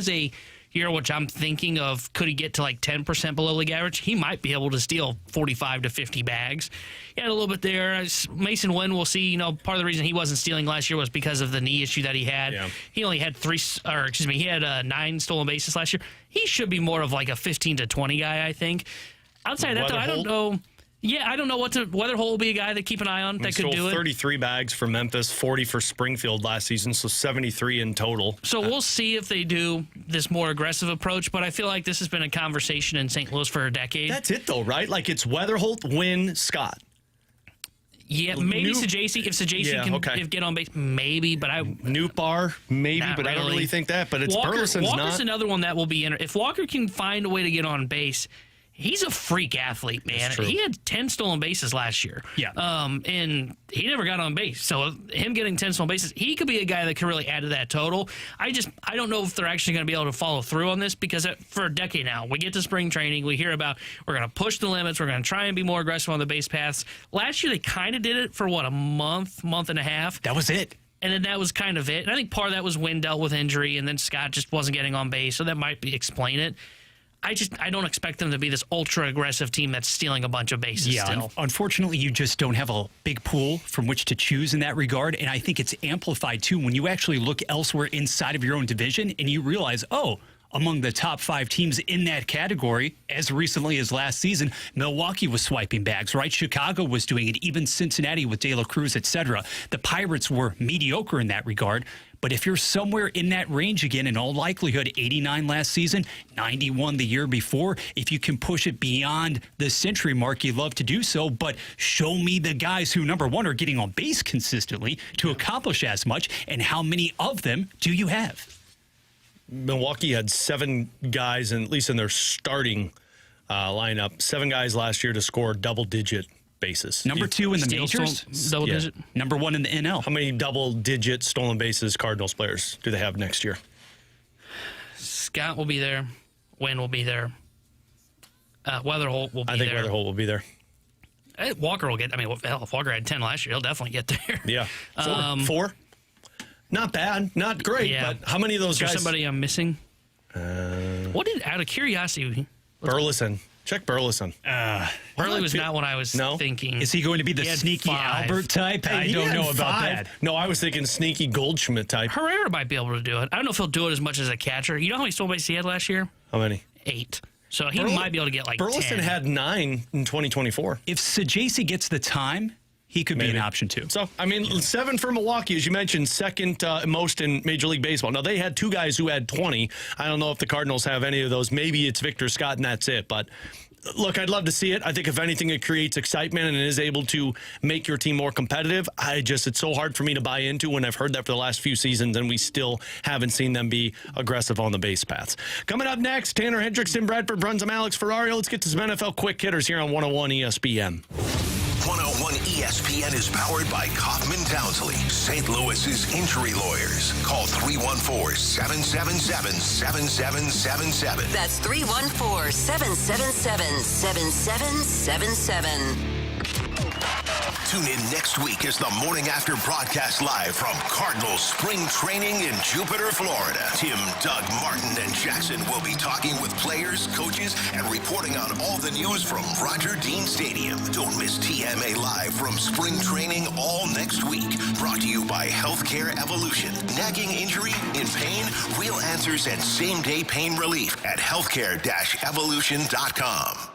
a year, which I'm thinking of, could he get to like 10% below league average? He might be able to steal 45 to 50 bags. He had a little bit there. Mason Wynn, we'll see. Part of the reason he wasn't stealing last year was because of the knee issue that he had. Yeah. He only had 9 stolen bases last year. He should be more of like a 15 to 20 guy, I think. Outside of that, though, I don't know. Yeah, I don't know Weatherholt will be a guy to keep an eye on that could do it. 33 bags for Memphis, 40 for Springfield last season, so 73 in total. So we'll see if they do this more aggressive approach, but I feel like this has been a conversation in St. Louis for a decade. That's it, though, right? Like it's Weatherholt, Wynn, Scott. Yeah, maybe Sajaci. If Sajaci can get on base, maybe, but Newtbar, maybe, but really. I don't really think that. But it's Burleson's not. Walker's another one that will be in. If Walker can find a way to get on base, he's a freak athlete, man. He had 10 stolen bases last year. Yeah. And he never got on base. So him getting 10 stolen bases, he could be a guy that could really add to that total. I don't know if they're actually going to be able to follow through on this because for a decade now, we get to spring training, we hear about we're going to push the limits, we're going to try and be more aggressive on the base paths. Last year, they kind of did it for, a month and a half. That was it. And then that was kind of it. And I think part of that was Wynn dealt with injury, and then Scott just wasn't getting on base, so that might explain it. I don't expect them to be this ultra aggressive team that's stealing a bunch of bases still. Unfortunately, you just don't have a big pool from which to choose in that regard. And I think it's amplified, too, when you actually look elsewhere inside of your own division and you realize, among the top 5 teams in that category, as recently as last season, Milwaukee was swiping bags, right? Chicago was doing it, even Cincinnati with De La Cruz, etc. The Pirates were mediocre in that regard. But if you're somewhere in that range again, in all likelihood, 89 last season, 91 the year before, if you can push it beyond the century mark, you love to do so. But show me the guys who, number one, are getting on base consistently to accomplish as much, and how many of them do you have? Milwaukee had 7 guys, and at least in their starting lineup, 7 guys last year to score double-digit bases. Number 2 in the majors? Double-digit. Number 1 in the NL. How many double-digit stolen bases Cardinals players do they have next year? Scott will be there. Wynn will be there. Weatherholt will be there. I think Weatherholt will be there. Walker will get, if Walker had 10 last year, he'll definitely get there. Yeah. 4? Not bad, not great, but how many of those guys? Somebody I'm missing? Out of curiosity? Burleson. Check Burleson. Burley was not what I was thinking. Is he going to be the sneaky 5. Albert type? I don't know about that. No, I was thinking sneaky Goldschmidt type. Herrera might be able to do it. I don't know if he'll do it as much as a catcher. You know how many stolen bases he had last year? How many? 8. So he might be able to get like Burleson 10. had 9 in 2024. If Sajaci gets the time, he could be an option too. So, 7 for Milwaukee, as you mentioned, second most in Major League Baseball. Now, they had 2 guys who had 20. I don't know if the Cardinals have any of those. Maybe it's Victor Scott and that's it. But, look, I'd love to see it. I think if anything, it creates excitement and is able to make your team more competitive. It's so hard for me to buy into when I've heard that for the last few seasons, and we still haven't seen them be aggressive on the base paths. Coming up next, Tanner Hendrickson, Bradford Brunson, Alex Ferrario. Let's get to some NFL quick hitters here on 101 ESPN. 101 ESPN is powered by Kaufman Townsley, St. Louis's injury lawyers. Call 314-777-7777. That's 314-777-7777. Tune in next week as the Morning After broadcast live from Cardinals spring training in Jupiter, Florida. Tim, Doug, Martin, and Jackson will be talking with players, coaches, and reporting on all the news from Roger Dean Stadium. Don't miss TMA Live from spring training all next week. Brought to you by Healthcare Evolution. Nagging injury? In pain? Real answers and same-day pain relief at healthcare-evolution.com.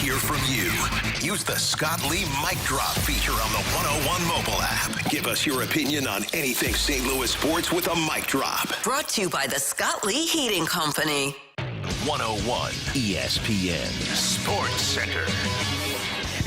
hear from you. Use the Scott Lee Mic Drop feature on the 101 mobile app. Give us your opinion on anything St. Louis sports with a mic drop. Brought to you by the Scott Lee Heating Company. 101 ESPN Sports Center.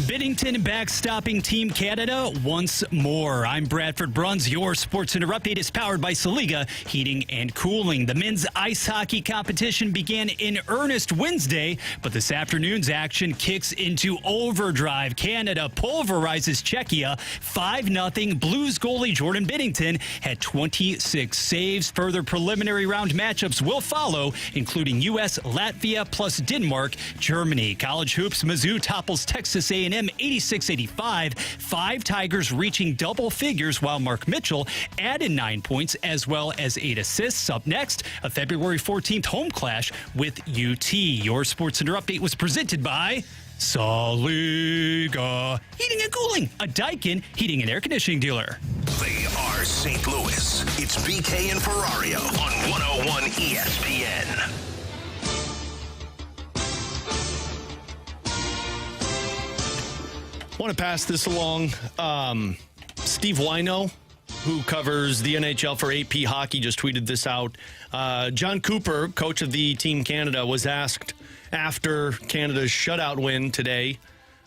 Biddington backstopping Team Canada once more. I'm Bradford Bruns. Your Sports Center update is powered by Saliga Heating and Cooling. The men's ice hockey competition began in earnest Wednesday, but this afternoon's action kicks into overdrive. Canada pulverizes Czechia 5-0. Blues goalie Jordan Biddington had 26 saves. Further preliminary round matchups will follow, including U.S., Latvia, plus Denmark, Germany. College hoops, Mizzou topples Texas A&M 86-85. 5 Tigers reaching double figures, while Mark Mitchell added 9 points as well as 8 assists. Up next, a February 14th home clash with UT. Your Sports Center update was presented by Saliga Heating and Cooling, a Daikin heating and air conditioning dealer. They are St. Louis. It's BK and Ferrario on 101 ESPN. Want to pass this along. Steve Wino, who covers the NHL for AP Hockey, just tweeted this out. John Cooper, coach of the Team Canada, was asked after Canada's shutout win today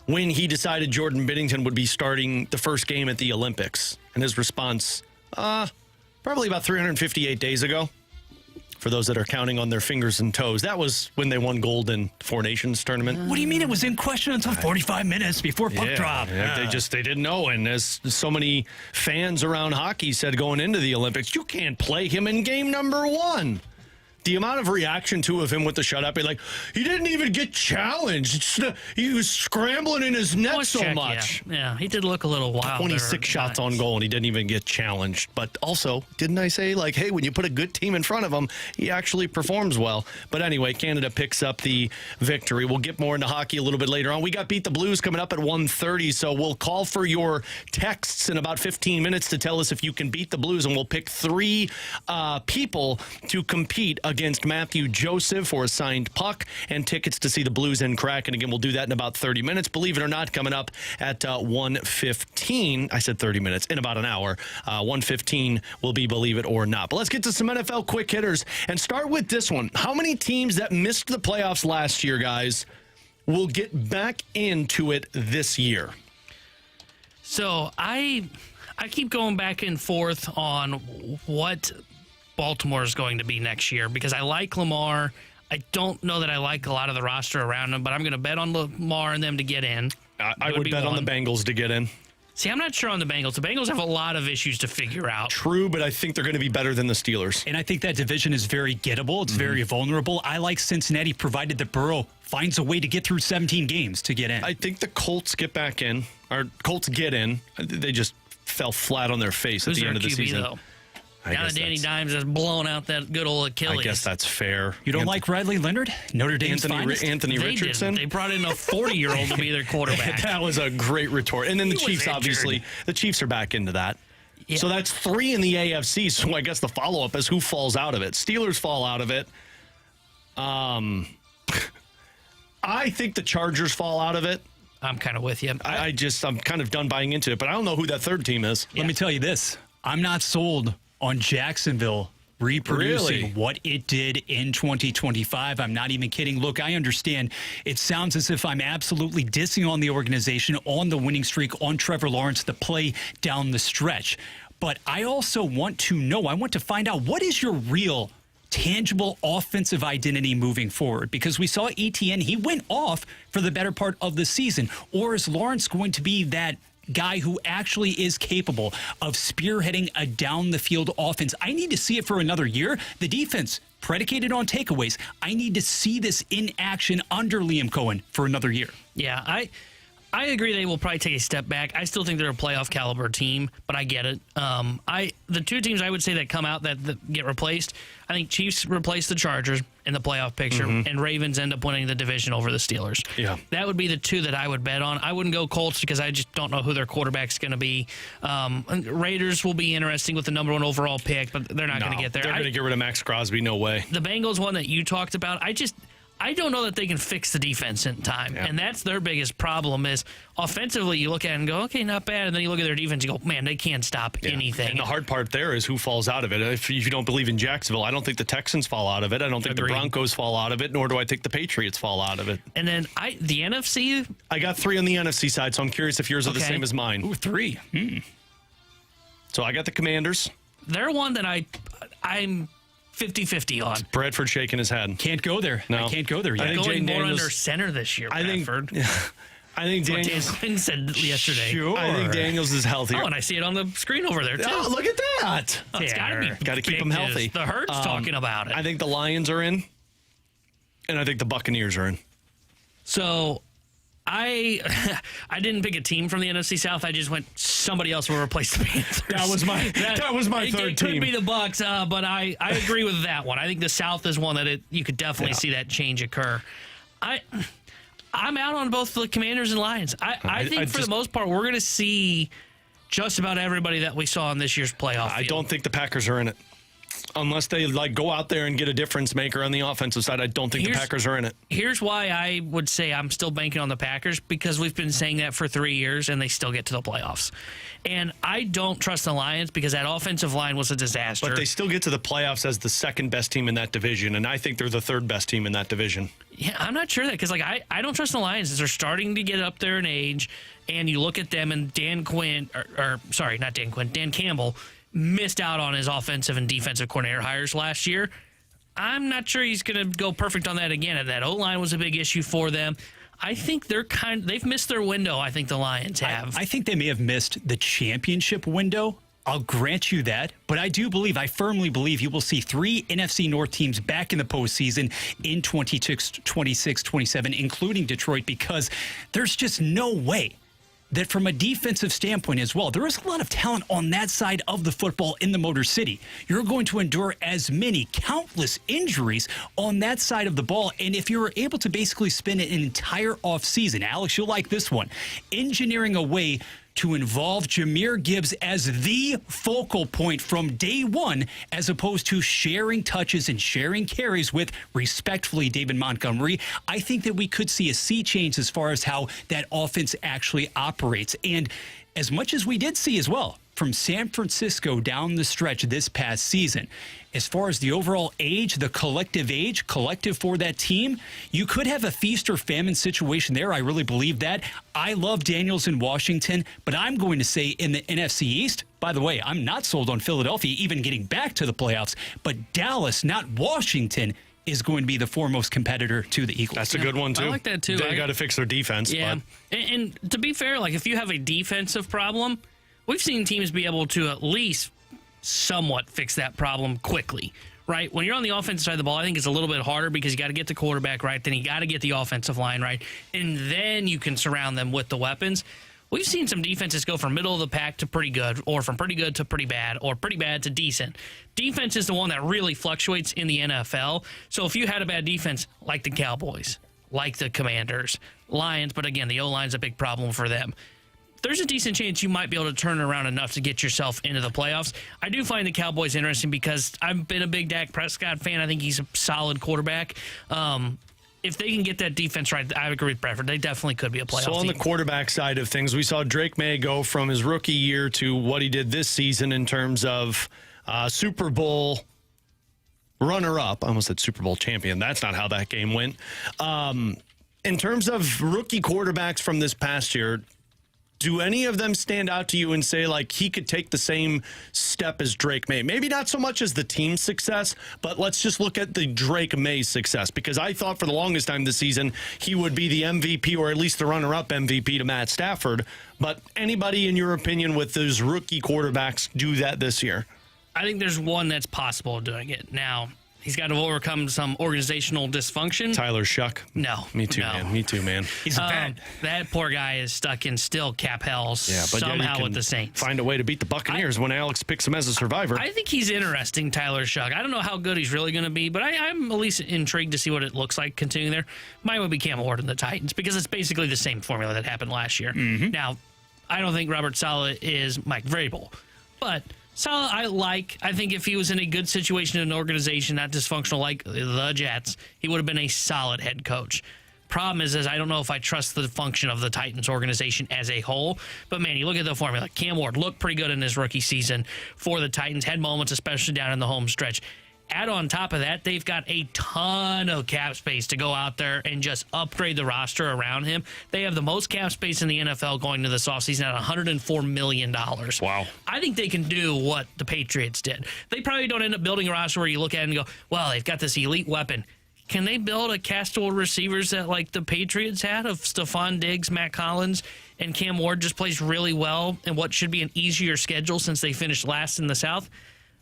when he decided Jordan Biddington would be starting the first game at the Olympics. And his response, probably about 358 days ago. For those that are counting on their fingers and toes. That was when they won gold in Four Nations tournament. What do you mean it was in question until 45 minutes before puck drop? Yeah. They didn't know. And as so many fans around hockey said going into the Olympics, you can't play him in game number 1. The amount of reaction to of him with the shutout, like, he didn't even get challenged. He was scrambling in his net so much. Yeah, he did look a little wild. 26 shots on goal, and he didn't even get challenged. But also, didn't I say, like, hey, when you put a good team in front of him, he actually performs well. But anyway, Canada picks up the victory. We'll get more into hockey a little bit later on. We got Beat the Blues coming up at 1:30, so we'll call for your texts in about 15 minutes to tell us if you can beat the Blues, and we'll pick 3 people to compete against Matthew Joseph for a signed puck and tickets to see the Blues in Kraken. Again, we'll do that in about 30 minutes. Believe it or not, coming up at 1:15. I said 30 minutes, in about an hour. 1:15 will be Believe It or Not. But let's get to some NFL quick hitters and start with this one. How many teams that missed the playoffs last year, guys, will get back into it this year? So I keep going back and forth on what Baltimore is going to be next year because I like Lamar. I don't know that I like a lot of the roster around him, but I'm going to bet on Lamar and them to get in. I would bet on the Bengals to get in. See, I'm not sure on the Bengals. The Bengals have a lot of issues to figure out. True, but I think they're going to be better than the Steelers. And I think that division is very gettable. It's very vulnerable. I like Cincinnati, provided that Burrow finds a way to get through 17 games to get in. I think the Colts get back in, or Colts get in. They just fell flat on their face at the end of the season. Though? Now that Danny Dimes has blown out that good old Achilles. I guess that's fair. You don't like Riley Leonard? Notre Dame's finest? Anthony Richardson? They brought in a 40-year-old to be their quarterback. That was a great retort. And then the Chiefs, obviously. The Chiefs are back into that. Yeah. So that's 3 in the AFC. So I guess the follow-up is who falls out of it. Steelers fall out of it. I think the Chargers fall out of it. I'm kind of with you. I'm kind of done buying into it, but I don't know who that third team is. Let me tell you this. I'm not sold on Jacksonville reproducing what it did in 2025. I'm not even kidding. Look, I understand it sounds as if I'm absolutely dissing on the organization, on the winning streak, on Trevor Lawrence, the play down the stretch. But I also want to know, I want to find out, what is your real tangible offensive identity moving forward? Because we saw ETN, he went off for the better part of the season. Or is Lawrence going to be that guy who actually is capable of spearheading a down-the-field offense? I need to see it for another year. The defense, predicated on takeaways, I need to see this in action under Liam Cohen for another year. Yeah, I agree they will probably take a step back. I still think they're a playoff caliber team, but I get it. The 2 teams I would say that come out that get replaced, I think Chiefs replace the Chargers in the playoff picture, and Ravens end up winning the division over the Steelers. Yeah, that would be the 2 that I would bet on. I wouldn't go Colts because I just don't know who their quarterback's going to be. Raiders will be interesting with the number 1 overall pick, but they're not going to get there. They're going to get rid of Max Crosby. No way. The Bengals one that you talked about, I don't know that they can fix the defense in time. Yeah. And that's their biggest problem is offensively you look at it and go, okay, not bad. And then you look at their defense and you go, man, they can't stop anything. And the hard part there is who falls out of it. If you don't believe in Jacksonville, I don't think the Texans fall out of it. I don't think the Broncos fall out of it, nor do I think the Patriots fall out of it. And then the NFC? I got 3 on the NFC side, so I'm curious if yours are the same as mine. Ooh, 3. So I got the Commanders. They're one that I'm 50-50 on. Bradford shaking his head. Can't go there. No. I can't go there yet. I think Going Jayden more Daniels, under center this year, I Bradford. I think That's what Dan Daniels. Quinn said yesterday. Sure. I think Daniels is healthier. Oh, and I see it on the screen over there, too. Oh, look at that. Oh, it's got to be Got to keep big them news. healthy. The Herd's talking about it. I think the Lions are in, and I think the Buccaneers are in. So I didn't pick a team from the NFC South. I just went somebody else will replace the Panthers. That was my third It team. could be the Bucs, but I agree with that one. I think the South is one that you could definitely see that change occur. I'm out on both the Commanders and Lions. I think for the most part we're going to see just about everybody that we saw in this year's playoff. I don't think the Packers are in it. Unless they go out there and get a difference maker on the offensive side, I don't think the Packers are in it. Here's why I would say I'm still banking on the Packers, because we've been saying that for 3 years and they still get to the playoffs. And I don't trust the Lions because that offensive line was a disaster. But they still get to the playoffs as the second best team in that division, and I think they're the third best team in that division. Yeah, I'm not sure that because I don't trust the Lions as they're starting to get up there in age, and you look at them and Dan Campbell missed out on his offensive and defensive coordinator hires last year. I'm not sure he's going to go perfect on that again. And that O-line was a big issue for them. I think they've missed their window. I think the Lions have. I think they may have missed the championship window. I'll grant you that, but I firmly believe you will see 3 NFC North teams back in the postseason in 26, 27, including Detroit, because there's just no way that from a defensive standpoint as well, there is a lot of talent on that side of the football in the Motor City. You're going to endure countless injuries on that side of the ball. And if you're able to basically spend an entire offseason, Alex, you'll like this one, engineering a way to involve Jahmyr Gibbs as the focal point from day one, as opposed to sharing touches and sharing carries with, respectfully, David Montgomery, I think that we could see a sea change as far as how that offense actually operates. And as much as we did see as well from San Francisco down the stretch this past season, as far as the overall age, the collective for that team, you could have a feast or famine situation there. I really believe that. I love Daniels in Washington, but I'm going to say in the NFC East, by the way, I'm not sold on Philadelphia even getting back to the playoffs, but Dallas, not Washington, is going to be the foremost competitor to the Eagles. That's a good one, too. I like that, too. They got to fix their defense. Yeah. But. And to be fair, if you have a defensive problem, we've seen teams be able to at least somewhat fix that problem quickly, right? When you're on the offensive side of the ball, I think it's a little bit harder because you got to get the quarterback right, then you got to get the offensive line right, and then you can surround them with the weapons. We've seen some defenses go from middle of the pack to pretty good, or from pretty good to pretty bad, or pretty bad to decent. Defense is the one that really fluctuates in the NFL. So if you had a bad defense, like the Cowboys, like the Commanders, Lions, but again, the O-line's a big problem for them, there's a decent chance you might be able to turn it around enough to get yourself into the playoffs. I do find the Cowboys interesting because I've been a big Dak Prescott fan. I think he's a solid quarterback. If they can get that defense right, I agree with Bradford. They definitely could be a playoff team. So on the quarterback side of things, we saw Drake May go from his rookie year to what he did this season in terms of Super Bowl runner-up. I almost said Super Bowl champion. That's not how that game went. In terms of rookie quarterbacks from this past year, do any of them stand out to you and say, he could take the same step as Drake May? Maybe not so much as the team's success, but let's just look at the Drake May success, because I thought for the longest time this season he would be the MVP, or at least the runner-up MVP to Matt Stafford. But anybody, in your opinion, with those rookie quarterbacks do that this year? I think there's one that's possible of doing it. Now, he's got to overcome some organizational dysfunction. Tyler Shuck? No. Me too, man. Me too, man. He's a vet. That poor guy is stuck in still cap hell somehow with the Saints. Find a way to beat the Buccaneers when Alex picks him as a survivor. I think he's interesting, Tyler Shuck. I don't know how good he's really going to be, but I'm at least intrigued to see what it looks like continuing there. Mine would be Cam Ward and the Titans, because it's basically the same formula that happened last year. Mm-hmm. Now, I don't think Robert Saleh is Mike Vrabel, but So I think if he was in a good situation in an organization, not dysfunctional like the Jets, he would have been a solid head coach. Problem is I don't know if I trust the function of the Titans organization as a whole. But, man, you look at the formula. Cam Ward looked pretty good in his rookie season for the Titans. Had moments, especially down in the home stretch. Add on top of that, they've got a ton of cap space to go out there and just upgrade the roster around him. They have the most cap space in the NFL going to this offseason at $104 million. Wow. I think they can do what the Patriots did. They probably don't end up building a roster where you look at it and go, well, they've got this elite weapon. Can they build a cast of receivers that like the Patriots had of Stephon Diggs, Matt Collins, and Cam Ward just plays really well in what should be an easier schedule since they finished last in the South?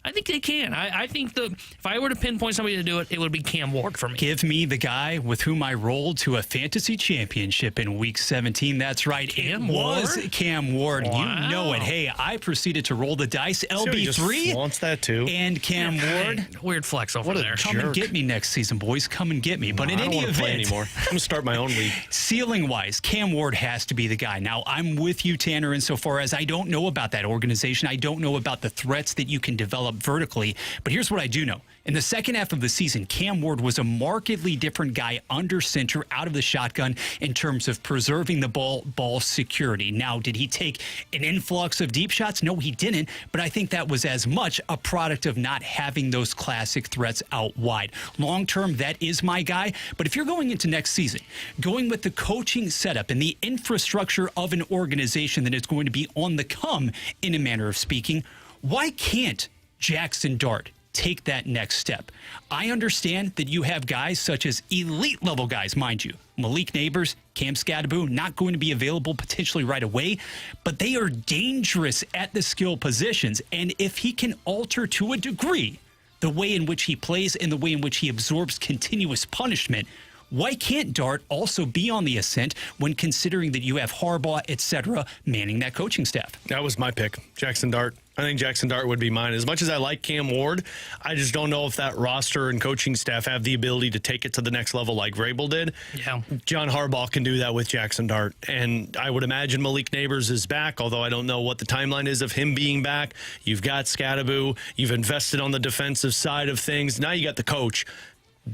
I think they can. I think if I were to pinpoint somebody to do it, it would be Cam Ward for me. Give me the guy with whom I rolled to a fantasy championship in Week 17. That's right. Cam it Ward? was Cam Ward. Wow. You know it. Hey, I proceeded to roll the dice. LB3 wants that too. and Cam Ward. Weird flex over there. Come and get me next season, boys. Come and get me. But in I don't any want to play event, anymore. I'm going to start my own league. Ceiling-wise, Cam Ward has to be the guy. Now, I'm with you, Tanner, insofar as I don't know about that organization. I don't know about the threats that you can develop vertically. But here's what I do know. In the second half of the season, Cam Ward was a markedly different guy under center, out of the shotgun, in terms of preserving the ball security. Now, did he take an influx of deep shots? No, he didn't. But I think that was as much a product of not having those classic threats out wide. Long term, that is my guy. But if you're going into next season, going with the coaching setup and the infrastructure of an organization that is going to be on the come, in a manner of speaking, why can't Jackson Dart take that next step? I understand that you have guys such as elite level guys, mind you. Malik Neighbors, Cam Scadaboo, not going to be available potentially right away, but they are dangerous at the skill positions. And if he can alter to a degree the way in which he plays and the way in which he absorbs continuous punishment, why can't Dart also be on the ascent when considering that you have Harbaugh, etc., manning that coaching staff? That was my pick, Jackson Dart. I think Jackson Dart would be mine. As much as I like Cam Ward, I just don't know if that roster and coaching staff have the ability to take it to the next level like Vrabel did. Yeah. John Harbaugh can do that with Jackson Dart. And I would imagine Malik Neighbors is back, although I don't know what the timeline is of him being back. You've got Scadaboo. You've invested on the defensive side of things. Now you got the coach.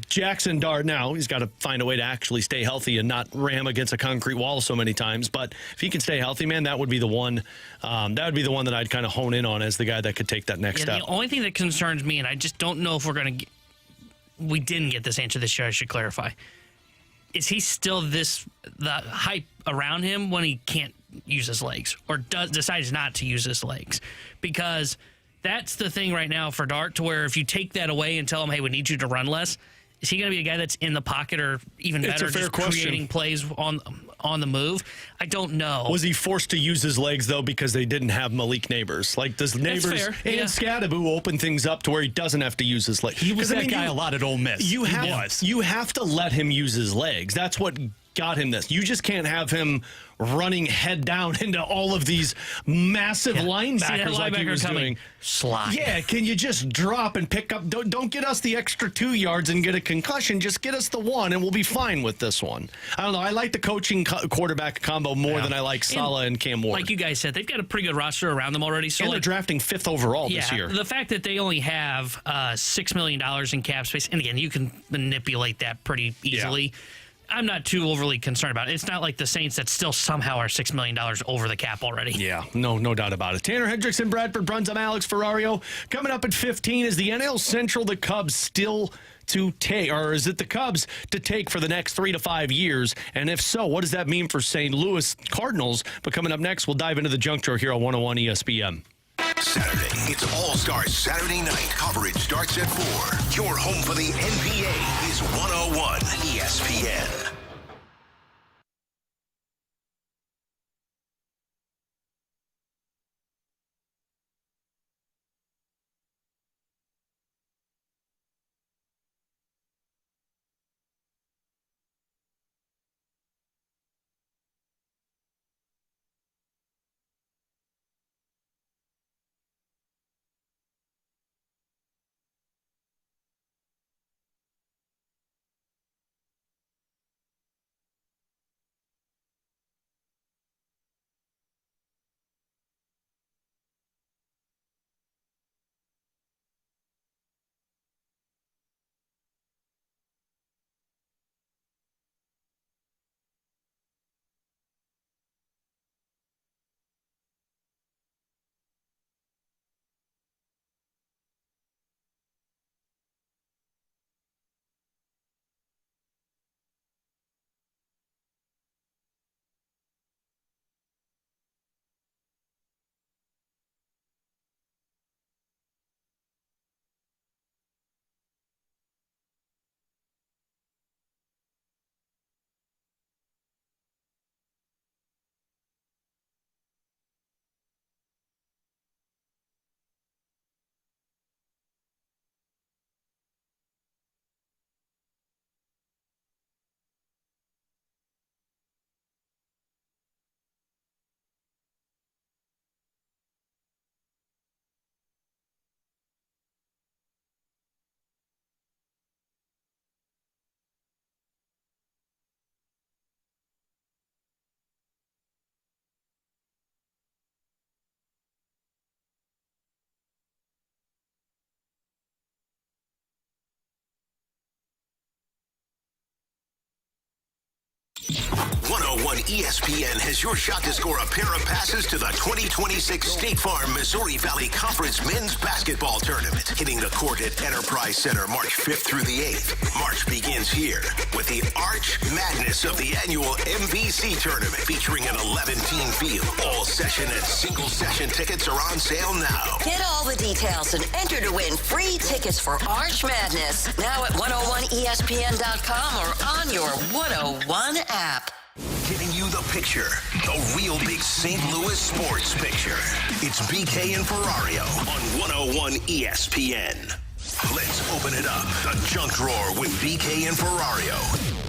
Jackson Dart, now he's got to find a way to actually stay healthy and not ram against a concrete wall so many times. But if he can stay healthy, man, that would be the one. That would be the one that I'd kind of hone in on as the guy that could take that next step. The only thing that concerns me, and I just don't know if we're going to we didn't get this answer this year, I should clarify. Is he still the hype around him when he can't use his legs or decides not to use his legs? Because that's the thing right now for Dart, to where if you take that away and tell him, hey, we need you to run less, is he going to be a guy that's in the pocket or even better, just creating plays on the move? I don't know. Was he forced to use his legs, though, because they didn't have Malik Neighbors? Like, does Neighbors and Scadaboo open things up to where he doesn't have to use his legs? He was that guy a lot at Ole Miss. You have to let him use his legs. That's what got him this. You just can't have him running head down into all of these massive linebackers like he was doing. Slide. Yeah, can you just drop and pick up? Don't get us the extra 2 yards and get a concussion. Just get us the one, and we'll be fine with this one. I don't know. I like the coaching quarterback combo more than I like Saleh and Cam Ward. Like you guys said, they've got a pretty good roster around them already. So and they're drafting 5th overall this year. The fact that they only have $6 million in cap space, and again, you can manipulate that pretty easily. Yeah. I'm not too overly concerned about it. It's not like the Saints that still somehow are $6 million over the cap already. Yeah, no doubt about it. Tanner Hendrickson, Bradford Bruns. I'm Alex Ferrario. Coming up at 15, is the NL Central the Cubs still to take, or is it the Cubs to take for the next 3 to 5 years? And if so, what does that mean for St. Louis Cardinals? But coming up next, we'll dive into the junk drawer here on 101 ESPN. Saturday, it's All-Star Saturday night. Coverage starts at 4. Your home for the NBA is 101 ESPN. ESPN has your shot to score a pair of passes to the 2026 State Farm Missouri Valley Conference Men's Basketball Tournament, hitting the court at Enterprise Center March 5th through the 8th. March begins here with the Arch Madness of the annual MVC Tournament, featuring an 11-team field. All session and single session tickets are on sale now. Get all the details and enter to win free tickets for Arch Madness now at 101ESPN.com or on your 101 app. Giving you the picture, the real big St. Louis sports picture. It's BK and Ferrario on 101 ESPN. Let's open it up. The Junk Drawer with BK and Ferrario.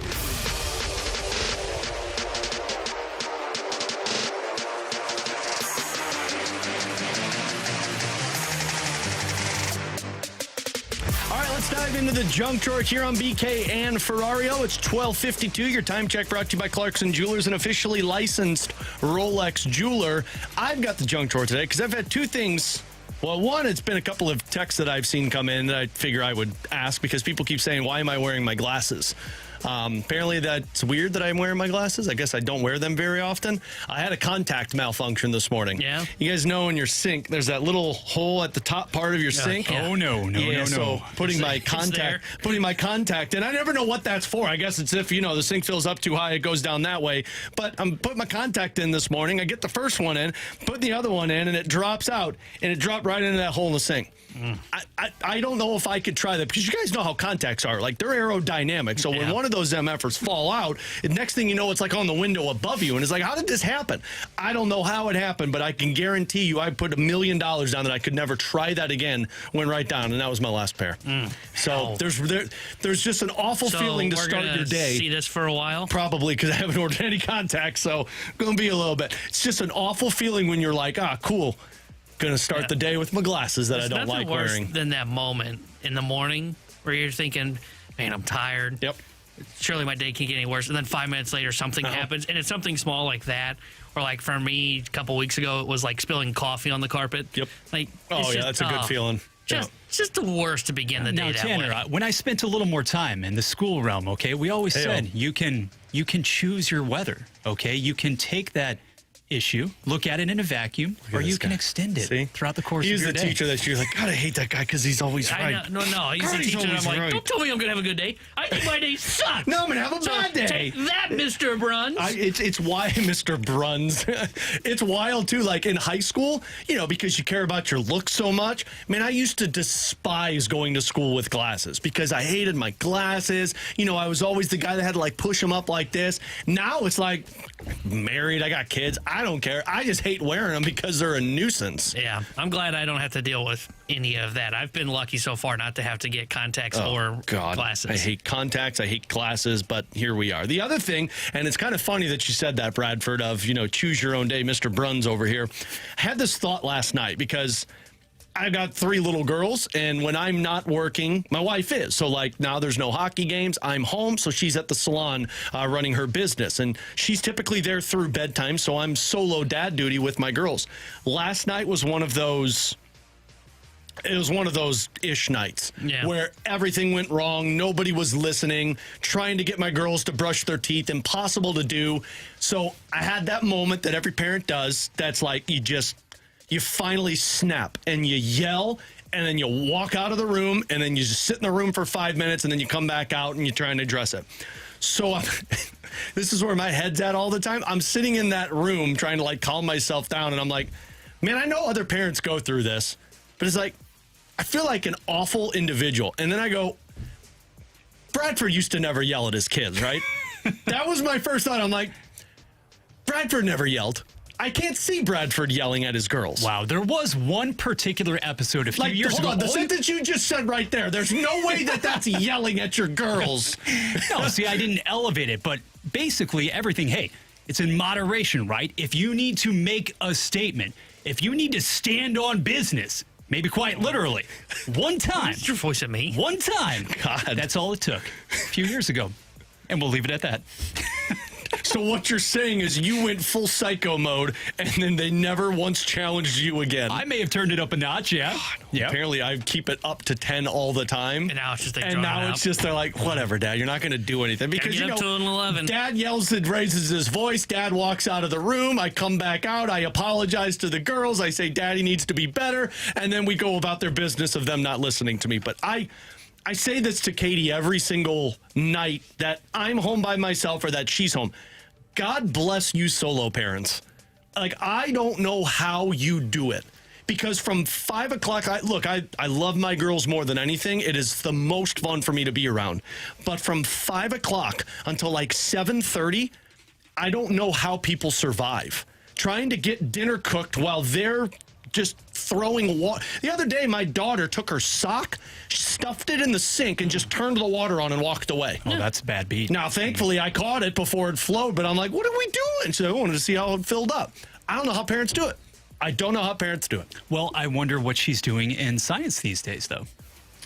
Let's dive into the junk drawer here on BK and Ferrario. It's 12:52. Your time check brought to you by Clarkson Jewelers, an officially licensed Rolex jeweler. I've got the junk drawer today because I've had two things. Well, one, it's been a couple of texts that I've seen come in that I figure I would ask because people keep saying, why am I wearing my glasses? Apparently that's weird that I'm wearing my glasses. I guess I don't wear them very often. I had a contact malfunction this morning. Yeah. You guys know in your sink, there's that little hole at the top part of your sink. Yeah. Oh, no. So putting my contact in, I never know what that's for. I guess it's if, the sink fills up too high, it goes down that way. But I'm putting my contact in this morning. I get the first one in, put the other one in, and it drops out. And it dropped right into that hole in the sink. I don't know if I could try that because you guys know how contacts are. Like, they're aerodynamic. So when one of those MFers fall out, the next thing you know, it's like on the window above you. And it's like, how did this happen? I don't know how it happened, but I can guarantee you I put $1 million down that I could never try that again. Went right down, and that was my last pair. So there's just an awful feeling to start your day. See this for a while? Probably because I haven't ordered any contacts, so going to be a little bit. It's just an awful feeling when you're like, cool. Going to start the day with my glasses that I don't like wearing. Worse than that moment in the morning where you're thinking, man, I'm tired. Yep. Surely my day can't get any worse. And then 5 minutes later, something happens. And it's something small like that. Or like for me, a couple weeks ago, it was like spilling coffee on the carpet. Yep. Like, that's a good feeling. Just the worst to begin the day that Tanner, way. when I spent a little more time in the school realm, okay, we always said you can choose your weather, okay? You can take that issue, look at it in a vacuum, or you can extend it throughout the course of your day. He's the teacher that you're like, God, I hate that guy because he's always right. No, he's the teacher that I'm like, don't tell me I'm going to have a good day. I think my day sucks. No, I'm going to have a bad day. Take that, Mr. Bruns. It's why Mr. Bruns. It's wild, too, like in high school, because you care about your look so much. Man, I used to despise going to school with glasses because I hated my glasses. I was always the guy that had to, like, push them up like this. Now it's like, married, I got kids. I don't care. I just hate wearing them because they're a nuisance. Yeah, I'm glad I don't have to deal with any of that. I've been lucky so far not to have to get contacts or glasses. I hate contacts. I hate glasses, but here we are. The other thing, and it's kind of funny that you said that, Bradford, of, choose your own day, Mr. Bruns over here. I had this thought last night because I've got 3 little girls, and when I'm not working, my wife is. So, like, now there's no hockey games. I'm home, so she's at the salon running her business. And she's typically there through bedtime, so I'm solo dad duty with my girls. Last night was one of those... It was one of those ish nights where everything went wrong. Nobody was listening, trying to get my girls to brush their teeth. Impossible to do. So I had that moment that every parent does. That's like you finally snap and you yell and then you walk out of the room and then you just sit in the room for 5 minutes and then you come back out and you're trying to address it. So this is where my head's at all the time. I'm sitting in that room trying to like calm myself down and I'm like, man, I know other parents go through this, but it's like, I feel like an awful individual. And then I go, Bradford used to never yell at his kids, right? That was my first thought. I'm like, Bradford never yelled. I can't see Bradford yelling at his girls. Wow, there was one particular episode a few years ago. The sentence you just said right there, there's no way that's yelling at your girls. No, see, I didn't elevate it, but basically everything, hey, it's in moderation, right? If you need to make a statement, if you need to stand on business, maybe quite literally, one time. What's your voice at me? One time. God. That's all it took a few years ago. And we'll leave it at that. So what you're saying is you went full psycho mode, and then they never once challenged you again. I may have turned it up a notch, yeah. Yeah. Apparently, I keep it up to 10 all the time. And now it's just they're like, whatever, Dad, you're not going to do anything. Because, get up to an 11. Dad yells and raises his voice. Dad walks out of the room. I come back out. I apologize to the girls. I say, Daddy needs to be better. And then we go about their business of them not listening to me. But I say this to Katie every single night that I'm home by myself or that she's home. God bless you solo parents. Like, I don't know how you do it. Because from 5 o'clock, I love my girls more than anything. It is the most fun for me to be around. But from 5 o'clock until like 7:30, I don't know how people survive. Trying to get dinner cooked while they're just throwing water. The other day, my daughter took her sock, stuffed it in the sink, and just turned the water on and walked away. Oh, that's a bad beat. Now, thankfully, I caught it before it flowed, but I'm like, what are we doing? So I wanted to see how it filled up. I don't know how parents do it. I don't know how parents do it. Well, I wonder what she's doing in science these days, though.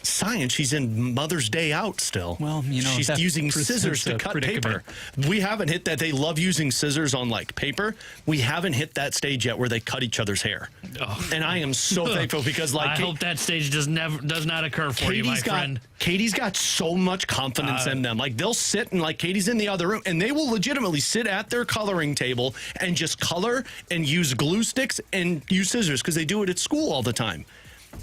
Science, she's in Mother's Day out still. Well, she's using scissors to cut paper. We haven't hit that. They love using scissors on like paper. We haven't hit that stage yet where they cut each other's hair. Oh. And I am so thankful because I hope that stage does not occur for you, my friend. Katie's got so much confidence in them. Like, they'll sit and, like, Katie's in the other room, and they will legitimately sit at their coloring table and just color and use glue sticks and use scissors because they do it at school all the time.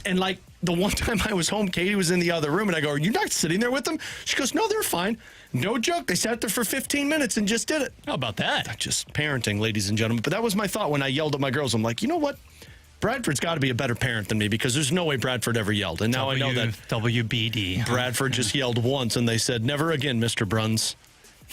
And, like, the one time I was home, Katie was in the other room, and I go, are you not sitting there with them? She goes, no, they're fine. No joke. They sat there for 15 minutes and just did it. How about that? Just parenting, ladies and gentlemen. But that was my thought when I yelled at my girls. I'm like, you know what? Bradford's got to be a better parent than me because there's no way Bradford ever yelled. And now I know that WBD. Bradford just yelled once, and they said, never again, Mr. Bruns.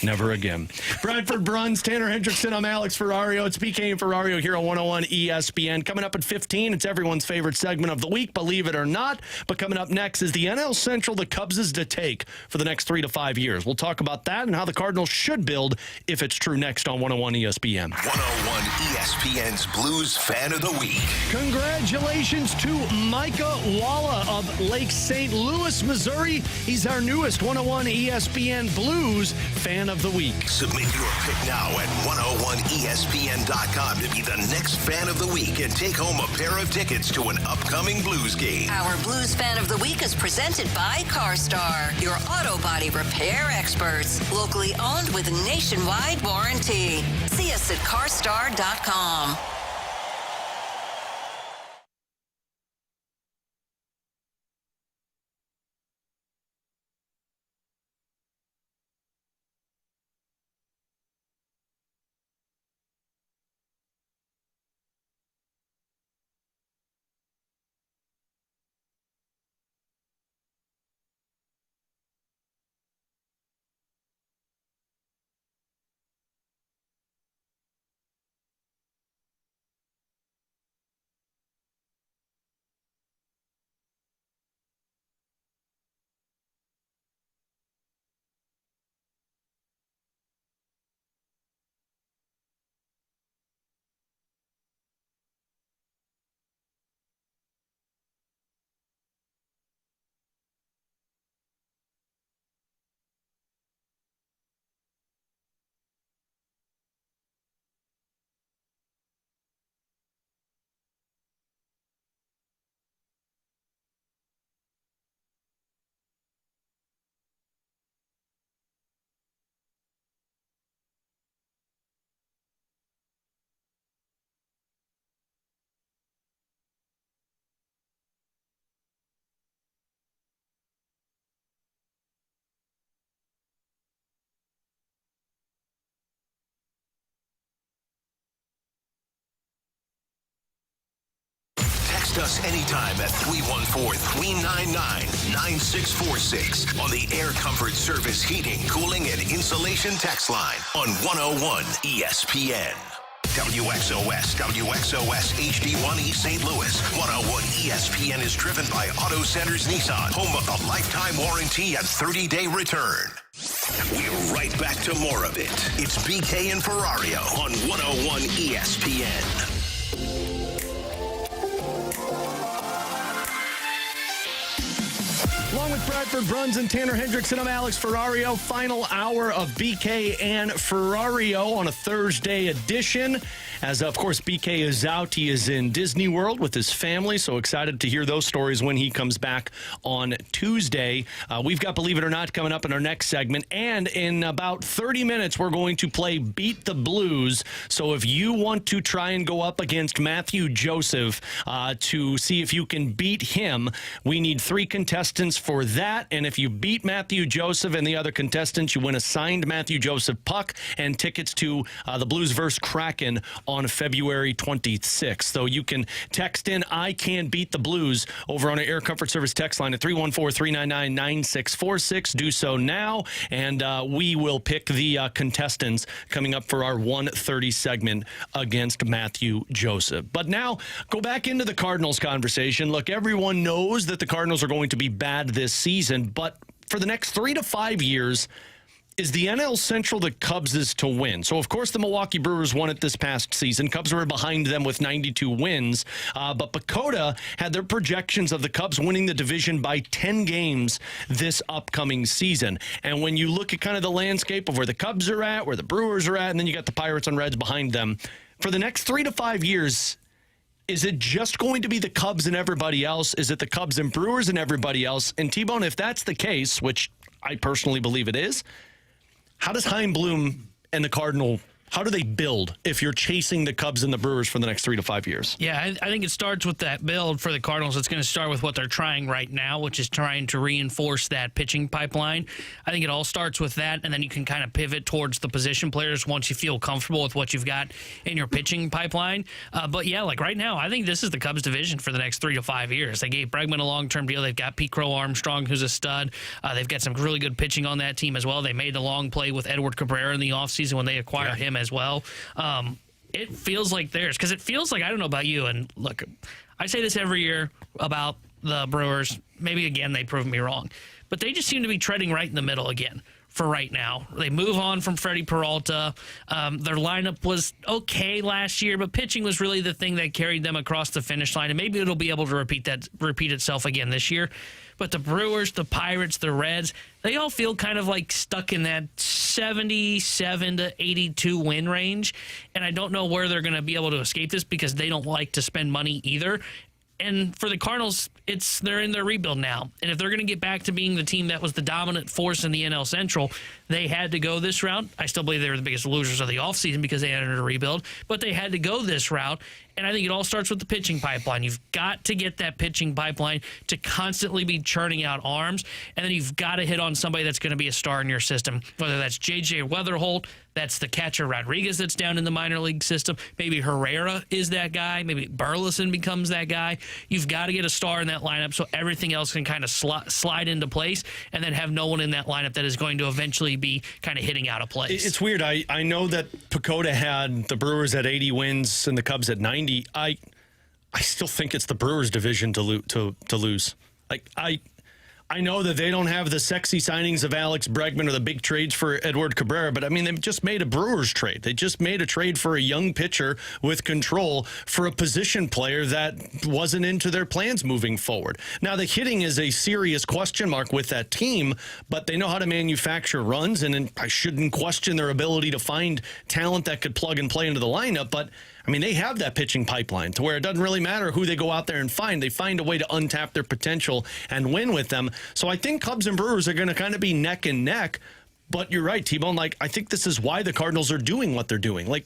Never again. Bradford Bruns, Tanner Hendrickson, I'm Alex Ferrario. It's BK and Ferrario here on 101 ESPN. Coming up at 15, it's everyone's favorite segment of the week, believe it or not. But coming up next is the NL Central the Cubs is to take for the next 3 to 5 years. We'll talk about that and how the Cardinals should build if it's true next on 101 ESPN. 101 ESPN's Blues Fan of the Week. Congratulations to Micah Walla of Lake St. Louis, Missouri. He's our newest 101 ESPN Blues Fan of the Week. Submit your pick now at 101ESPN.com to be the next Fan of the Week and take home a pair of tickets to an upcoming Blues game. Our Blues Fan of the Week is presented by CarStar, your auto body repair experts. Locally owned with nationwide warranty. See us at carstar.com. Text us anytime at 314-399-9646 on the Air Comfort Service Heating, Cooling, and Insulation text line on 101 ESPN. WXOS HD1E St. Louis. 101 ESPN is driven by Auto Centers Nissan, home of the lifetime warranty and 30-day return. We're right back to more of it. It's BK and Ferrario on 101 ESPN. Along with Bradford Bruns and Tanner Hendrickson. I'm Alex Ferrario. Final hour of BK and Ferrario on a Thursday edition. As, of course, BK is out. He is in Disney World with his family, so excited to hear those stories when he comes back on Tuesday. We've got Believe It or Not coming up in our next segment, and in about 30 minutes, we're going to play Beat the Blues. So if you want to try and go up against Matthew Joseph to see if you can beat him, we need 3 contestants for that, and if you beat Matthew Joseph and the other contestants, you win a signed Matthew Joseph puck and tickets to the Blues vs. Kraken on February 26th. So you can text in I Can Beat the Blues over on our Air Comfort Service text line at 314-399-9646. Do so now, and we will pick the contestants coming up for our 1:30 segment against Matthew Joseph. But now, go back into the Cardinals conversation. Look, everyone knows that the Cardinals are going to be bad this season, but for the next 3 to 5 years, is the NL Central the Cubs' to win? So, of course, the Milwaukee Brewers won it this past season. Cubs were behind them with 92 wins. But Pacoda had their projections of the Cubs winning the division by 10 games this upcoming season. And when you look at kind of the landscape of where the Cubs are at, where the Brewers are at, and then you got the Pirates and Reds behind them, for the next 3 to 5 years, is it just going to be the Cubs and everybody else? Is it the Cubs and Brewers and everybody else? And T-Bone, if that's the case, which I personally believe it is, how does Chaim Bloom and the Cardinal, how do they build if you're chasing the Cubs and the Brewers for the next 3 to 5 years? Yeah, I think it starts with that build for the Cardinals. It's going to start with what they're trying right now, which is trying to reinforce that pitching pipeline. I think it all starts with that, and then you can kind of pivot towards the position players once you feel comfortable with what you've got in your pitching pipeline. But yeah, like right now, I think this is the Cubs division for the next 3 to 5 years. They gave Bregman a long-term deal. They've got Pete Crow Armstrong, who's a stud. They've got some really good pitching on that team as well. They made the long play with Edward Cabrera in the offseason when they acquired him as well. It feels like theirs, because it feels like, I don't know about you, and look, I say this every year about the Brewers. Maybe, again, they prove me wrong. But they just seem to be treading right in the middle again for right now. They move on from Freddie Peralta. Their lineup was okay last year, but pitching was really the thing that carried them across the finish line, and maybe it'll be able to repeat itself again this year. But the Brewers, the Pirates, the Reds, they all feel kind of like stuck in that 77 to 82 win range. And I don't know where they're going to be able to escape this, because they don't like to spend money either. And for the Cardinals, they're in their rebuild now. And if they're going to get back to being the team that was the dominant force in the NL Central, they had to go this route. I still believe they were the biggest losers of the offseason because they entered a rebuild, but they had to go this route. And I think it all starts with the pitching pipeline. You've got to get that pitching pipeline to constantly be churning out arms, and then you've got to hit on somebody that's going to be a star in your system, whether that's J.J. Weatherholt, that's the catcher Rodriguez that's down in the minor league system. Maybe Herrera is that guy. Maybe Burleson becomes that guy. You've got to get a star in that lineup so everything else can kind of slide into place, and then have no one in that lineup that is going to eventually be kind of hitting out of place. It's weird. I know that Pacoda had the Brewers at 80 wins and the Cubs at 90. I still think it's the Brewers division to lose. Like, I know that they don't have the sexy signings of Alex Bregman or the big trades for Edward Cabrera, but I mean, they've just made a Brewers trade. They just made a trade for a young pitcher with control for a position player that wasn't into their plans moving forward. Now, the hitting is a serious question mark with that team, but they know how to manufacture runs, and I shouldn't question their ability to find talent that could plug and play into the lineup, but I mean, they have that pitching pipeline to where it doesn't really matter who they go out there and find. They find a way to untap their potential and win with them. So I think Cubs and Brewers are going to kind of be neck and neck. But you're right, T-Bone. Like, I think this is why the Cardinals are doing what they're doing. Like,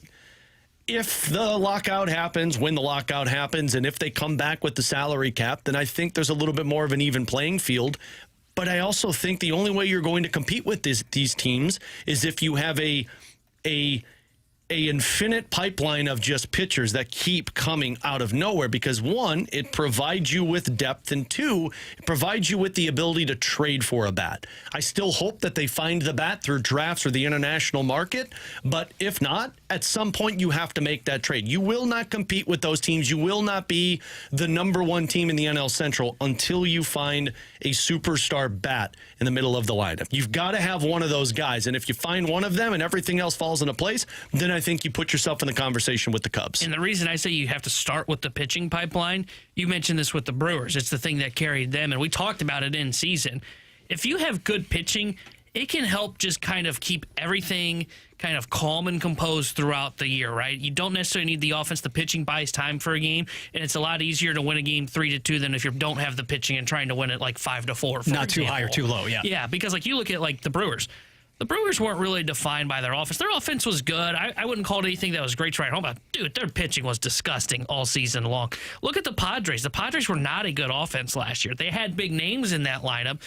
if the lockout happens, when the lockout happens, and if they come back with the salary cap, then I think there's a little bit more of an even playing field. But I also think the only way you're going to compete with these teams is if you have a infinite pipeline of just pitchers that keep coming out of nowhere, because one, it provides you with depth, and two, it provides you with the ability to trade for a bat. I still hope that they find the bat through drafts or the international market, but if not, at some point you have to make that trade. You will not compete with those teams. You will not be the number one team in the NL Central until you find a superstar bat in the middle of the lineup. You've got to have one of those guys, and if you find one of them and everything else falls into place, then I think you put yourself in the conversation with the Cubs. And the reason I say you have to start with the pitching pipeline, you mentioned this with the Brewers. It's the thing that carried them, and we talked about it in season. if you have good pitching, it can help just kind of keep everything kind of calm and composed throughout the year, right? You don't necessarily need the offense. The pitching buys time for a game, and it's a lot easier to win a game 3-2 than if you don't have the pitching and trying to win it like 5-4. Not too high or too low, yeah. Yeah, because like you look at like the Brewers. The Brewers weren't really defined by their offense. Their offense was good. I wouldn't call it anything that was great to write home about. Dude, their pitching was disgusting all season long. Look at the Padres. The Padres were not a good offense last year. They had big names in that lineup,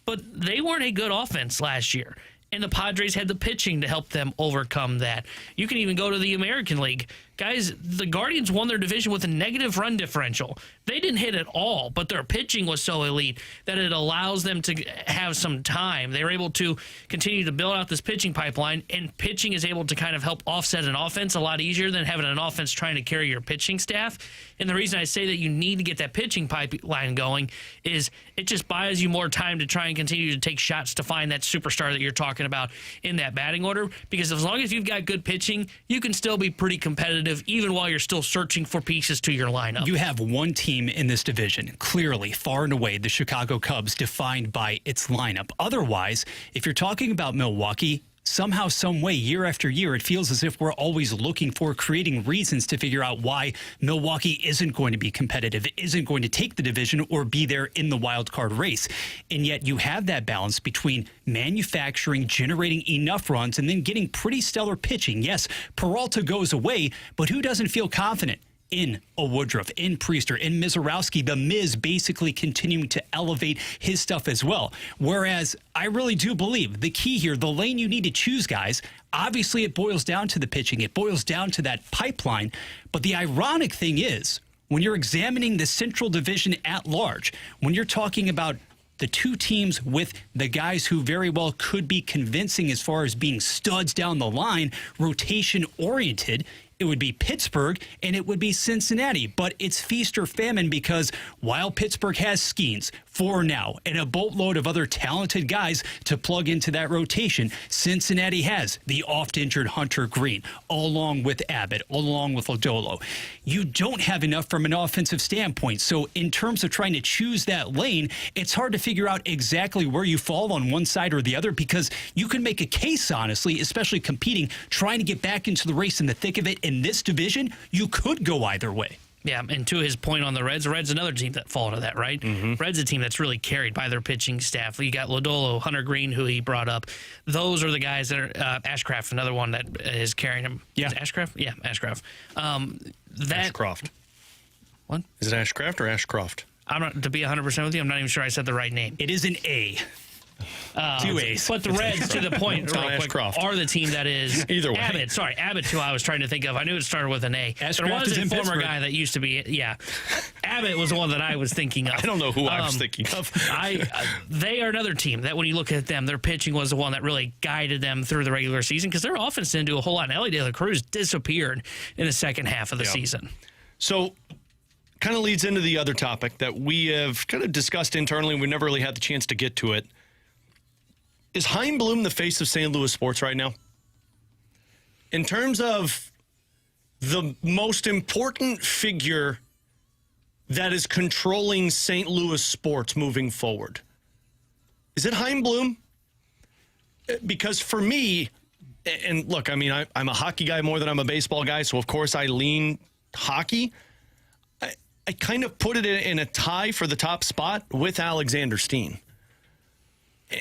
but they weren't a good offense last year. And the Padres had the pitching to help them overcome that. You can even go to the American League. Guys, the Guardians won their division with a negative run differential. They didn't hit at all, but their pitching was so elite that it allows them to have some time. They were able to continue to build out this pitching pipeline, and pitching is able to kind of help offset an offense a lot easier than having an offense trying to carry your pitching staff. And the reason I say that you need to get that pitching pipeline going is it just buys you more time to try and continue to take shots to find that superstar that you're talking about in that batting order. Because as long as you've got good pitching, you can still be pretty competitive even while you're still searching for pieces to your lineup. You have one team in this division, clearly, far and away, the Chicago Cubs, defined by its lineup. Otherwise, if you're talking about Milwaukee, somehow, some way, year after year, it feels as if we're always looking for creating reasons to figure out why Milwaukee isn't going to be competitive, isn't going to take the division or be there in the wild card race. And yet you have that balance between manufacturing, generating enough runs, and then getting pretty stellar pitching. Yes, Peralta goes away, but who doesn't feel confident in a Woodruff, in Priester, in Mizorowski, the Miz basically continuing to elevate his stuff as well. Whereas I really do believe the key here, the lane you need to choose, guys, obviously it boils down to the pitching. It boils down to that pipeline. But the ironic thing is, when you're examining the Central Division at large, when you're talking about the two teams with the guys who very well could be convincing as far as being studs down the line, rotation-oriented, it would be Pittsburgh and it would be Cincinnati. But it's feast or famine because while Pittsburgh has Skeens for now and a boatload of other talented guys to plug into that rotation, Cincinnati has the oft-injured Hunter Green, along with Abbott, along with Lodolo. You don't have enough from an offensive standpoint. So in terms of trying to choose that lane, it's hard to figure out exactly where you fall on one side or the other because you can make a case, honestly, especially competing, trying to get back into the race in the thick of it. In this division, you could go either way. Yeah, and to his point on the Reds another team that fall into that, right? Mm-hmm. Reds a team that's really carried by their pitching staff. You got Lodolo, Hunter Green, who he brought up. Those are the guys that are Ashcraft, another one that is carrying him. Yeah. Is it Ashcraft? Yeah, Ashcraft. Ashcroft. What? Is it Ashcraft or Ashcroft? I'm not, to be 100% with you, I'm not even sure I said the right name. It is an A. Two A's. But the Reds, to the point, real quick, are the team that is either way. Abbott, who I was trying to think of. I knew it started with an A. Ashcraft there was is a in former Pittsburgh. guy that used to be, yeah. Abbott was the one that I was thinking of. I don't know who I was thinking of. They are another team that when you look at them, their pitching was the one that really guided them through the regular season because their offense didn't do a whole lot. And Ellie De La Cruz disappeared in the second half of the season. So kind of leads into the other topic that we have kind of discussed internally. We never really had the chance to get to it. Is Chaim Bloom the face of St. Louis sports right now? In terms of the most important figure that is controlling St. Louis sports moving forward, is it Chaim Bloom? Because for me, and look, I mean, I'm a hockey guy more than I'm a baseball guy, so of course I lean hockey. I kind of put it in a tie for the top spot with Alexander Steen.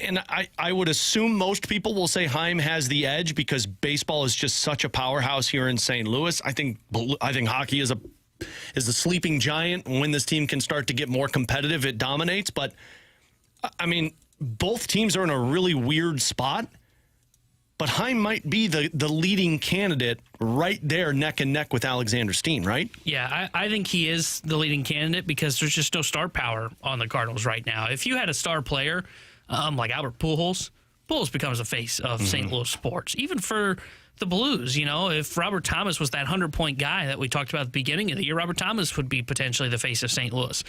And I would assume most people will say Chaim has the edge because baseball is just such a powerhouse here in St. Louis. I think hockey is a sleeping giant. When this team can start to get more competitive, it dominates. But, I mean, both teams are in a really weird spot. But Chaim might be the leading candidate right there neck and neck with Alexander Steen, right? Yeah, I think he is the leading candidate because there's just no star power on the Cardinals right now. If you had a star player like Albert Pujols becomes the face of St. Louis sports. Even for the Blues, you know, if Robert Thomas was that 100-point guy that we talked about at the beginning of the year, Robert Thomas would be potentially the face of St. Louis.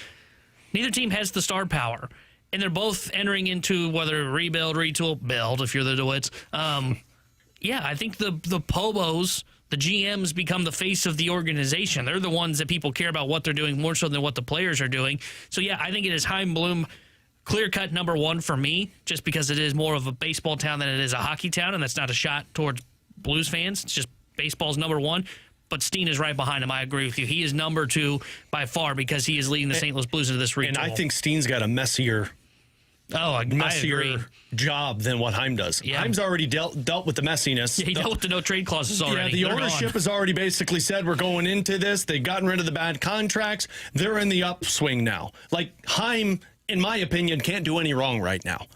Neither team has the star power. And they're both entering into whether rebuild, retool, build, if you're the DeWitts. Yeah, I think the Pobos, the GMs, become the face of the organization. They're the ones that people care about what they're doing more so than what the players are doing. So, yeah, I think it is Chaim Bloom clear-cut number one for me, just because it is more of a baseball town than it is a hockey town, and that's not a shot towards Blues fans. It's just baseball's number one. But Steen is right behind him. I agree with you. He is number two by far because he is leading the St. Louis Blues into this regional. And I think Steen's got a messier job than what Heim does. Yeah. Heim's already dealt with the messiness. Yeah, he dealt with the no-trade clauses already. Yeah, the ownership has already basically said we're going into this. They've gotten rid of the bad contracts. They're in the upswing now. Like, Heim, in my opinion, can't do any wrong right now.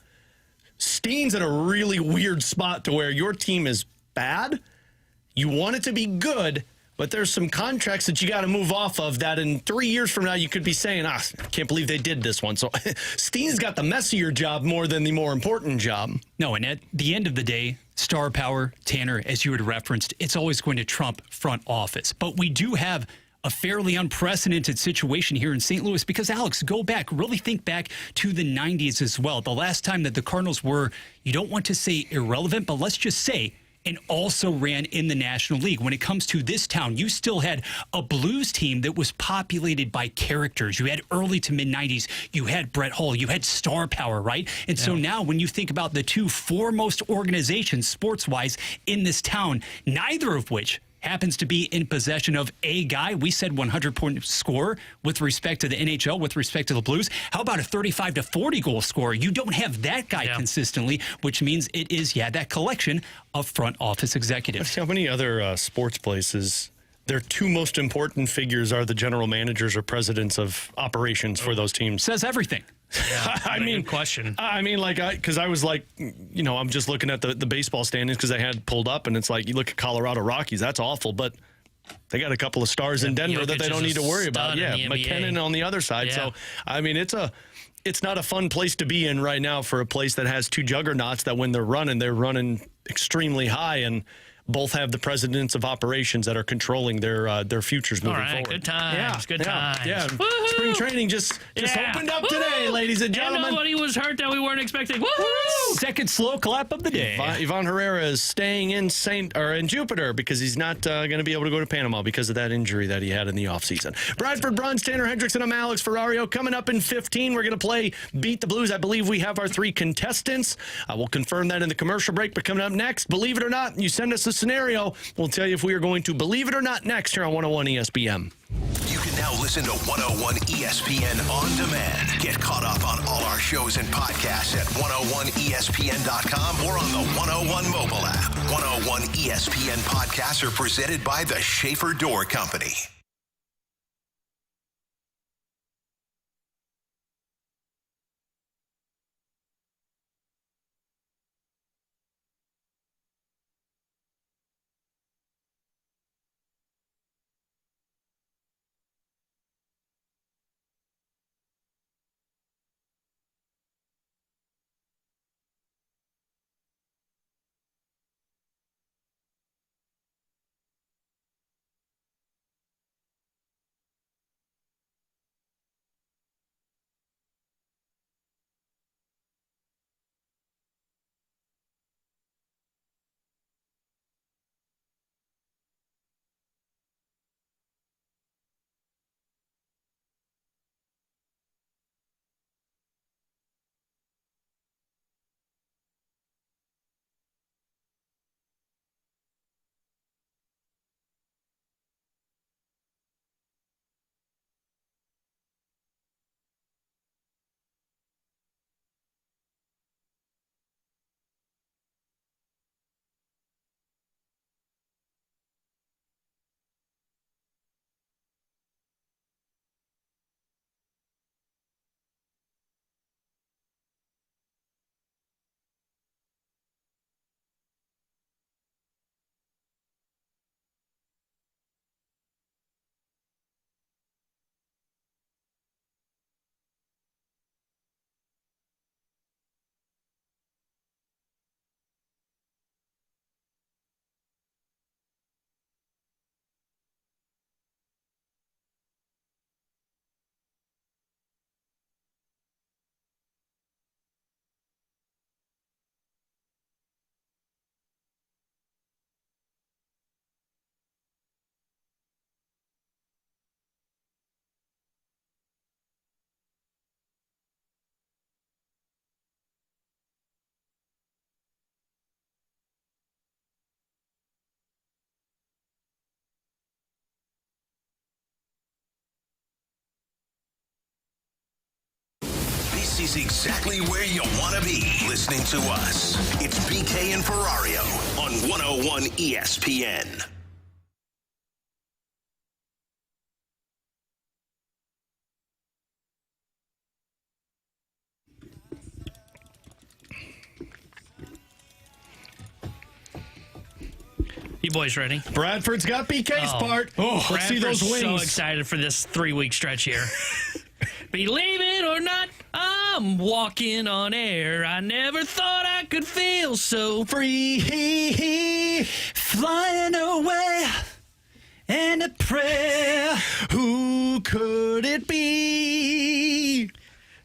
Steen's in a really weird spot to where your team is bad. You want it to be good, but there's some contracts that you got to move off of that in 3 years from now you could be saying, I can't believe they did this one. So Steen's got the messier job more than the more important job. No, and at the end of the day, star power, Tanner, as you had referenced, it's always going to trump front office. But we do have a fairly unprecedented situation here in St. Louis because, Alex, really think back to the 90s as well. The last time that the Cardinals were, you don't want to say irrelevant, but let's just say, and also ran in the National League. When it comes to this town, you still had a Blues team that was populated by characters. You had early to mid-90s. You had Brett Hull. You had star power, right? And so now when you think about the two foremost organizations sports-wise in this town, neither of which happens to be in possession of a guy. We said 100-point scorer with respect to the NHL, with respect to the Blues. How about a 35 to 40 goal scorer? You don't have that guy consistently, which means it is, that collection of front office executives. How many other sports places, their two most important figures are the general managers or presidents of operations for those teams? Says everything. Yeah, I mean, question. I mean, because I was like, I'm just looking at the baseball standings because I had pulled up, and it's like you look at Colorado Rockies, that's awful, but they got a couple of stars in Denver that they don't need to worry about. Yeah, McKinnon on the other side. Yeah. So, I mean, it's not a fun place to be in right now for a place that has two juggernauts that when they're running extremely high, and both have the presidents of operations that are controlling their futures moving forward. Good times. Good times. Yeah. Spring training just opened up today, ladies and gentlemen. And nobody was hurt that we weren't expecting. Woohoo! Second slow clap of the day. Ivan Herrera is staying in Jupiter because he's not going to be able to go to Panama because of that injury that he had in the offseason. Bradford Bruns, Tanner Hendrickson, I'm Alex Ferrario. Coming up in 15, we're going to play Beat the Blues. I believe we have our three contestants. We'll confirm that in the commercial break. But coming up next, believe it or not, you send us a scenario. We'll tell you if we are going to believe it or not next here on 101 ESPN. You can now listen to 101 ESPN on demand. Get caught up on all our shows and podcasts at 101ESPN.com or on the 101 mobile app. 101 ESPN podcasts are presented by the Schaefer Door Company. This is exactly where you want to be listening to us. It's BK and Ferrario on 101 ESPN. You boys ready? Bradford's got BK's part. Oh, let's see those wings. So excited for this 3-week stretch here. Believe it or not, I'm walking on air. I never thought I could feel so free, flying away, and a prayer. Who could it be?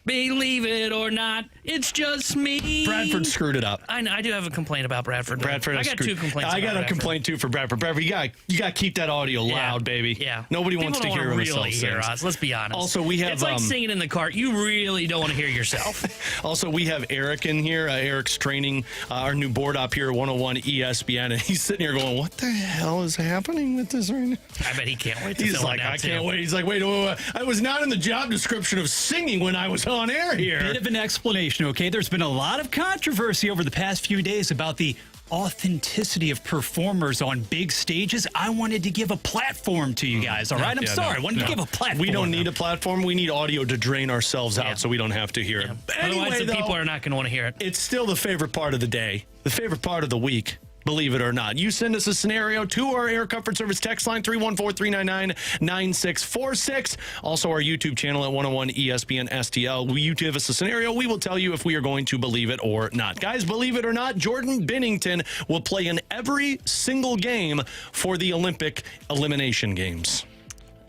Believe it or not, it's just me. Bradford screwed it up. I do have a complaint about Bradford. Bradford, I got two complaints. I got a complaint too for Bradford. Bradford, you got to keep that audio loud, baby. Yeah, nobody People wants to don't hear really themselves hear sing. us. Let's be honest. Also, we have it's like singing in the cart. You really don't want to hear yourself. Also, we have Eric in here. Eric's training our new board up here at 101 ESPN, and he's sitting here going, "What the hell is happening with this right now?" I bet he can't wait. He's like, "I can't wait." He's like, "Wait, I was not in the job description of singing when I was on air here." Bit of an explanation, okay? There's been a lot of controversy over the past few days about the authenticity of performers on big stages. I wanted to give a platform to you guys, all right? I'm sorry. I wanted to give a platform. We don't need a platform. We need audio to drain ourselves out so we don't have to hear it. Otherwise, the people are not going to want to hear it. It's still the favorite part of the day, the favorite part of the week. Believe it or not. You send us a scenario to our Air Comfort Service text line, 314-399-9646. Also, our YouTube channel at 101 ESPN STL. Will you give us a scenario? We will tell you if we are going to believe it or not. Guys, believe it or not, Jordan Binnington will play in every single game for the Olympic elimination games.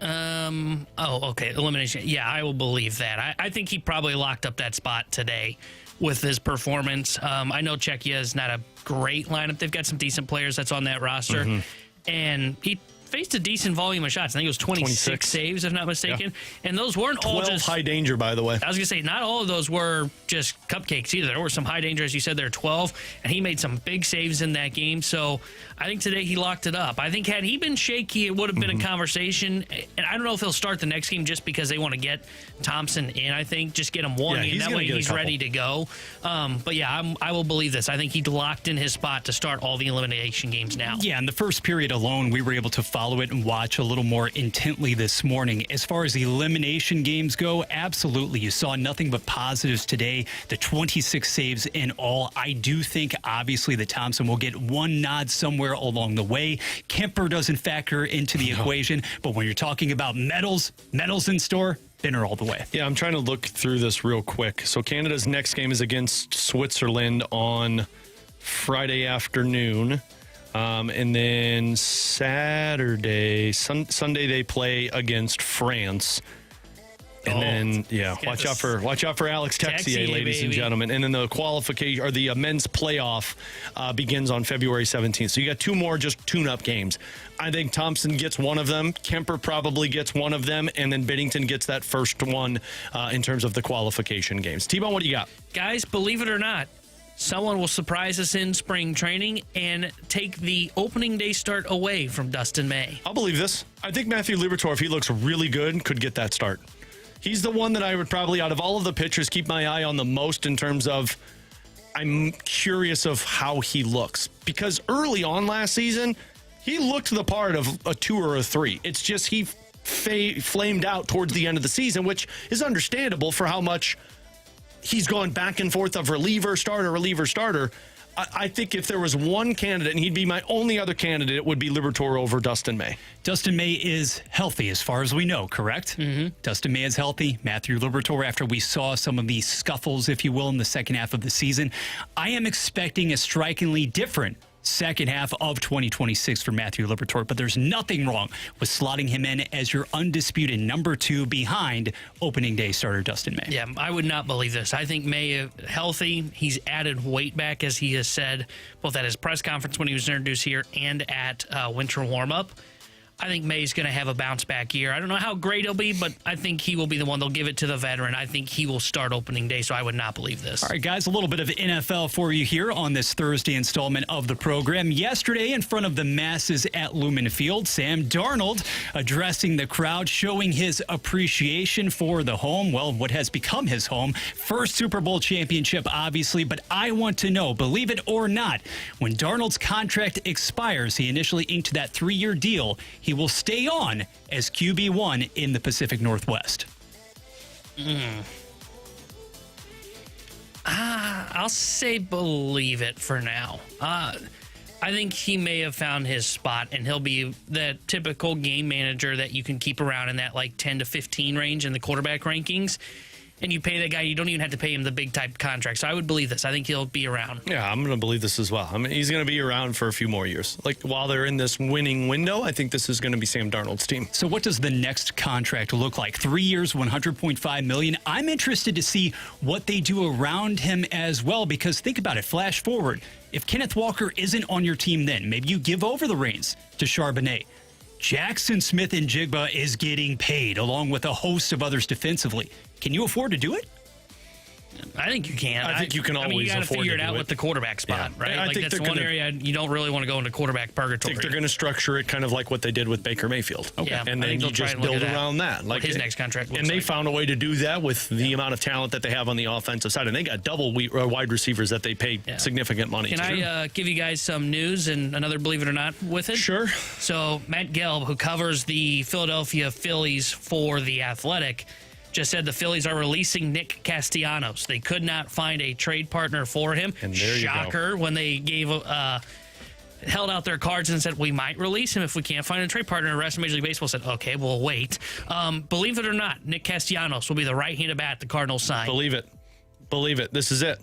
Okay. Elimination. Yeah, I will believe that. I think he probably locked up that spot today with his performance. I know Czechia is not a great lineup. They've got some decent players that's on that roster. And he faced a decent volume of shots. I think it was 26 saves, if not mistaken. Yeah. And those weren't all 12 just high danger, by the way. I was going to say, not all of those were just cupcakes either. There were some high danger, as you said, there were 12. And he made some big saves in that game. So I think today he locked it up. I think had he been shaky, it would have been a conversation. And I don't know if he'll start the next game just because they want to get Thompson in, I think. Just get him one in. That way he's ready to go. But yeah, I will believe this. I think he locked in his spot to start all the elimination games now. Yeah, in the first period alone, we were able to follow it and watch a little more intently this morning. As far as elimination games go, absolutely. You saw nothing but positives today. The 26 saves in all. I do think, obviously, that Thompson will get one nod somewhere along the way. Kemper doesn't factor into the equation, but when you're talking about medals in store, Binner all the way. Yeah, I'm trying to look through this real quick. So Canada's next game is against Switzerland on Friday afternoon. And then Sunday they play against France. And then, watch out for Alex Texier, ladies and gentlemen. And then the qualification or the men's playoff begins on February 17th. So you got two more just tune-up games. I think Thompson gets one of them. Kemper probably gets one of them. And then Binnington gets that first one in terms of the qualification games. T-Bone, what do you got? Guys, believe it or not, someone will surprise us in spring training and take the opening day start away from Dustin May. I'll believe this. I think Matthew Liberatore, if he looks really good, could get that start. He's the one that I would probably, out of all of the pitchers, keep my eye on the most in terms of I'm curious of how he looks. Because early on last season, he looked the part of a 2 or a 3. It's just he flamed out towards the end of the season, which is understandable for how much he's gone back and forth of reliever, starter. I think if there was one candidate, and he'd be my only other candidate, it would be Liberatore over Dustin May. Dustin May is healthy as far as we know, correct? Dustin May is healthy. Matthew Liberatore, after we saw some of these scuffles, if you will, in the second half of the season, I am expecting a strikingly different second half of 2026 for Matthew Liberatore, but there's nothing wrong with slotting him in as your undisputed number 2 behind opening day starter Dustin May. Yeah, I would not believe this. I think May healthy. He's added weight back, as he has said, both at his press conference when he was introduced here and at winter warm-up. I think May's going to have a bounce-back year. I don't know how great he'll be, but I think he will be the one. They'll give it to the veteran. I think he will start opening day, so I would not believe this. All right, guys, a little bit of NFL for you here on this Thursday installment of the program. Yesterday, in front of the masses at Lumen Field, Sam Darnold addressing the crowd, showing his appreciation for the home, well, what has become his home. First Super Bowl championship, obviously, but I want to know, believe it or not, when Darnold's contract expires, he initially inked that 3-year deal, he will stay on as QB1 in the Pacific Northwest. I'll say believe it for now. I think he may have found his spot, and he'll be the typical game manager that you can keep around in that like 10 to 15 range in the quarterback rankings. And you pay that guy, you don't even have to pay him the big type contract. So I would believe this. I think he'll be around. Yeah, I'm going to believe this as well. I mean, he's going to be around for a few more years. Like, while they're in this winning window, I think this is going to be Sam Darnold's team. So what does the next contract look like? 3 years, $100.5 million. I'm interested to see what they do around him as well, because think about it. Flash forward. If Kenneth Walker isn't on your team then, maybe you give over the reins to Charbonnet. Jackson Smith and Jigba is getting paid, along with a host of others defensively. Can you afford to do it? I think you can. I think you can always you got to afford figure to it out do with the quarterback spot, right? I Like think that's one area you don't really want to go into quarterback purgatory. I think they're going to structure it kind of like what they did with Baker Mayfield. Okay. Yeah, and I then think you they'll try just and look build at that. around that. What his next contract looks And they like. found a way to do that with the amount of talent that they have on the offensive side. And they got double wide receivers that they pay significant money Can to. I give you guys some news and another believe it or not with it? Sure. So Matt Gelb, who covers the Philadelphia Phillies for The Athletic, just said the Phillies are releasing Nick Castellanos. They could not find a trade partner for him. And there you Shocker, when they gave held out their cards and said, we might release him if we can't find a trade partner. The rest of Major League Baseball said, okay, we'll wait. Believe it or not, Nick Castellanos will be the right-handed bat the Cardinals sign. Believe it. Believe it. This is it.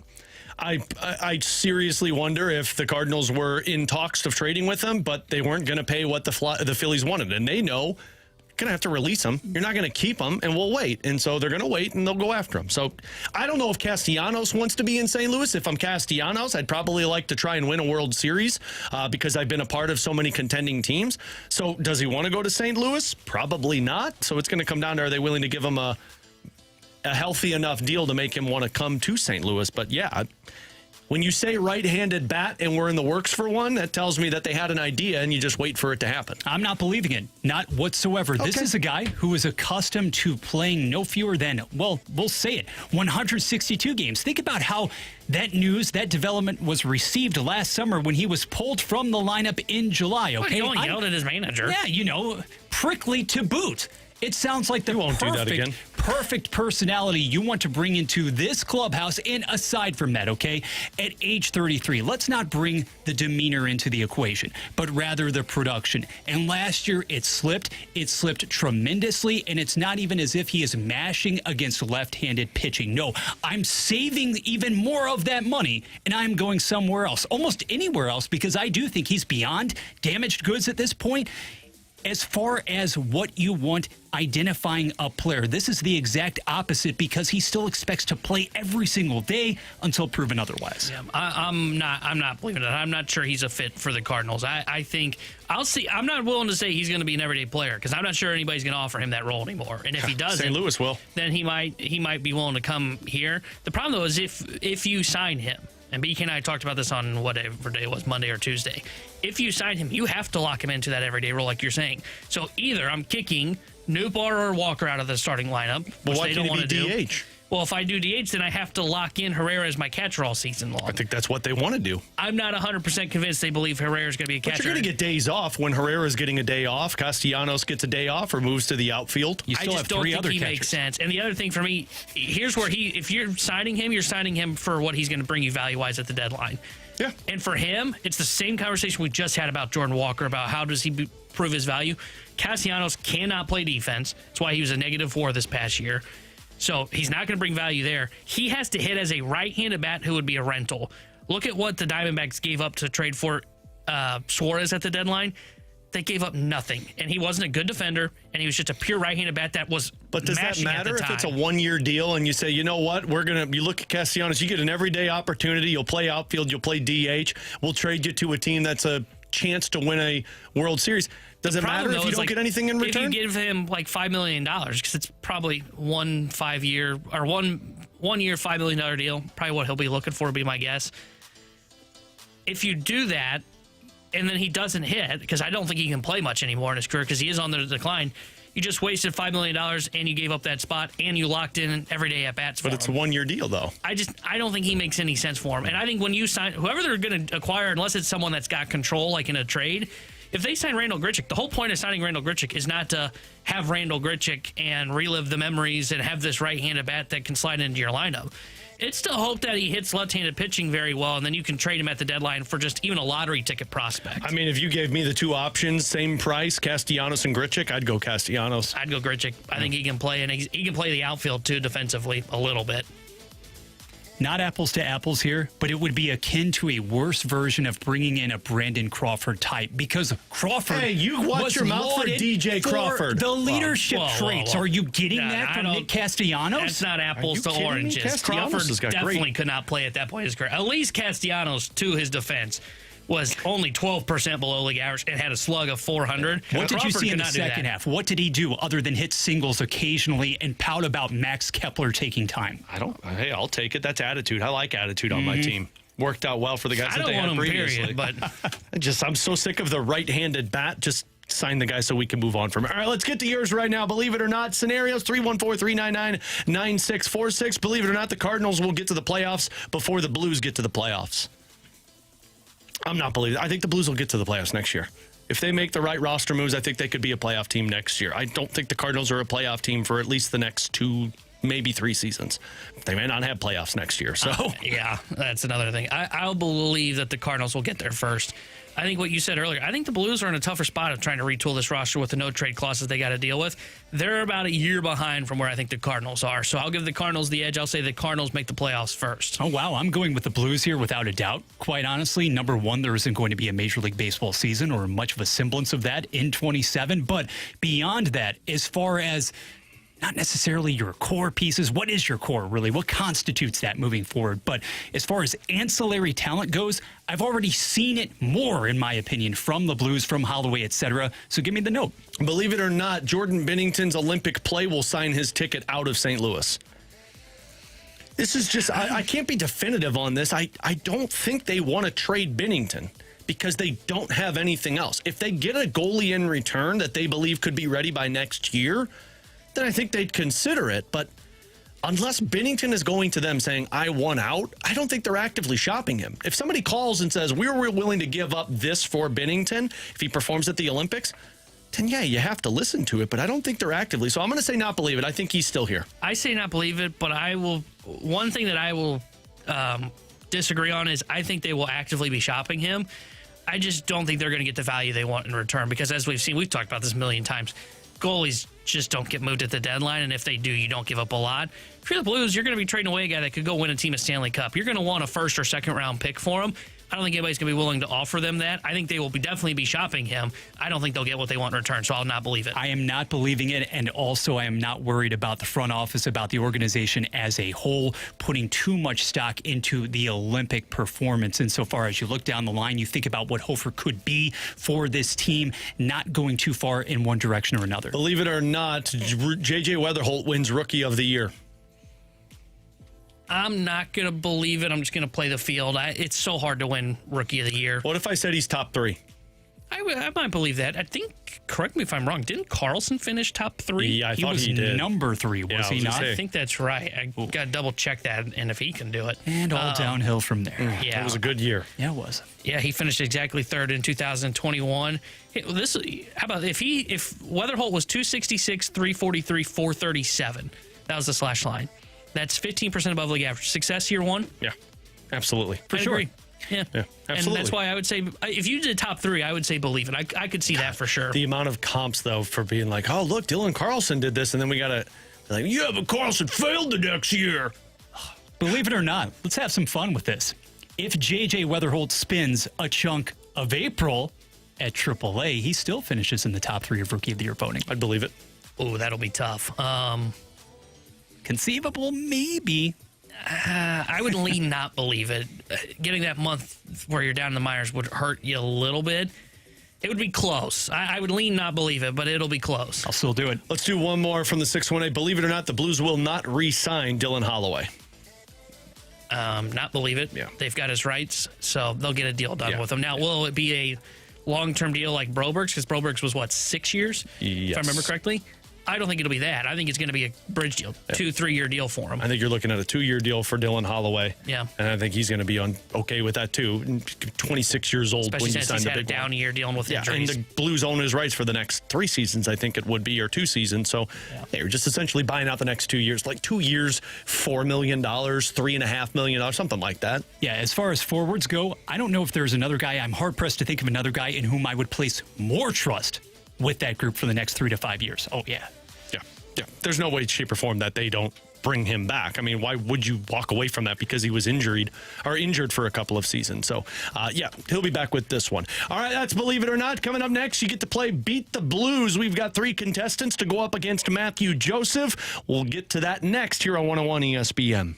I seriously wonder if the Cardinals were in talks of trading with him, but they weren't going to pay what the Phillies wanted. And they know going to have to release him. You're not going to keep him, and we'll wait. And so they're going to wait, and they'll go after him. So I don't know if Castellanos wants to be in St. Louis. If I'm Castellanos, I'd probably like to try and win a World Series because I've been a part of so many contending teams. So does he want to go to St. Louis? Probably not. So it's going to come down to, are they willing to give him a healthy enough deal to make him want to come to St. Louis? But yeah, when you say right-handed bat and we're in the works for one, that tells me that they had an idea and you just wait for it to happen. I'm not believing it. Not whatsoever. Okay. This is a guy who is accustomed to playing no fewer than, well, we'll say it, 162 games. Think about how that news, that development was received last summer when he was pulled from the lineup in July. Okay, well, he yelled at his manager. Yeah, prickly to boot. It sounds like the perfect personality you want to bring into this clubhouse. And aside from that, okay, at age 33, let's not bring the demeanor into the equation, but rather the production. And last year, it slipped tremendously, and it's not even as if he is mashing against left-handed pitching. No, I'm saving even more of that money, and I'm going somewhere else, almost anywhere else, because I do think he's beyond damaged goods at this point. As far as what you want identifying a player, this is the exact opposite because he still expects to play every single day until proven otherwise. Yeah, I'm not believing it. I'm not sure he's a fit for the Cardinals. I think I'll see. I'm not willing to say he's going to be an everyday player because I'm not sure anybody's going to offer him that role anymore. And if he doesn't, St. Louis will. Then he might be willing to come here. The problem though is if you sign him. And BK and I talked about this on whatever day it was, Monday or Tuesday. If you sign him, you have to lock him into that everyday role, like you're saying. So either I'm kicking Newbar or Walker out of the starting lineup, which they don't want to do. DH? Well, if I do DH, then I have to lock in Herrera as my catcher all season long. I think that's what they want to do. I'm not 100% convinced they believe Herrera is going to be a catcher. But you're going to get days off when Herrera's getting a day off. Castellanos gets a day off or moves to the outfield. You still have three other catchers. Makes sense. And the other thing for me, here's where if you're signing him for what he's going to bring you value-wise at the deadline. Yeah. And for him, it's the same conversation we just had about Jordan Walker, about how does he prove his value. Castellanos cannot play defense. That's why he was a -4 this past year. So he's not going to bring value there. He has to hit as a right-handed bat who would be a rental. Look at what the Diamondbacks gave up to trade for Suarez at the deadline. They gave up nothing, and he wasn't a good defender, and he was just a pure right-handed bat that was. But does that matter if it's a one-year deal and you say, you know what, you look at Castellanos, you get an everyday opportunity, you'll play outfield, you'll play DH, we'll trade you to a team that's a chance to win a World Series. Does it matter if you don't get anything in return? If you give him like $5 million, because it's probably one year $5 million deal, probably what he'll be looking for, would be my guess. If you do that, and then he doesn't hit, because I don't think he can play much anymore in his career because he is on the decline, you just wasted $5 million and you gave up that spot and you locked in everyday at-bats for him. But it's a one-year deal, though. I don't think he makes any sense for him. And I think when you sign, whoever they're going to acquire, unless it's someone that's got control, like in a trade, if they sign Randall Grichuk, the whole point of signing Randall Grichuk is not to have Randall Grichuk and relive the memories and have this right-handed bat that can slide into your lineup. It's to hope that he hits left-handed pitching very well, and then you can trade him at the deadline for just even a lottery ticket prospect. I mean, if you gave me the two options, same price, Castellanos and Grichuk, I'd go Castellanos. I'd go Grichuk. I think he can play, and he can play the outfield too defensively a little bit. Not apples to apples here, but it would be akin to a worse version of bringing in a Brandon Crawford type, because Crawford. Hey, you watch your mouth for DJ Crawford. The leadership traits. Are you getting that from Nick Castellanos? That's not apples to oranges. Crawford definitely could not play at that point in his career. At least Castellanos, to his defense, was only 12% below league average and had a slug of 400. What did you see in the second half? What did he do other than hit singles occasionally and pout about Max Kepler taking time? Hey, I'll take it. That's attitude. I like attitude on my team. Worked out well for the guys that they had previously. But I'm so sick of the right-handed bat. Just sign the guy so we can move on from it. All right, let's get to yours right now. Believe it or not, scenarios 314-399-9646. Believe it or not, the Cardinals will get to the playoffs before the Blues get to the playoffs. I'm not believing it. I think the Blues will get to the playoffs next year. If they make the right roster moves, I think they could be a playoff team next year. I don't think the Cardinals are a playoff team for at least the next 2, maybe 3 seasons. They may not have playoffs next year. So yeah, that's another thing. I'll believe that the Cardinals will get there first. I think what you said earlier, I think the Blues are in a tougher spot of trying to retool this roster with the no-trade clauses they got to deal with. They're about a year behind from where I think the Cardinals are. So I'll give the Cardinals the edge. I'll say the Cardinals make the playoffs first. Oh, wow. I'm going with the Blues here without a doubt. Quite honestly, number one, there isn't going to be a Major League Baseball season or much of a semblance of that in 27. But beyond that, as far as not necessarily your core pieces. What is your core, really? What constitutes that moving forward? But as far as ancillary talent goes, I've already seen it more, in my opinion, from the Blues, from Holloway, etc. So give me the note. Believe it or not, Jordan Binnington's Olympic play will sign his ticket out of St. Louis. This is just, I can't be definitive on this. I don't think they want to trade Binnington because they don't have anything else. If they get a goalie in return that they believe could be ready by next year, then I think they'd consider it. But unless Binnington is going to them saying, I want out, I don't think they're actively shopping him. If somebody calls and says, we're willing to give up this for Binnington if he performs at the Olympics, then yeah, you have to listen to it. But I don't think they're actively. So I'm going to say not believe it. I think he's still here. I say not believe it, but one thing that I will disagree on is I think they will actively be shopping him. I just don't think they're going to get the value they want in return because as we've seen, we've talked about this a million times, goalies just don't get moved at the deadline, and if they do, you don't give up a lot. If you're the Blues, you're going to be trading away a guy that could go win a team a Stanley Cup. You're going to want a first or second round pick for him. I don't think anybody's going to be willing to offer them that. I think they will definitely be shopping him. I don't think they'll get what they want in return, so I'll not believe it. I am not believing it, and also I am not worried about the front office, about the organization as a whole, putting too much stock into the Olympic performance. Insofar as you look down the line, you think about what Hofer could be for this team, not going too far in one direction or another. Believe it or not, J.J. Weatherholt wins Rookie of the Year. I'm not going to believe it. I'm just going to play the field. It's so hard to win Rookie of the Year. What if I said he's top 3? I might believe that. I think, correct me if I'm wrong, didn't Carlson finish top 3? Yeah, I thought he did. Number 3, was he not? I think that's right. I got to double check that, and if he can do it. And all downhill from there. Yeah. It was a good year. Yeah, it was. Yeah, he finished exactly 3rd in 2021. How about if Weatherholt was 266, 343, 437? That was the slash line. That's 15% above league average. Success year 1? Yeah, absolutely. For sure. Agree. Yeah, absolutely. And that's why I would say, if you did top 3, I would say believe it. I could see that for sure. The amount of comps, though, for being like, oh, look, Dylan Carlson did this, and then we got to, like, yeah, but Carlson failed the next year. Believe it or not, let's have some fun with this. If J.J. Weatherholt spins a chunk of April at AAA, he still finishes in the top 3 of Rookie of the Year voting. I'd believe it. Oh, that'll be tough. Conceivable, maybe. I would lean not believe it. Getting that month where you're down in the minors would hurt you a little bit. It would be close. I would lean not believe it, but it'll be close. I'll still do it. Let's do one more from the 618. Believe it or not, the Blues will not re-sign Dylan Holloway. Not believe it. Yeah. They've got his rights, so they'll get a deal done with him. Now, will it be a long-term deal like Broberg's? Because Broberg's was, 6 years? Yes. If I remember correctly? I don't think it'll be that. I think it's going to be a bridge deal, 2-3 year deal for him. I think you're looking at a 2-year deal for Dylan Holloway. Yeah. And I think he's going to be okay with that, too. 26 years old Especially when you since sign he's the had a big down one. year dealing with injuries. And the Blues own his rights for the next 3 seasons, I think it would be, or 2 seasons. So they're just essentially buying out the next 2 years. Like 2 years, $4 million, $3.5 million, something like that. Yeah, as far as forwards go, I don't know if there's another guy. I'm hard-pressed to think of another guy in whom I would place more trust with that group for the next 3 to 5 years. Oh, yeah. Yeah, there's no way, shape, or form that they don't bring him back. I mean, why would you walk away from that because he was injured for a couple of seasons? So, he'll be back with this one. All right, that's Believe It or Not. Coming up next, you get to play Beat the Blues. We've got 3 contestants to go up against Matthew Joseph. We'll get to that next here on 101 ESPN.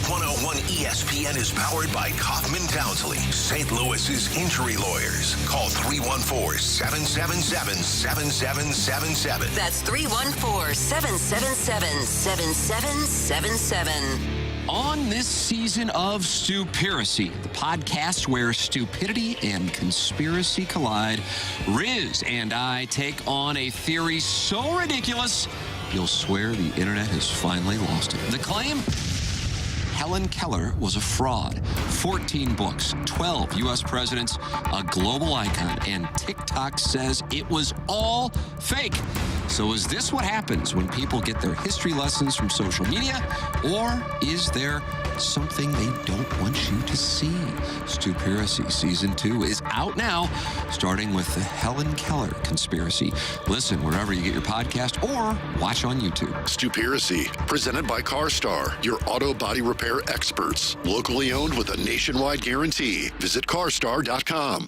101 ESPN is powered by Kaufman Townsley, St. Louis's injury lawyers. Call 314-777-7777. That's 314-777-7777. On this season of Stupiracy, the podcast where stupidity and conspiracy collide, Riz and I take on a theory so ridiculous, you'll swear the internet has finally lost it. The claim? Helen Keller was a fraud. 14 books, 12 U.S. presidents, a global icon, and TikTok says it was all fake. So is this what happens when people get their history lessons from social media? Or is there something they don't want you to see? Stupiracy Season 2 is out now, starting with the Helen Keller conspiracy. Listen wherever you get your podcast or watch on YouTube. Stupiracy, presented by CarStar, your auto body repair experts. Locally owned with a nationwide guarantee. Visit carstar.com.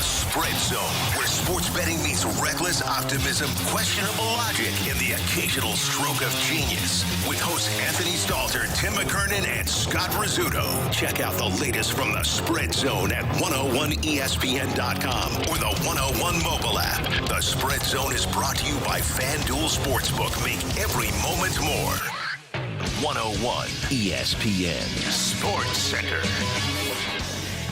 Spread Zone, where sports betting meets reckless optimism, questionable logic, and the occasional stroke of genius. With hosts Anthony Stalter, Tim McKernan, and Scott Rizzuto. Check out the latest from the Spread Zone at 101ESPN.com or the 101 mobile app. The Spread Zone is brought to you by FanDuel Sportsbook. Make every moment more. 101 ESPN Sports Center.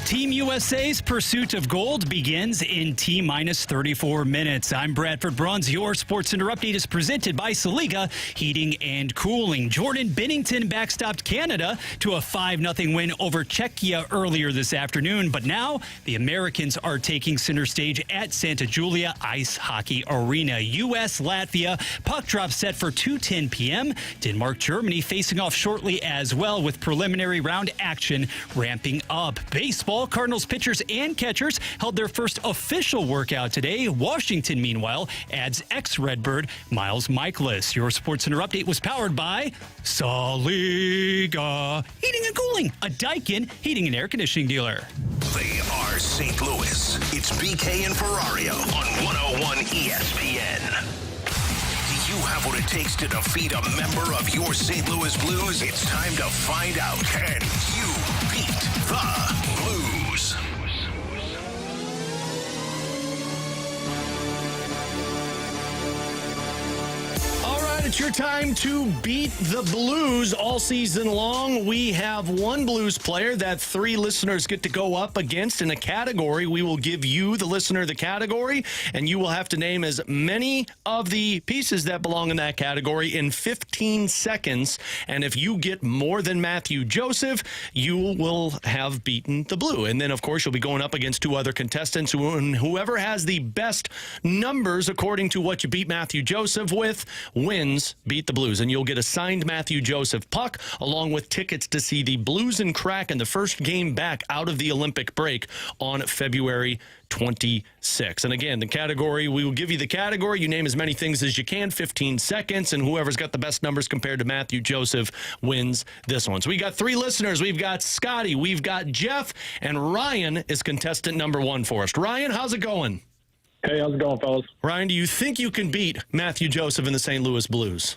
Team USA's pursuit of gold begins in T-minus 34 minutes. I'm Bradford Bruns. Your Sports Center update is presented by Saliga Heating and Cooling. Jordan Binnington backstopped Canada to a 5-0 win over Czechia earlier this afternoon. But now the Americans are taking center stage at Santa Julia Ice Hockey Arena. U.S.-Latvia puck drop set for 2:10 p.m. Denmark-Germany facing off shortly as well, with preliminary round action ramping up. Baseball, Cardinals pitchers and catchers held their first official workout today. Washington, meanwhile, adds ex-Redbird Miles Michaelis. Your SportsCenter update was powered by Saliga Heating and Cooling, a Daikin heating and air conditioning dealer. They are St. Louis. It's BK and Ferrario on 101 ESPN. Do you have what it takes to defeat a member of your St. Louis Blues? It's time to find out. Can you beat the Blues? All right, it's your time to beat the Blues. All season long, we have one Blues player that 3 listeners get to go up against in a category. We will give you, the listener, the category, and you will have to name as many of the pieces that belong in that category in 15 seconds. And if you get more than Matthew Joseph, you will have beaten the Blue. And then, of course, you'll be going up against 2 other contestants, and whoever has the best numbers according to what you beat Matthew Joseph with wins beat the Blues. And you'll get a signed Matthew Joseph puck along with tickets to see the Blues and Kraken, the first game back out of the Olympic break on February 26. And again, the category, we will give you the category. You name as many things as you can, 15 seconds, and whoever's got the best numbers compared to Matthew Joseph wins this one. So we got 3 listeners. We've got Scotty, we've got Jeff, and Ryan is contestant number 1 for us. Ryan, how's it going? Hey, how's it going, fellas? Ryan, do you think you can beat Matthew Joseph in the St. Louis Blues?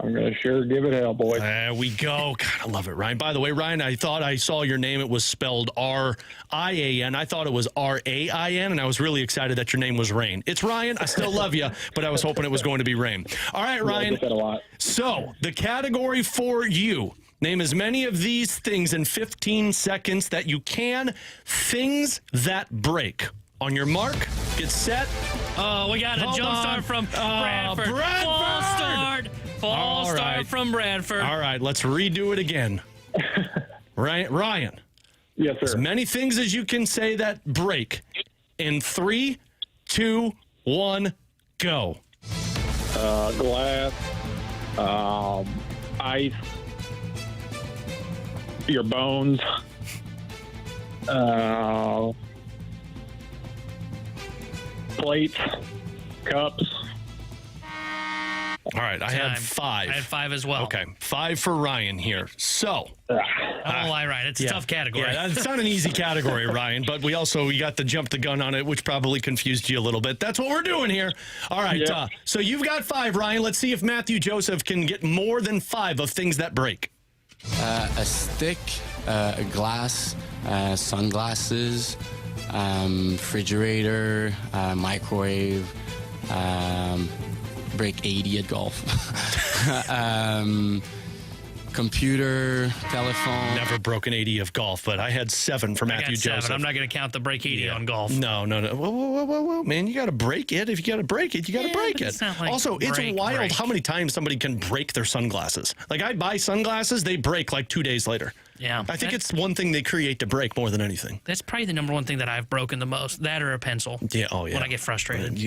I'm going to sure give it hell, boy. There we go. God, I love it, Ryan. By the way, Ryan, I thought I saw your name. It was spelled R-I-A-N. I thought it was R-A-I-N, and I was really excited that your name was Rain. It's Ryan. I still love you, but I was hoping it was going to be Rain. All right, Ryan. I get that a lot. So the category for you, name as many of these things in 15 seconds that you can. Things that break. On your mark, get set. Oh, we got a jump start from Bradford. False start from Bradford. All right, let's redo it again. Ryan. Yes, sir. As many things as you can say that break. In 3, 2, 1, go. Glass, ice, your bones, plates, cups. All right, I had 5. I had 5 as well. Okay, 5 for Ryan here. So. All right. It's a tough category. Yeah, it's not an easy category, Ryan, but we got to jump the gun on it, which probably confused you a little bit. That's what we're doing here. All right, Yep. So you've got 5, Ryan. Let's see if Matthew Joseph can get more than 5 of things that break. A stick, a glass, sunglasses, refrigerator, microwave, break 80 at golf. Computer, telephone. Never broken 80 of golf, but I had 7 for Matthew Joseph. I'm not going to count the break 80 on golf. No. Whoa, man, you got to break it. If you got to break it, you got to break it. It's not like Also, it's wild how many times somebody can break their sunglasses. Like, I buy sunglasses, they break like 2 days later. Yeah. I think it's one thing they create to break more than anything. That's probably the number one thing that I've broken the most. That or a pencil. Yeah, oh yeah. When I get frustrated.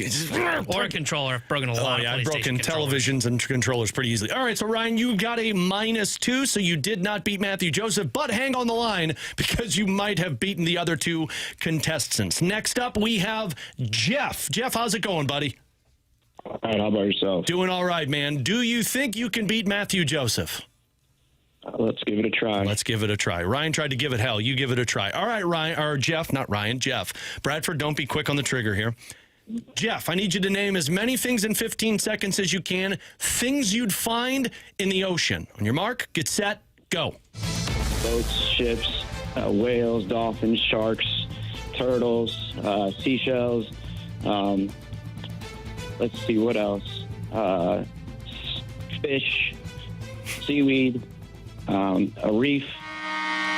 Or a controller. I've broken a lot of I've PlayStation broken controllers. televisions and controllers pretty easily. All right, so Ryan, you got a -2, so you did not beat Matthew Joseph, but hang on the line because you might have beaten the other 2 contestants. Next up, we have Jeff. Jeff, how's it going, buddy? All right, how about yourself? Doing all right, man. Do you think you can beat Matthew Joseph? Let's give it a try. Let's give it a try. Ryan tried to give it hell. You give it a try. All right, Ryan, or Jeff, not Ryan, Jeff. Bradford, don't be quick on the trigger here. Jeff, I need you to name as many things in 15 seconds as you can. Things you'd find in the ocean. On your mark, get set, go. Boats, ships, whales, dolphins, sharks, turtles, seashells. Let's see, what else? Fish, seaweed, a reef.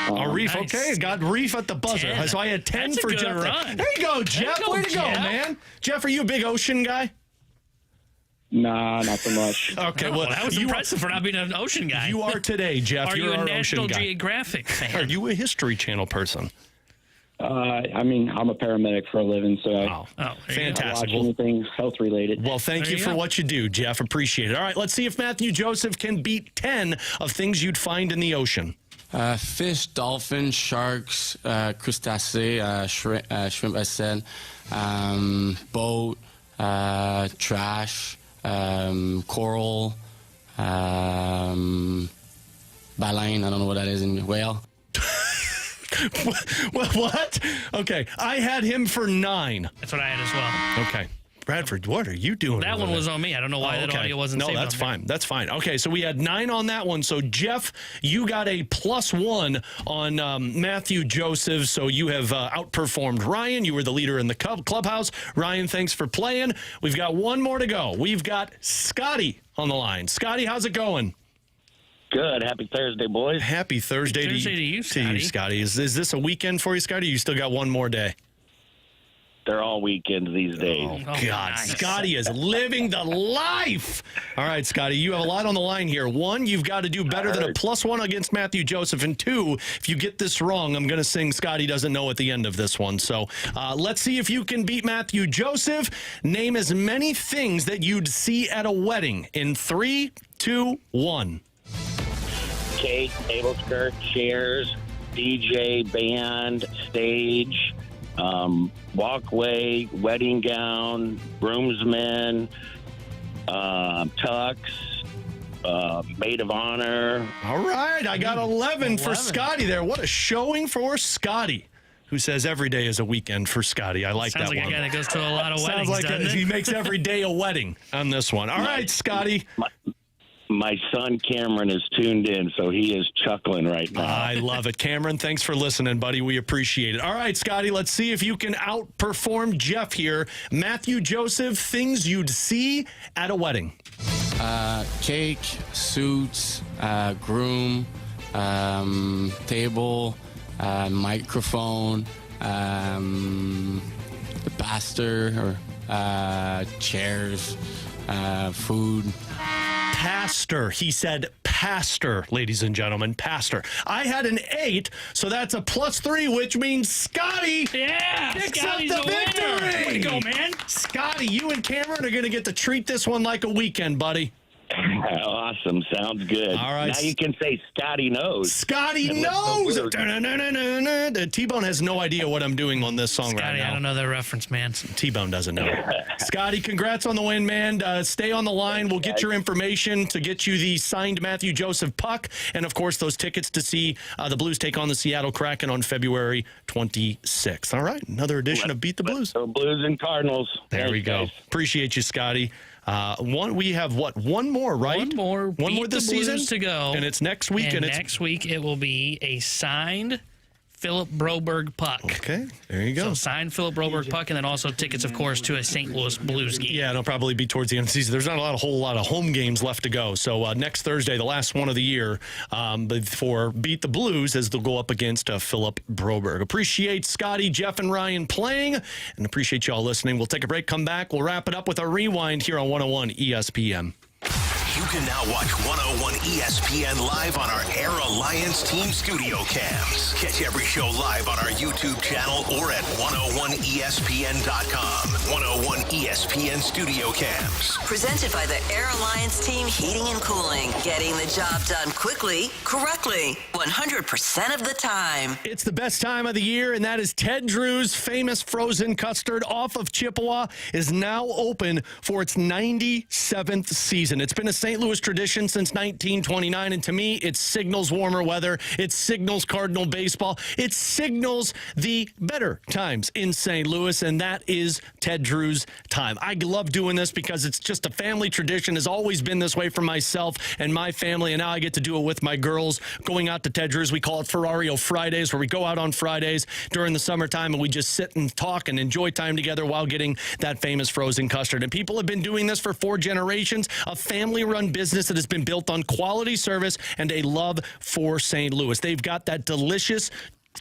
Reef, nice. okay. Got Reef at the buzzer. 10. So I had 10 That's a for good Jeff. run. There you go, Jeff. Way to go, Jeff. man. Jeff, are you a big ocean guy? Nah, not so much. Okay, Oh, well, that was impressive for not being an ocean guy. You are today, Jeff. Are You're you a our National ocean guy. Geographic fan? Are you a History Channel person? I mean, I'm a paramedic for a living, so I Oh, fantastic. watch anything health related. Well, thank There you you for go. what you do, Jeff. Appreciate it. All right, let's see if Matthew Joseph can beat 10 of things you'd find in the ocean. Fish, dolphins, sharks, crustacea, shrimp, I said, boat, trash, coral, baleine, I don't know what that is in whale. What? Okay, I had him for 9. That's what I had as well. Okay. Bradford, what are you doing? That over one there? was on me. I don't know why that audio wasn't saved. No, that's on there. fine. That's fine. Okay, so we had 9 on that one. So, Jeff, you got a +1 on Matthew Joseph. So you have outperformed Ryan. You were the leader in the clubhouse. Ryan, thanks for playing. We've got one more to go. We've got Scotty on the line. Scotty, how's it going? Good. Happy Thursday, boys. Happy Thursday, Thursday to you, Scotty. Scotty. Is this a weekend for you, Scotty? You still got one more day? They're all weekends these days. Oh, God. Nice. Scotty is living the life. All right, Scotty, you have a lot on the line here. 1, you've got to do better than a +1 against Matthew Joseph. And 2, if you get this wrong, I'm going to sing Scotty Doesn't Know at the end of this one. So let's see if you can beat Matthew Joseph. Name as many things that you'd see at a wedding in 3, 2, 1. Cake, table skirt, chairs, DJ, band, stage, walkway, wedding gown, groomsmen, tux, maid of honor. All right, I got 11 for Scotty there. What a showing for Scotty, who says every day is a weekend for Scotty. I like Sounds that like one. a guy that goes to a lot of Sounds weddings, like doesn't it? he makes every day a wedding on this one. All right, Scotty. My son Cameron is tuned in, so he is chuckling right now. I love it. Cameron, thanks for listening, buddy. We appreciate it. All right, Scotty, let's see if you can outperform Jeff here. Matthew Joseph, things you'd see at a wedding. Cake, suits, groom, table, microphone, the pastor, or chairs, food. Pastor. He said pastor, ladies and gentlemen, pastor. I had an 8, so that's a +3, which means Scotty picks up Scotty's the the winner. victory. Way to go, man. Scotty, you and Cameron are going to get to treat this one like a weekend, buddy. Awesome. Sounds good. All right. Now you can say Scotty knows. Scotty knows. T-Bone has no idea what I'm doing on this song right now. I don't know that reference, man. T-Bone doesn't know. Scotty, congrats on the win, man. Stay on the line. We'll get your information to get you the signed Matthew Joseph puck and, of course, those tickets to see the Blues take on the Seattle Kraken on February 26th. All right, another edition of Beat the Blues. So Blues and Cardinals. There we go. Guys. Appreciate you, Scotty. We have one more, right? One more this the Blues season to go, and it's next week. And next week it will be a signed Philip Broberg puck. Okay, there you go. So signed Philip Broberg puck, and then also tickets, of course, to a St. Louis Blues game. Yeah, it'll probably be towards the end of the season. There's not a whole lot of home games left to go. So next Thursday, the last one of the year, for Beat the Blues, as they'll go up against Philip Broberg. Appreciate Scotty, Jeff, and Ryan playing, and appreciate you all listening. We'll take a break, come back. We'll wrap it up with a rewind here on 101 ESPN. You can now watch 101 ESPN live on our Air Alliance Team Studio Cams. Catch every show live on our YouTube channel or at 101ESPN.com. 101 ESPN Studio Cams. Presented by the Air Alliance Team Heating and Cooling. Getting the job done quickly, correctly, 100% of the time. It's the best time of the year, and that is Ted Drew's famous frozen custard off of Chippewa is now open for its 97th season. It's been a St. Louis tradition since 1929, and to me, it signals warmer weather. It signals Cardinal baseball. It signals the better times in St. Louis, and that is Ted Drew's time. I love doing this because it's just a family tradition. Has always been this way for myself and my family, and now I get to do it with my girls. Going out to Ted Drew's, we call it Ferrario Fridays, where we go out on Fridays during the summertime, and we just sit and talk and enjoy time together while getting that famous frozen custard. And people have been doing this for 4 generations, a family family-run business that has been built on quality service and a love for St. Louis. They've got that delicious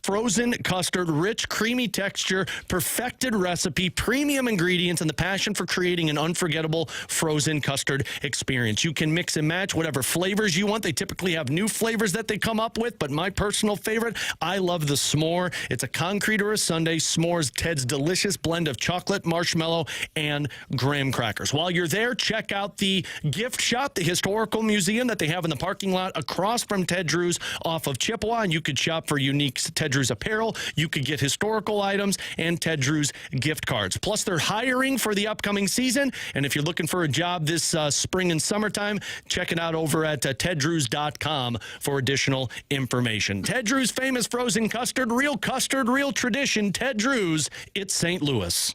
frozen custard, rich, creamy texture, perfected recipe, premium ingredients, and the passion for creating an unforgettable frozen custard experience. You can mix and match whatever flavors you want. They typically have new flavors that they come up with, but my personal favorite, I love the s'more. It's a concrete or a sundae. S'mores, Ted's delicious blend of chocolate, marshmallow, and graham crackers. While you're there, check out the gift shop, the historical museum that they have in the parking lot across from Ted Drew's off of Chippewa, and you could shop for unique Ted Drew's apparel. You could get historical items and Ted Drew's gift cards. Plus, they're hiring for the upcoming season. And if you're looking for a job this spring and summertime, check it out over at teddrews.com for additional information. Ted Drew's famous frozen custard, real tradition. Ted Drew's, it's St. Louis.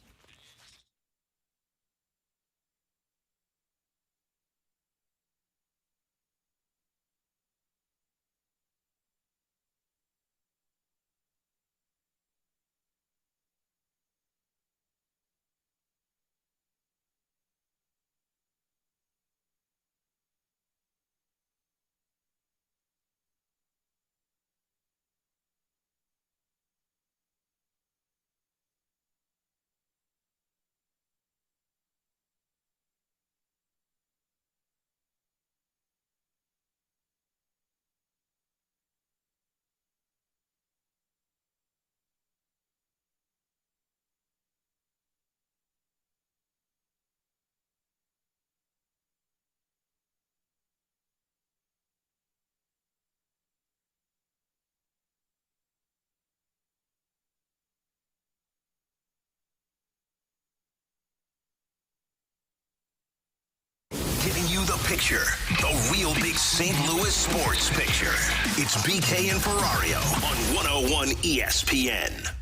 Giving you the picture, the real big St. Louis sports picture. It's BK and Ferrario on 101 ESPN.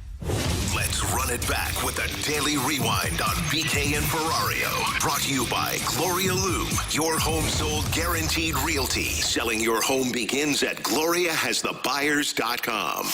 Let's run it back with a daily rewind on BK and Ferrario. Brought to you by Gloria Lou, your home sold guaranteed realty. Selling your home begins at GloriaHasTheBuyers.com.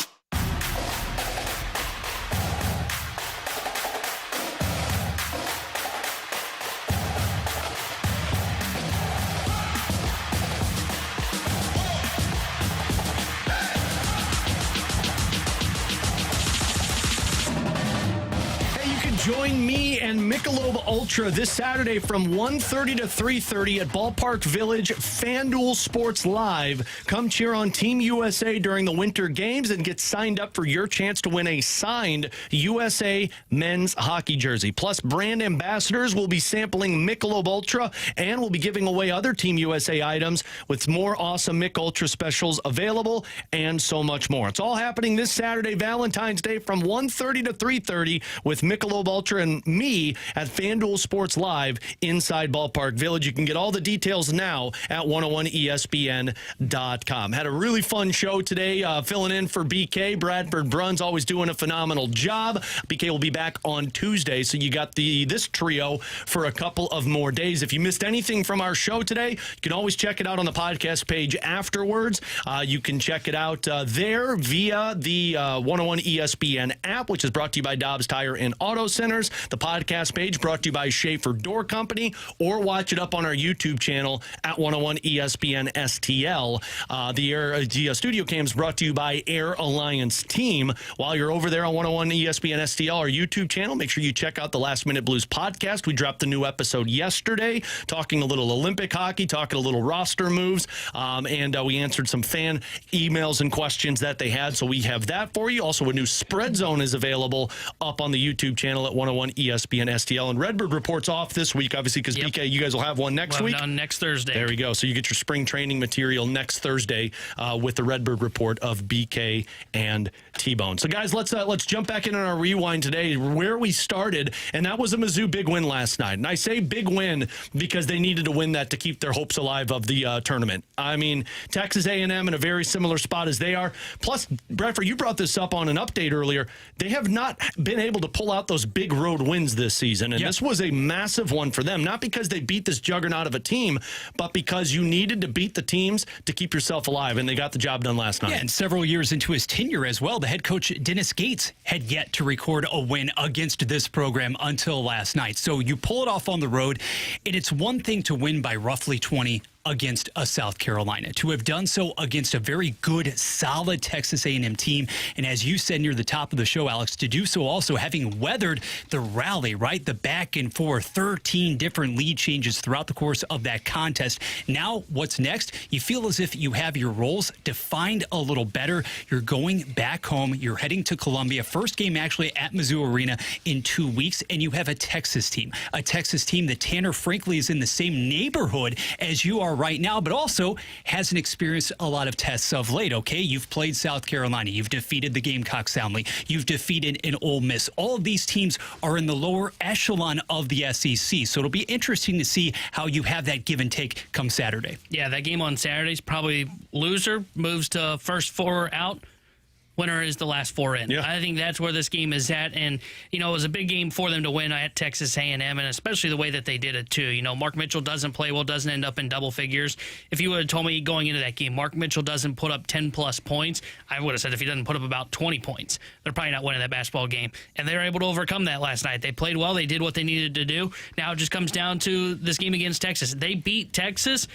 Join me and Michelob Ultra this Saturday from 1:30 to 3:30 at Ballpark Village FanDuel Sports Live. Come cheer on Team USA during the Winter Games and get signed up for your chance to win a signed USA men's hockey jersey. Plus, brand ambassadors will be sampling Michelob Ultra and will be giving away other Team USA items with more awesome Mich Ultra specials available and so much more. It's all happening this Saturday, Valentine's Day, from 1:30 to 3:30 with Michelob Ultra and me at FanDuel Sports Live inside Ballpark Village. You can get all the details now at 101ESPN.com. Had a really fun show today, filling in for BK. Bradford Brun's always doing a phenomenal job. BK will be back on Tuesday, so you got this trio for a couple of more days. If you missed anything from our show today, you can always check it out on the podcast page afterwards. You can check it out there via the 101 ESPN app, which is brought to you by Dobbs Tire and Auto Centers. The podcast page brought to you by Schaefer Door Company, or watch it up on our YouTube channel at 101 ESPN STL. The studio cams brought to you by Air Alliance Team. While you're over there on 101 ESPN STL, our YouTube channel, make sure you check out the Last Minute Blues podcast. We dropped the new episode yesterday, talking a little Olympic hockey, talking a little roster moves, and we answered some fan emails and questions that they had, so we have that for you. Also, a new Spread Zone is available up on the YouTube channel at 101 ESPN STL. And Redbird reports off this week, obviously, because BK, you guys will have one next week. On next Thursday. There we go. So you get your spring training material next Thursday with the Redbird report of BK and T-Bone. So guys, let's jump back in on our rewind today, where we started, and that was a Mizzou big win last night. And I say big win because they needed to win that to keep their hopes alive of the tournament. I mean, Texas A&M in a very similar spot as they are. Plus, Bradford, you brought this up on an update earlier. They have not been able to pull out those big big road wins this season, and this was a massive one for them, not because they beat this juggernaut of a team, but because you needed to beat the teams to keep yourself alive, and they got the job done last night. Yeah, and several years into his tenure as well, the head coach, Dennis Gates, had yet to record a win against this program until last night. So you pull it off on the road, and it's one thing to win by roughly 20 against a South Carolina. To have done so against a very good, solid Texas A&M team, and as you said near the top of the show, Alex, to do so also having weathered the rally, right? The back and forth, 13 different lead changes throughout the course of that contest. Now, what's next? You feel as if you have your roles defined a little better. You're going back home. You're heading to Columbia. First game actually at Mizzou Arena in 2 weeks, and you have a Texas team that Tanner, frankly, is in the same neighborhood as you are right now, but also hasn't experienced a lot of tests of late, okay? You've played South Carolina. You've defeated the Gamecocks soundly. You've defeated an Ole Miss. All of these teams are in the lower echelon of the SEC, so it'll be interesting to see how you have that give and take come Saturday. Yeah, that game on Saturday is probably loser, moves to first 4 out. Winner is the last 4 in. Yeah. I think that's where this game is at. And, it was a big game for them to win at Texas A&M, and especially the way that they did it, too. Mark Mitchell doesn't play well, doesn't end up in double figures. If you would have told me going into that game, Mark Mitchell doesn't put up 10-plus points, I would have said if he doesn't put up about 20 points, they're probably not winning that basketball game. And they were able to overcome that last night. They played well. They did what they needed to do. Now it just comes down to this game against Texas. They beat Texas.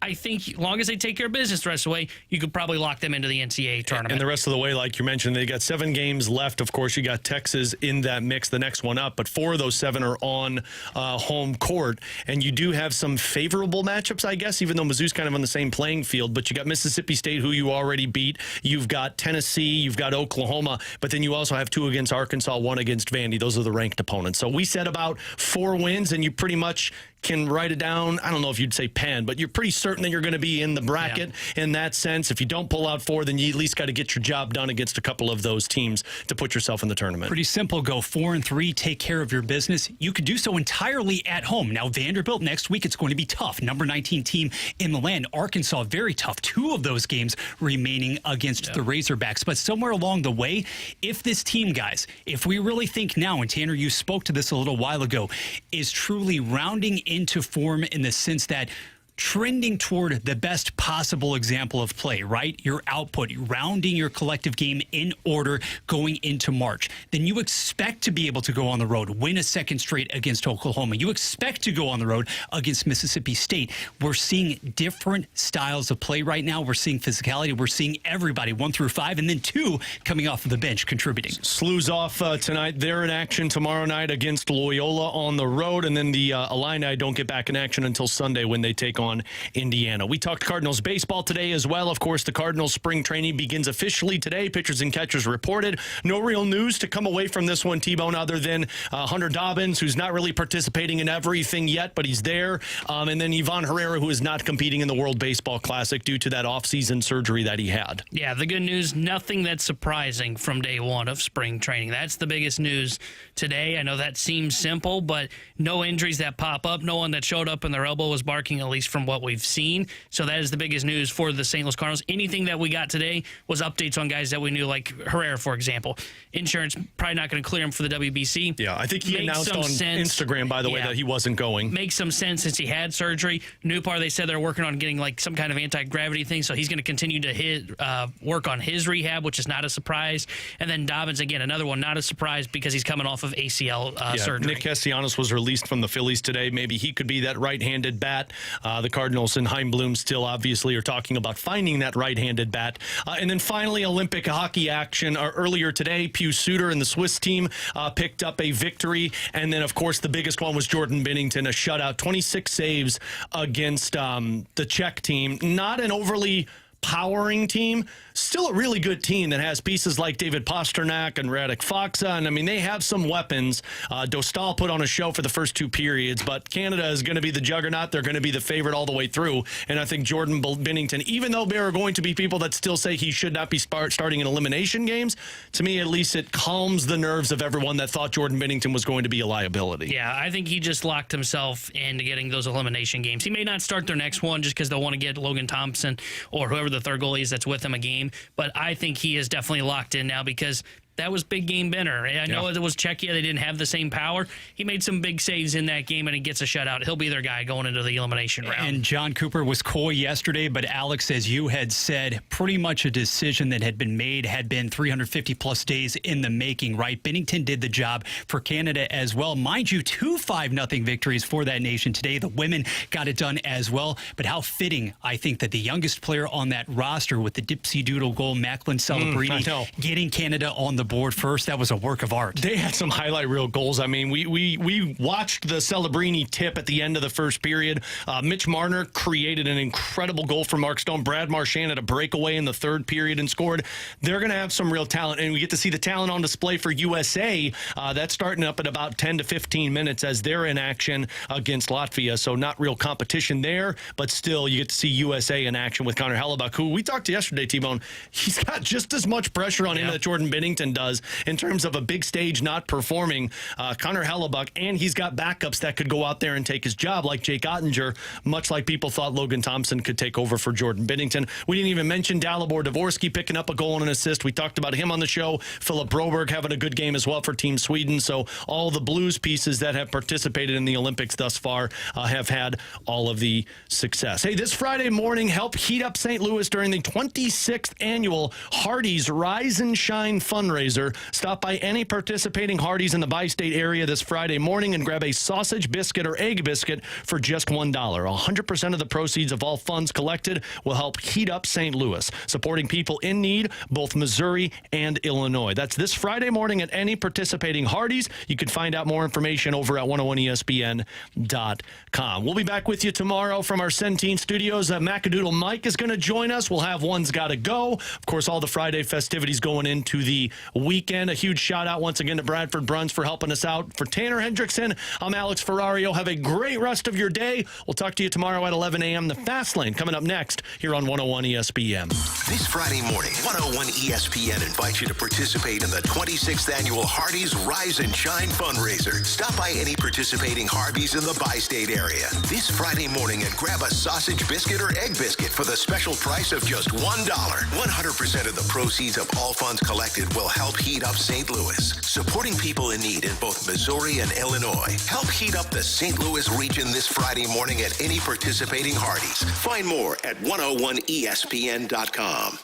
I think as long as they take care of business the rest of the way, you could probably lock them into the NCAA tournament. And the rest of the way, like you mentioned, they got 7 games left. Of course, you got Texas in that mix, the next one up, but 4 of those 7 are on home court. And you do have some favorable matchups, I guess, even though Mizzou's kind of on the same playing field. But you got Mississippi State, who you already beat. You've got Tennessee. You've got Oklahoma. But then you also have 2 against Arkansas, 1 against Vandy. Those are the ranked opponents. So we said about 4 wins, and you pretty much can write it down. I don't know if you'd say pen, but you're pretty certain that you're going to be in the bracket in that sense. If you don't pull out 4, then you at least got to get your job done against a couple of those teams to put yourself in the tournament. Pretty simple. Go 4-3, take care of your business. You could do so entirely at home. Now, Vanderbilt next week, it's going to be tough. Number 19 team in the land. Arkansas, very tough. 2 of those games remaining against the Razorbacks. But somewhere along the way, if this team, guys, if we really think now, and Tanner, you spoke to this a little while ago, is truly rounding into form in the sense that trending toward the best possible example of play, right? Your output, rounding your collective game in order going into March. Then you expect to be able to go on the road, win a second straight against Oklahoma. You expect to go on the road against Mississippi State. We're seeing different styles of play right now. We're seeing physicality. We're seeing everybody 1 through 5, and then 2 coming off of the bench contributing. SLU's off tonight. They're in action tomorrow night against Loyola on the road, and then the Illini don't get back in action until Sunday when they take on Indiana. We talked Cardinals baseball today as well. Of course, the Cardinals spring training begins officially today. Pitchers and catchers reported. No real news to come away from this one, T-Bone, other than Hunter Dobbins, who's not really participating in everything yet, but he's there. And then Ivan Herrera, who is not competing in the World Baseball Classic due to that offseason surgery that he had. Yeah, the good news, nothing that's surprising from day one of spring training. That's the biggest news today. I know that seems simple, but no injuries that pop up. No one that showed up and their elbow was barking, at least from what we've seen. So that is the biggest news for the St. Louis Cardinals. Anything that we got today was updates on guys that we knew, like Herrera, for example. Insurance probably not going to clear him for the WBC. Yeah, I think he announced on Instagram, by the way, that he wasn't going. Makes some sense since he had surgery. Newpar, they said they're working on getting like some kind of anti-gravity thing, so he's going to continue to work on his rehab, which is not a surprise. And then Dobbins, again, another one, not a surprise because he's coming off of ACL surgery. Nick Castellanos was released from the Phillies today. Maybe he could be that right-handed bat. The Cardinals and Heimblum still obviously are talking about finding that right-handed bat. And then finally, Olympic hockey action. Earlier today, Pius Suter and the Swiss team picked up a victory. And then, of course, the biggest one was Jordan Binnington, a shutout, 26 saves against the Czech team. Not an overly powering team, still a really good team that has pieces like David Pasternak and Radek Faksa, and I mean, they have some weapons. Dostal put on a show for the first 2 periods, but Canada is going to be the juggernaut. They're going to be the favorite all the way through, and I think Jordan Binnington, even though there are going to be people that still say he should not be starting in elimination games, to me, at least it calms the nerves of everyone that thought Jordan Binnington was going to be a liability. Yeah, I think he just locked himself into getting those elimination games. He may not start their next one just because they'll want to get Logan Thompson or whoever the third goalie is that's with him a game, but I think he is definitely locked in now because That was big game Benner. I know it was Czechia. They didn't have the same power. He made some big saves in that game, and he gets a shutout. He'll be their guy going into the elimination round. And John Cooper was coy yesterday, but Alex, as you had said, pretty much a decision that had been made, had been 350-plus days in the making, right? Bennington did the job for Canada as well. Mind you, 2 5-0 victories for that nation today. The women got it done as well. But how fitting, I think, that the youngest player on that roster with the Dipsy Doodle goal, Macklin Celebrini, getting Canada on the board first, that was a work of art. They had some highlight reel goals. I mean, we watched the Celebrini tip at the end of the first period. Mitch Marner created an incredible goal for Mark Stone. Brad Marchand had a breakaway in the third period and scored. They're going to have some real talent, and we get to see the talent on display for USA. That's starting up at about 10 to 15 minutes as they're in action against Latvia. So not real competition there, but still you get to see USA in action with Connor Hellebuck, who we talked to yesterday, T-Bone. He's got just as much pressure on him that Jordan Bennington does in terms of a big stage not performing. Connor Hellebuck, and he's got backups that could go out there and take his job, like Jake Ottinger, much like people thought Logan Thompson could take over for Jordan Bennington. We didn't even mention Dalibor Dvorsky picking up a goal and an assist. We talked about him on the show. Philip Broberg having a good game as well for Team Sweden. So all the Blues pieces that have participated in the Olympics thus far have had all of the success. Hey, this Friday morning, help heat up St. Louis during the 26th annual Hardee's Rise and Shine fundraiser. Stop by any participating Hardee's in the bi-state area this Friday morning and grab a sausage biscuit or egg biscuit for just $1. 100% of the proceeds of all funds collected will help heat up St. Louis, supporting people in need, both Missouri and Illinois. That's this Friday morning at any participating Hardee's. You can find out more information over at 101ESPN.com. We'll be back with you tomorrow from our Centene studios. Macadoodle Mike is going to join us. We'll have One's Gotta Go. Of course, all the Friday festivities going into the weekend. A huge shout out once again to Bradford Bruns for helping us out. For Tanner Hendrickson, I'm Alex Ferrario. Have a great rest of your day. We'll talk to you tomorrow at 11 a.m. The Fast Lane coming up next here on 101 ESPN. This Friday morning, 101 ESPN invites you to participate in the 26th annual Hardee's Rise and Shine fundraiser. Stop by any participating Hardee's in the bi-state area this Friday morning and grab a sausage biscuit or egg biscuit for the special price of just $1. 100% of the proceeds of all funds collected will help heat up St. Louis, supporting people in need in both Missouri and Illinois. Help heat up the St. Louis region this Friday morning at any participating Hardee's. Find more at 101ESPN.com.